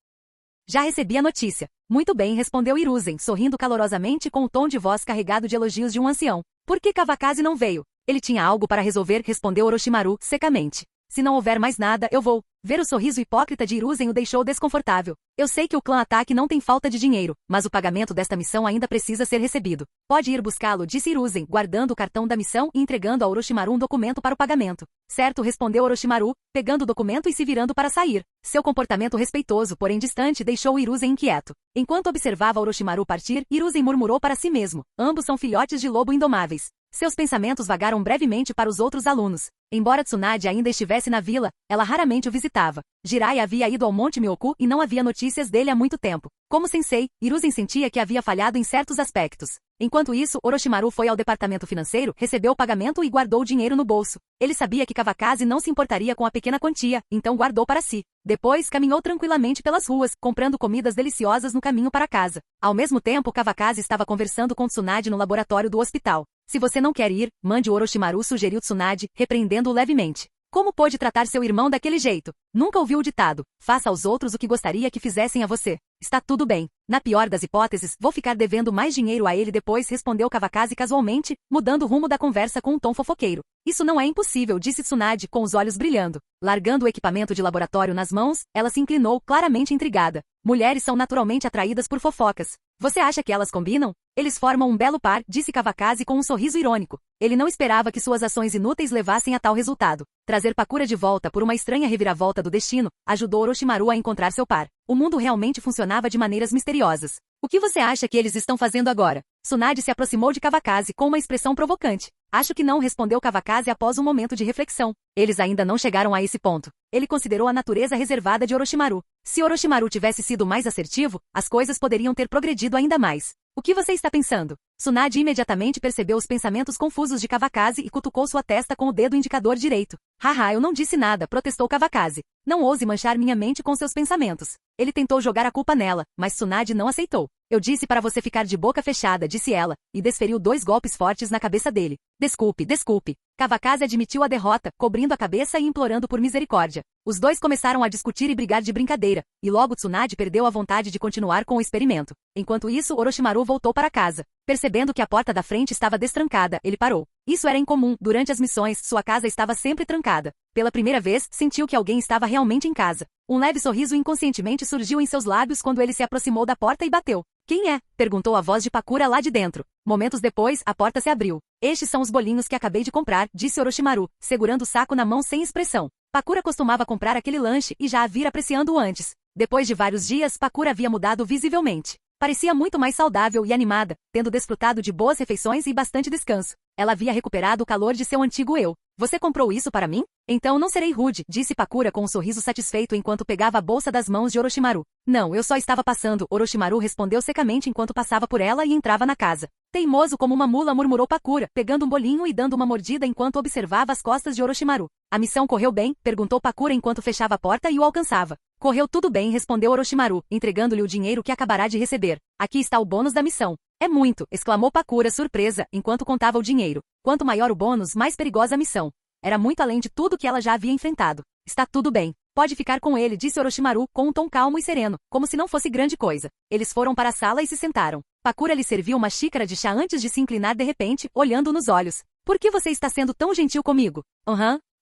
Já recebi a notícia. Muito bem, respondeu Hiruzen, sorrindo calorosamente com o tom de voz carregado de elogios de um ancião. Por que Kawakaze não veio? Ele tinha algo para resolver, respondeu Orochimaru, secamente. Se não houver mais nada, eu vou. Ver o sorriso hipócrita de Hiruzen o deixou desconfortável. Eu sei que o clã Ataque não tem falta de dinheiro, mas o pagamento desta missão ainda precisa ser recebido. Pode ir buscá-lo, disse Hiruzen, guardando o cartão da missão e entregando a Orochimaru um documento para o pagamento. Certo, respondeu Orochimaru, pegando o documento e se virando para sair. Seu comportamento respeitoso, porém distante, deixou Hiruzen inquieto. Enquanto observava Orochimaru partir, Hiruzen murmurou para si mesmo. Ambos são filhotes de lobo indomáveis. Seus pensamentos vagaram brevemente para os outros alunos. Embora Tsunade ainda estivesse na vila, ela raramente o visitava. Jiraiya havia ido ao Monte Myoku e não havia notícias dele há muito tempo. Como sensei, Hiruzen sentia que havia falhado em certos aspectos. Enquanto isso, Orochimaru foi ao departamento financeiro, recebeu o pagamento e guardou o dinheiro no bolso. Ele sabia que Kawakaze não se importaria com a pequena quantia, então guardou para si. Depois, caminhou tranquilamente pelas ruas, comprando comidas deliciosas no caminho para casa. Ao mesmo tempo, Kawakaze estava conversando com Tsunade no laboratório do hospital. Se você não quer ir, mande o Orochimaru, sugeriu Tsunade, repreendendo-o levemente. Como pôde tratar seu irmão daquele jeito? Nunca ouviu o ditado, faça aos outros o que gostaria que fizessem a você. Está tudo bem. Na pior das hipóteses, vou ficar devendo mais dinheiro a ele depois, respondeu Kawakaze casualmente, mudando o rumo da conversa com um tom fofoqueiro. Isso não é impossível, disse Tsunade, com os olhos brilhando. Largando o equipamento de laboratório nas mãos, ela se inclinou, claramente intrigada. Mulheres são naturalmente atraídas por fofocas. Você acha que elas combinam? Eles formam um belo par, disse Kawakaze com um sorriso irônico. Ele não esperava que suas ações inúteis levassem a tal resultado. Trazer Pakura de volta por uma estranha reviravolta do destino ajudou Orochimaru a encontrar seu par. O mundo realmente funcionava de maneiras misteriosas. O que você acha que eles estão fazendo agora? Tsunade se aproximou de Kawakaze com uma expressão provocante. Acho que não, respondeu Kawakaze após um momento de reflexão. Eles ainda não chegaram a esse ponto. Ele considerou a natureza reservada de Orochimaru. Se Orochimaru tivesse sido mais assertivo, as coisas poderiam ter progredido ainda mais. O que você está pensando? Tsunade imediatamente percebeu os pensamentos confusos de Kawakaze e cutucou sua testa com o dedo indicador direito. Haha, eu não disse nada, protestou Kawakaze. Não ouse manchar minha mente com seus pensamentos. Ele tentou jogar a culpa nela, mas Tsunade não aceitou. Eu disse para você ficar de boca fechada, disse ela, e desferiu 2 golpes fortes na cabeça dele. Desculpe, desculpe. Kawakaze admitiu a derrota, cobrindo a cabeça e implorando por misericórdia. Os dois começaram a discutir e brigar de brincadeira, e logo Tsunade perdeu a vontade de continuar com o experimento. Enquanto isso, Orochimaru voltou para casa. Percebendo que a porta da frente estava destrancada, ele parou. Isso era incomum, durante as missões, sua casa estava sempre trancada. Pela primeira vez, sentiu que alguém estava realmente em casa. Um leve sorriso inconscientemente surgiu em seus lábios quando ele se aproximou da porta e bateu. Quem é? Perguntou a voz de Pakura lá de dentro. Momentos depois, a porta se abriu. Estes são os bolinhos que acabei de comprar, disse Orochimaru, segurando o saco na mão sem expressão. Pakura costumava comprar aquele lanche e já a vira apreciando-o antes. Depois de vários dias, Pakura havia mudado visivelmente. Parecia muito mais saudável e animada, tendo desfrutado de boas refeições e bastante descanso. Ela havia recuperado o calor de seu antigo eu. Você comprou isso para mim? Então não serei rude, disse Pakura com um sorriso satisfeito enquanto pegava a bolsa das mãos de Orochimaru. Não, eu só estava passando, Orochimaru respondeu secamente enquanto passava por ela e entrava na casa. Teimoso como uma mula, murmurou Pakura, pegando um bolinho e dando uma mordida enquanto observava as costas de Orochimaru. A missão correu bem? Perguntou Pakura enquanto fechava a porta e o alcançava. Correu tudo bem, respondeu Orochimaru, entregando-lhe o dinheiro que acabará de receber. Aqui está o bônus da missão. É muito, exclamou Pakura surpresa, enquanto contava o dinheiro. Quanto maior o bônus, mais perigosa a missão. Era muito além de tudo que ela já havia enfrentado. Está tudo bem. Pode ficar com ele, disse Orochimaru, com um tom calmo e sereno, como se não fosse grande coisa. Eles foram para a sala e se sentaram. Pakura lhe serviu uma xícara de chá antes de se inclinar de repente, olhando nos olhos. Por que você está sendo tão gentil comigo?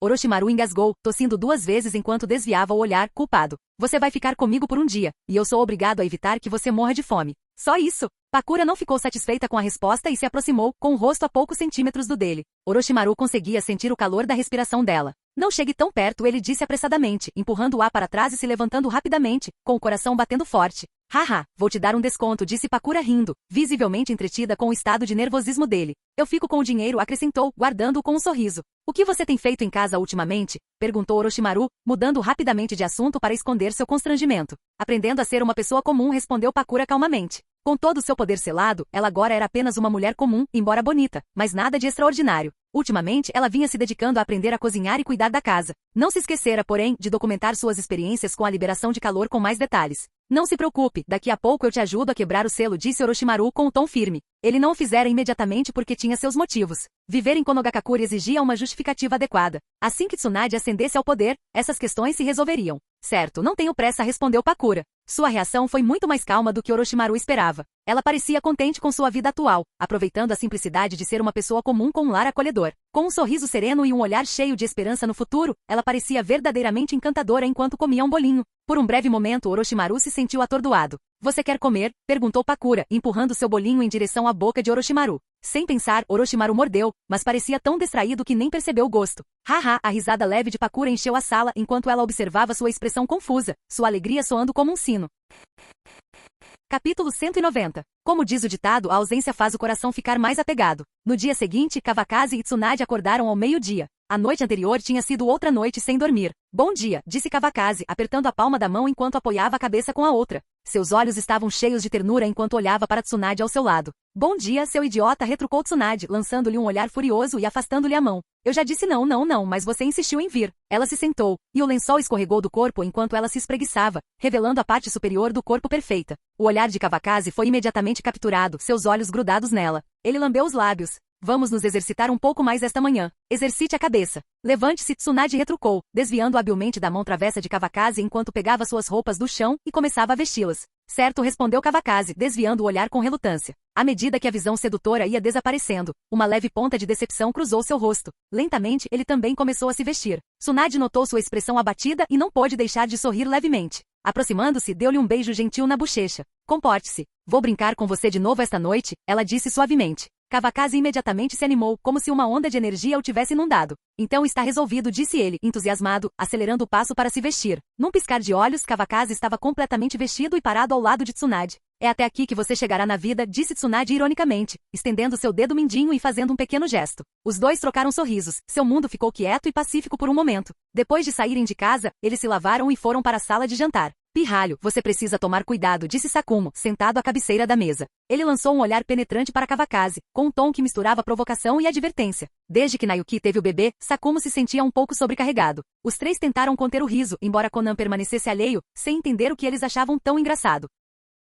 Orochimaru engasgou, tossindo 2 vezes enquanto desviava o olhar, culpado. Você vai ficar comigo por um dia, e eu sou obrigado a evitar que você morra de fome. Só isso? Pakura não ficou satisfeita com a resposta e se aproximou, com o rosto a poucos centímetros do dele. Orochimaru conseguia sentir o calor da respiração dela. Não chegue tão perto, ele disse apressadamente, empurrando-o para trás e se levantando rapidamente, com o coração batendo forte. Haha, vou te dar um desconto, disse Pakura rindo, visivelmente entretida com o estado de nervosismo dele. Eu fico com o dinheiro, acrescentou, guardando-o com um sorriso. O que você tem feito em casa ultimamente? Perguntou Orochimaru, mudando rapidamente de assunto para esconder seu constrangimento. Aprendendo a ser uma pessoa comum, respondeu Pakura calmamente. Com todo o seu poder selado, ela agora era apenas uma mulher comum, embora bonita, mas nada de extraordinário. Ultimamente, ela vinha se dedicando a aprender a cozinhar e cuidar da casa. Não se esquecera, porém, de documentar suas experiências com a liberação de calor com mais detalhes. Não se preocupe, daqui a pouco eu te ajudo a quebrar o selo, disse Orochimaru com um tom firme. Ele não o fizera imediatamente porque tinha seus motivos. Viver em Konogakure exigia uma justificativa adequada. Assim que Tsunade ascendesse ao poder, essas questões se resolveriam. Certo, não tenho pressa, respondeu Pakura. Sua reação foi muito mais calma do que Orochimaru esperava. Ela parecia contente com sua vida atual, aproveitando a simplicidade de ser uma pessoa comum com um lar acolhedor. Com um sorriso sereno e um olhar cheio de esperança no futuro, ela parecia verdadeiramente encantadora enquanto comia um bolinho. Por um breve momento, Orochimaru se sentiu atordoado. Você quer comer? Perguntou Pakura, empurrando seu bolinho em direção à boca de Orochimaru. Sem pensar, Orochimaru mordeu, mas parecia tão distraído que nem percebeu o gosto. Haha, a risada leve de Pakura encheu a sala enquanto ela observava sua expressão confusa, sua alegria soando como um sino. Capítulo 190. Como diz o ditado, a ausência faz o coração ficar mais apegado. No dia seguinte, Kawakaze e Tsunade acordaram ao meio-dia. A noite anterior tinha sido outra noite sem dormir. Bom dia, disse Kawakaze, apertando a palma da mão enquanto apoiava a cabeça com a outra. Seus olhos estavam cheios de ternura enquanto olhava para Tsunade ao seu lado. Bom dia, seu idiota, retrucou Tsunade, lançando-lhe um olhar furioso e afastando-lhe a mão. Eu já disse não, mas você insistiu em vir. Ela se sentou, e o lençol escorregou do corpo enquanto ela se espreguiçava, revelando a parte superior do corpo perfeita. O olhar de Kawakaze foi imediatamente capturado, seus olhos grudados nela. Ele lambeu os lábios. Vamos nos exercitar um pouco mais esta manhã. Exercite a cabeça. Levante-se, Tsunade retrucou, desviando habilmente da mão travessa de Kawakaze enquanto pegava suas roupas do chão e começava a vesti-las. Certo, respondeu Kawakaze, desviando o olhar com relutância. À medida que a visão sedutora ia desaparecendo, uma leve ponta de decepção cruzou seu rosto. Lentamente, ele também começou a se vestir. Tsunade notou sua expressão abatida e não pôde deixar de sorrir levemente. Aproximando-se, deu-lhe um beijo gentil na bochecha. Comporte-se. Vou brincar com você de novo esta noite, ela disse suavemente. Kawakaze imediatamente se animou, como se uma onda de energia o tivesse inundado. Então está resolvido, disse ele, entusiasmado, acelerando o passo para se vestir. Num piscar de olhos, Kawakaze estava completamente vestido e parado ao lado de Tsunade. É até aqui que você chegará na vida, disse Tsunade ironicamente, estendendo seu dedo mindinho e fazendo um pequeno gesto. Os dois trocaram sorrisos, seu mundo ficou quieto e pacífico por um momento. Depois de saírem de casa, eles se lavaram e foram para a sala de jantar. Pirralho, você precisa tomar cuidado, disse Sakumo, sentado à cabeceira da mesa. Ele lançou um olhar penetrante para Kawakaze, com um tom que misturava provocação e advertência. Desde que Nayuki teve o bebê, Sakumo se sentia um pouco sobrecarregado. Os três tentaram conter o riso, embora Conan permanecesse alheio, sem entender o que eles achavam tão engraçado.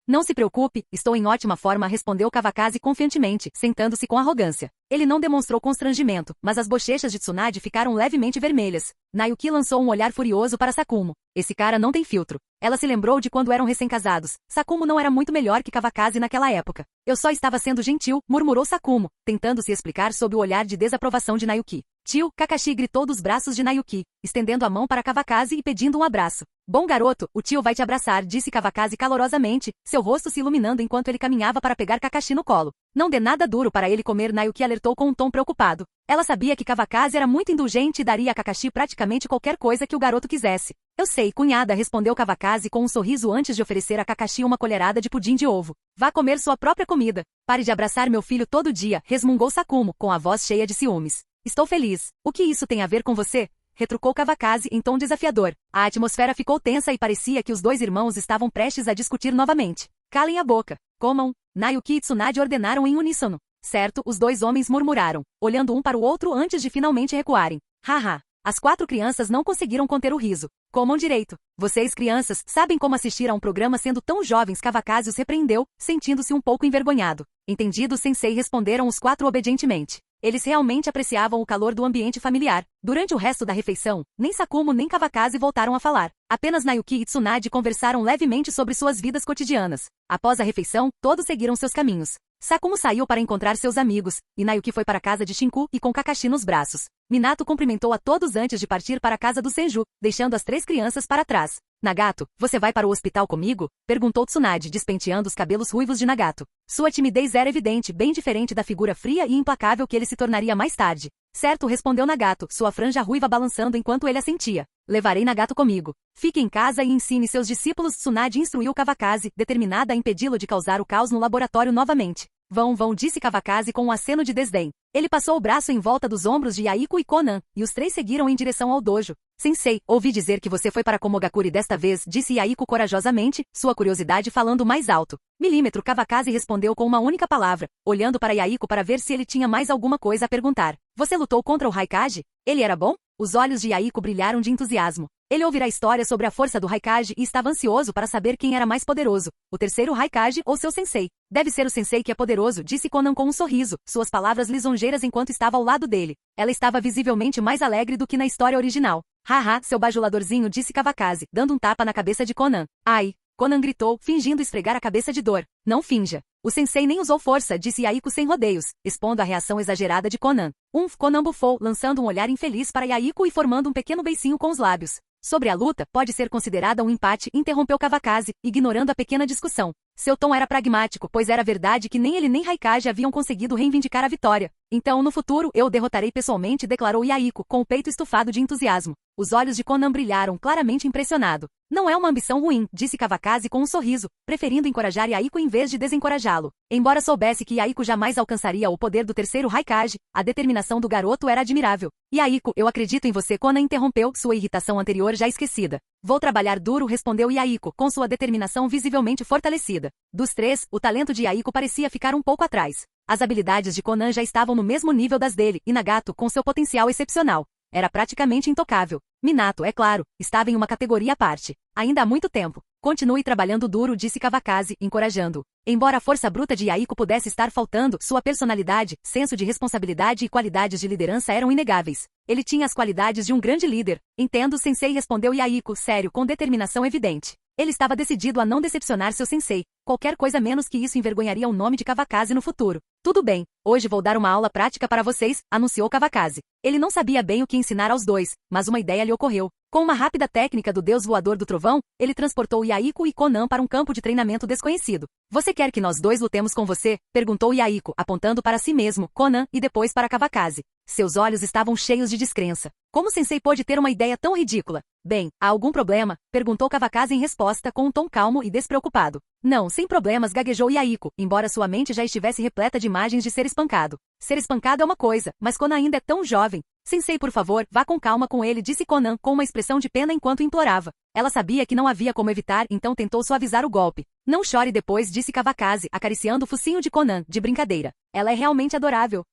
Não se preocupe, estou em ótima forma, respondeu Kawakaze confiantemente, sentando-se com arrogância. Ele não demonstrou constrangimento, mas as bochechas de Tsunade ficaram levemente vermelhas. Nayuki lançou um olhar furioso para Sakumo. Esse cara não tem filtro. Ela se lembrou de quando eram recém-casados. Sakumo não era muito melhor que Kawakaze naquela época. Eu só estava sendo gentil, murmurou Sakumo, tentando se explicar sob o olhar de desaprovação de Nayuki. Tio, Kakashi gritou dos braços de Nayuki, estendendo a mão para Kawakaze e pedindo um abraço. Bom garoto, o tio vai te abraçar, disse Kawakaze calorosamente, seu rosto se iluminando enquanto ele caminhava para pegar Kakashi no colo. Não dê nada duro para ele comer, Nayuki alertou com um tom preocupado. Ela sabia que Kawakaze era muito indulgente e daria a Kakashi praticamente qualquer coisa que o garoto quisesse. Eu sei, cunhada, respondeu Kawakaze com um sorriso antes de oferecer a Kakashi uma colherada de pudim de ovo. Vá comer sua própria comida. Pare de abraçar meu filho todo dia, resmungou Sakumo, com a voz cheia de ciúmes. Estou feliz. O que isso tem a ver com você? Retrucou Kawakaze em tom desafiador. A atmosfera ficou tensa e parecia que os dois irmãos estavam prestes a discutir novamente. Calem a boca. Comam. Nayuki e Tsunade ordenaram em uníssono. Certo, os dois homens murmuraram, olhando um para o outro antes de finalmente recuarem. Haha. As 4 crianças não conseguiram conter o riso. Comam direito. Vocês, crianças, sabem como assistir a um programa sendo tão jovens? Kawakaze os repreendeu, sentindo-se um pouco envergonhado. Entendido, sensei, responderam os 4 obedientemente. Eles realmente apreciavam o calor do ambiente familiar. Durante o resto da refeição, nem Sakumo nem Kawakaze voltaram a falar. Apenas Nayuki e Tsunade conversaram levemente sobre suas vidas cotidianas. Após a refeição, todos seguiram seus caminhos. Sakumo saiu para encontrar seus amigos, e Nayuki foi para a casa de Shinku e com Kakashi nos braços. Minato cumprimentou a todos antes de partir para a casa do Senju, deixando as 3 crianças para trás. Nagato, você vai para o hospital comigo? Perguntou Tsunade, despenteando os cabelos ruivos de Nagato. Sua timidez era evidente, bem diferente da figura fria e implacável que ele se tornaria mais tarde. Certo, respondeu Nagato, sua franja ruiva balançando enquanto ele assentia. Levarei Nagato comigo. Fique em casa e ensine seus discípulos. Tsunade instruiu Kawakaze, determinada a impedi-lo de causar o caos no laboratório novamente. Vão, disse Kawakaze com um aceno de desdém. Ele passou o braço em volta dos ombros de Yaiko e Conan, e os 3 seguiram em direção ao dojo. Sensei, ouvi dizer que você foi para Komogakure desta vez, disse Yaiko corajosamente, sua curiosidade falando mais alto. Milímetro, Kawakaze respondeu com uma única palavra, olhando para Yaiko para ver se ele tinha mais alguma coisa a perguntar. Você lutou contra o Raikage? Ele era bom? Os olhos de Yaiko brilharam de entusiasmo. Ele ouvira a história sobre a força do Raikage e estava ansioso para saber quem era mais poderoso, o terceiro Raikage ou seu sensei. Deve ser o sensei que é poderoso, disse Conan com um sorriso, suas palavras lisonjeiras enquanto estava ao lado dele. Ela estava visivelmente mais alegre do que na história original. Haha, seu bajuladorzinho, disse Kawakaze, dando um tapa na cabeça de Conan. Ai! Conan gritou, fingindo esfregar a cabeça de dor. Não finja. O sensei nem usou força, disse Yaiko sem rodeios, expondo a reação exagerada de Conan. Conan bufou, lançando um olhar infeliz para Yaiko e formando um pequeno beicinho com os lábios. Sobre a luta, pode ser considerada um empate, interrompeu Kawakaze, ignorando a pequena discussão. Seu tom era pragmático, pois era verdade que nem ele nem Raikage haviam conseguido reivindicar a vitória. Então, no futuro, eu o derrotarei pessoalmente, declarou Yaiko, com o peito estufado de entusiasmo. Os olhos de Conan brilharam, claramente impressionado. Não é uma ambição ruim, disse Kawakaze com um sorriso, preferindo encorajar Yaiko em vez de desencorajá-lo. Embora soubesse que Yaiko jamais alcançaria o poder do terceiro Raikage, a determinação do garoto era admirável. Yaiko, eu acredito em você, Conan interrompeu, sua irritação anterior já esquecida. Vou trabalhar duro, respondeu Yaiko, com sua determinação visivelmente fortalecida. Dos 3, o talento de Yaiko parecia ficar um pouco atrás. As habilidades de Conan já estavam no mesmo nível das dele, e Nagato, com seu potencial excepcional, era praticamente intocável. Minato, é claro, estava em uma categoria à parte. Ainda há muito tempo. Continue trabalhando duro, disse Kawakaze, encorajando-o. Embora a força bruta de Yaiko pudesse estar faltando, sua personalidade, senso de responsabilidade e qualidades de liderança eram inegáveis. Ele tinha as qualidades de um grande líder. Entendo, sensei, respondeu Yaiko, sério, com determinação evidente. Ele estava decidido a não decepcionar seu sensei. Qualquer coisa menos que isso envergonharia o nome de Kawakaze no futuro. Tudo bem, hoje vou dar uma aula prática para vocês, anunciou Kawakaze. Ele não sabia bem o que ensinar aos dois, mas uma ideia lhe ocorreu. Com uma rápida técnica do deus voador do trovão, ele transportou Yaiko e Conan para um campo de treinamento desconhecido. Você quer que nós dois lutemos com você? Perguntou Yaiko, apontando para si mesmo, Conan, e depois para Kawakaze. Seus olhos estavam cheios de descrença. Como o sensei pôde ter uma ideia tão ridícula? Bem, há algum problema? Perguntou Kawakaze em resposta com um tom calmo e despreocupado. Não, sem problemas, gaguejou Yaiko, embora sua mente já estivesse repleta de imagens de ser espancado. Ser espancado é uma coisa, mas Conan ainda é tão jovem. Sensei, por favor, vá com calma com ele, disse Conan com uma expressão de pena enquanto implorava. Ela sabia que não havia como evitar, então tentou suavizar o golpe. Não chore depois, disse Kawakaze, acariciando o focinho de Conan, de brincadeira. Ela é realmente adorável.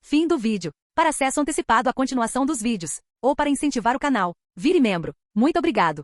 Fim do vídeo. Para acesso antecipado à continuação dos vídeos, ou para incentivar o canal, vire membro. Muito obrigado.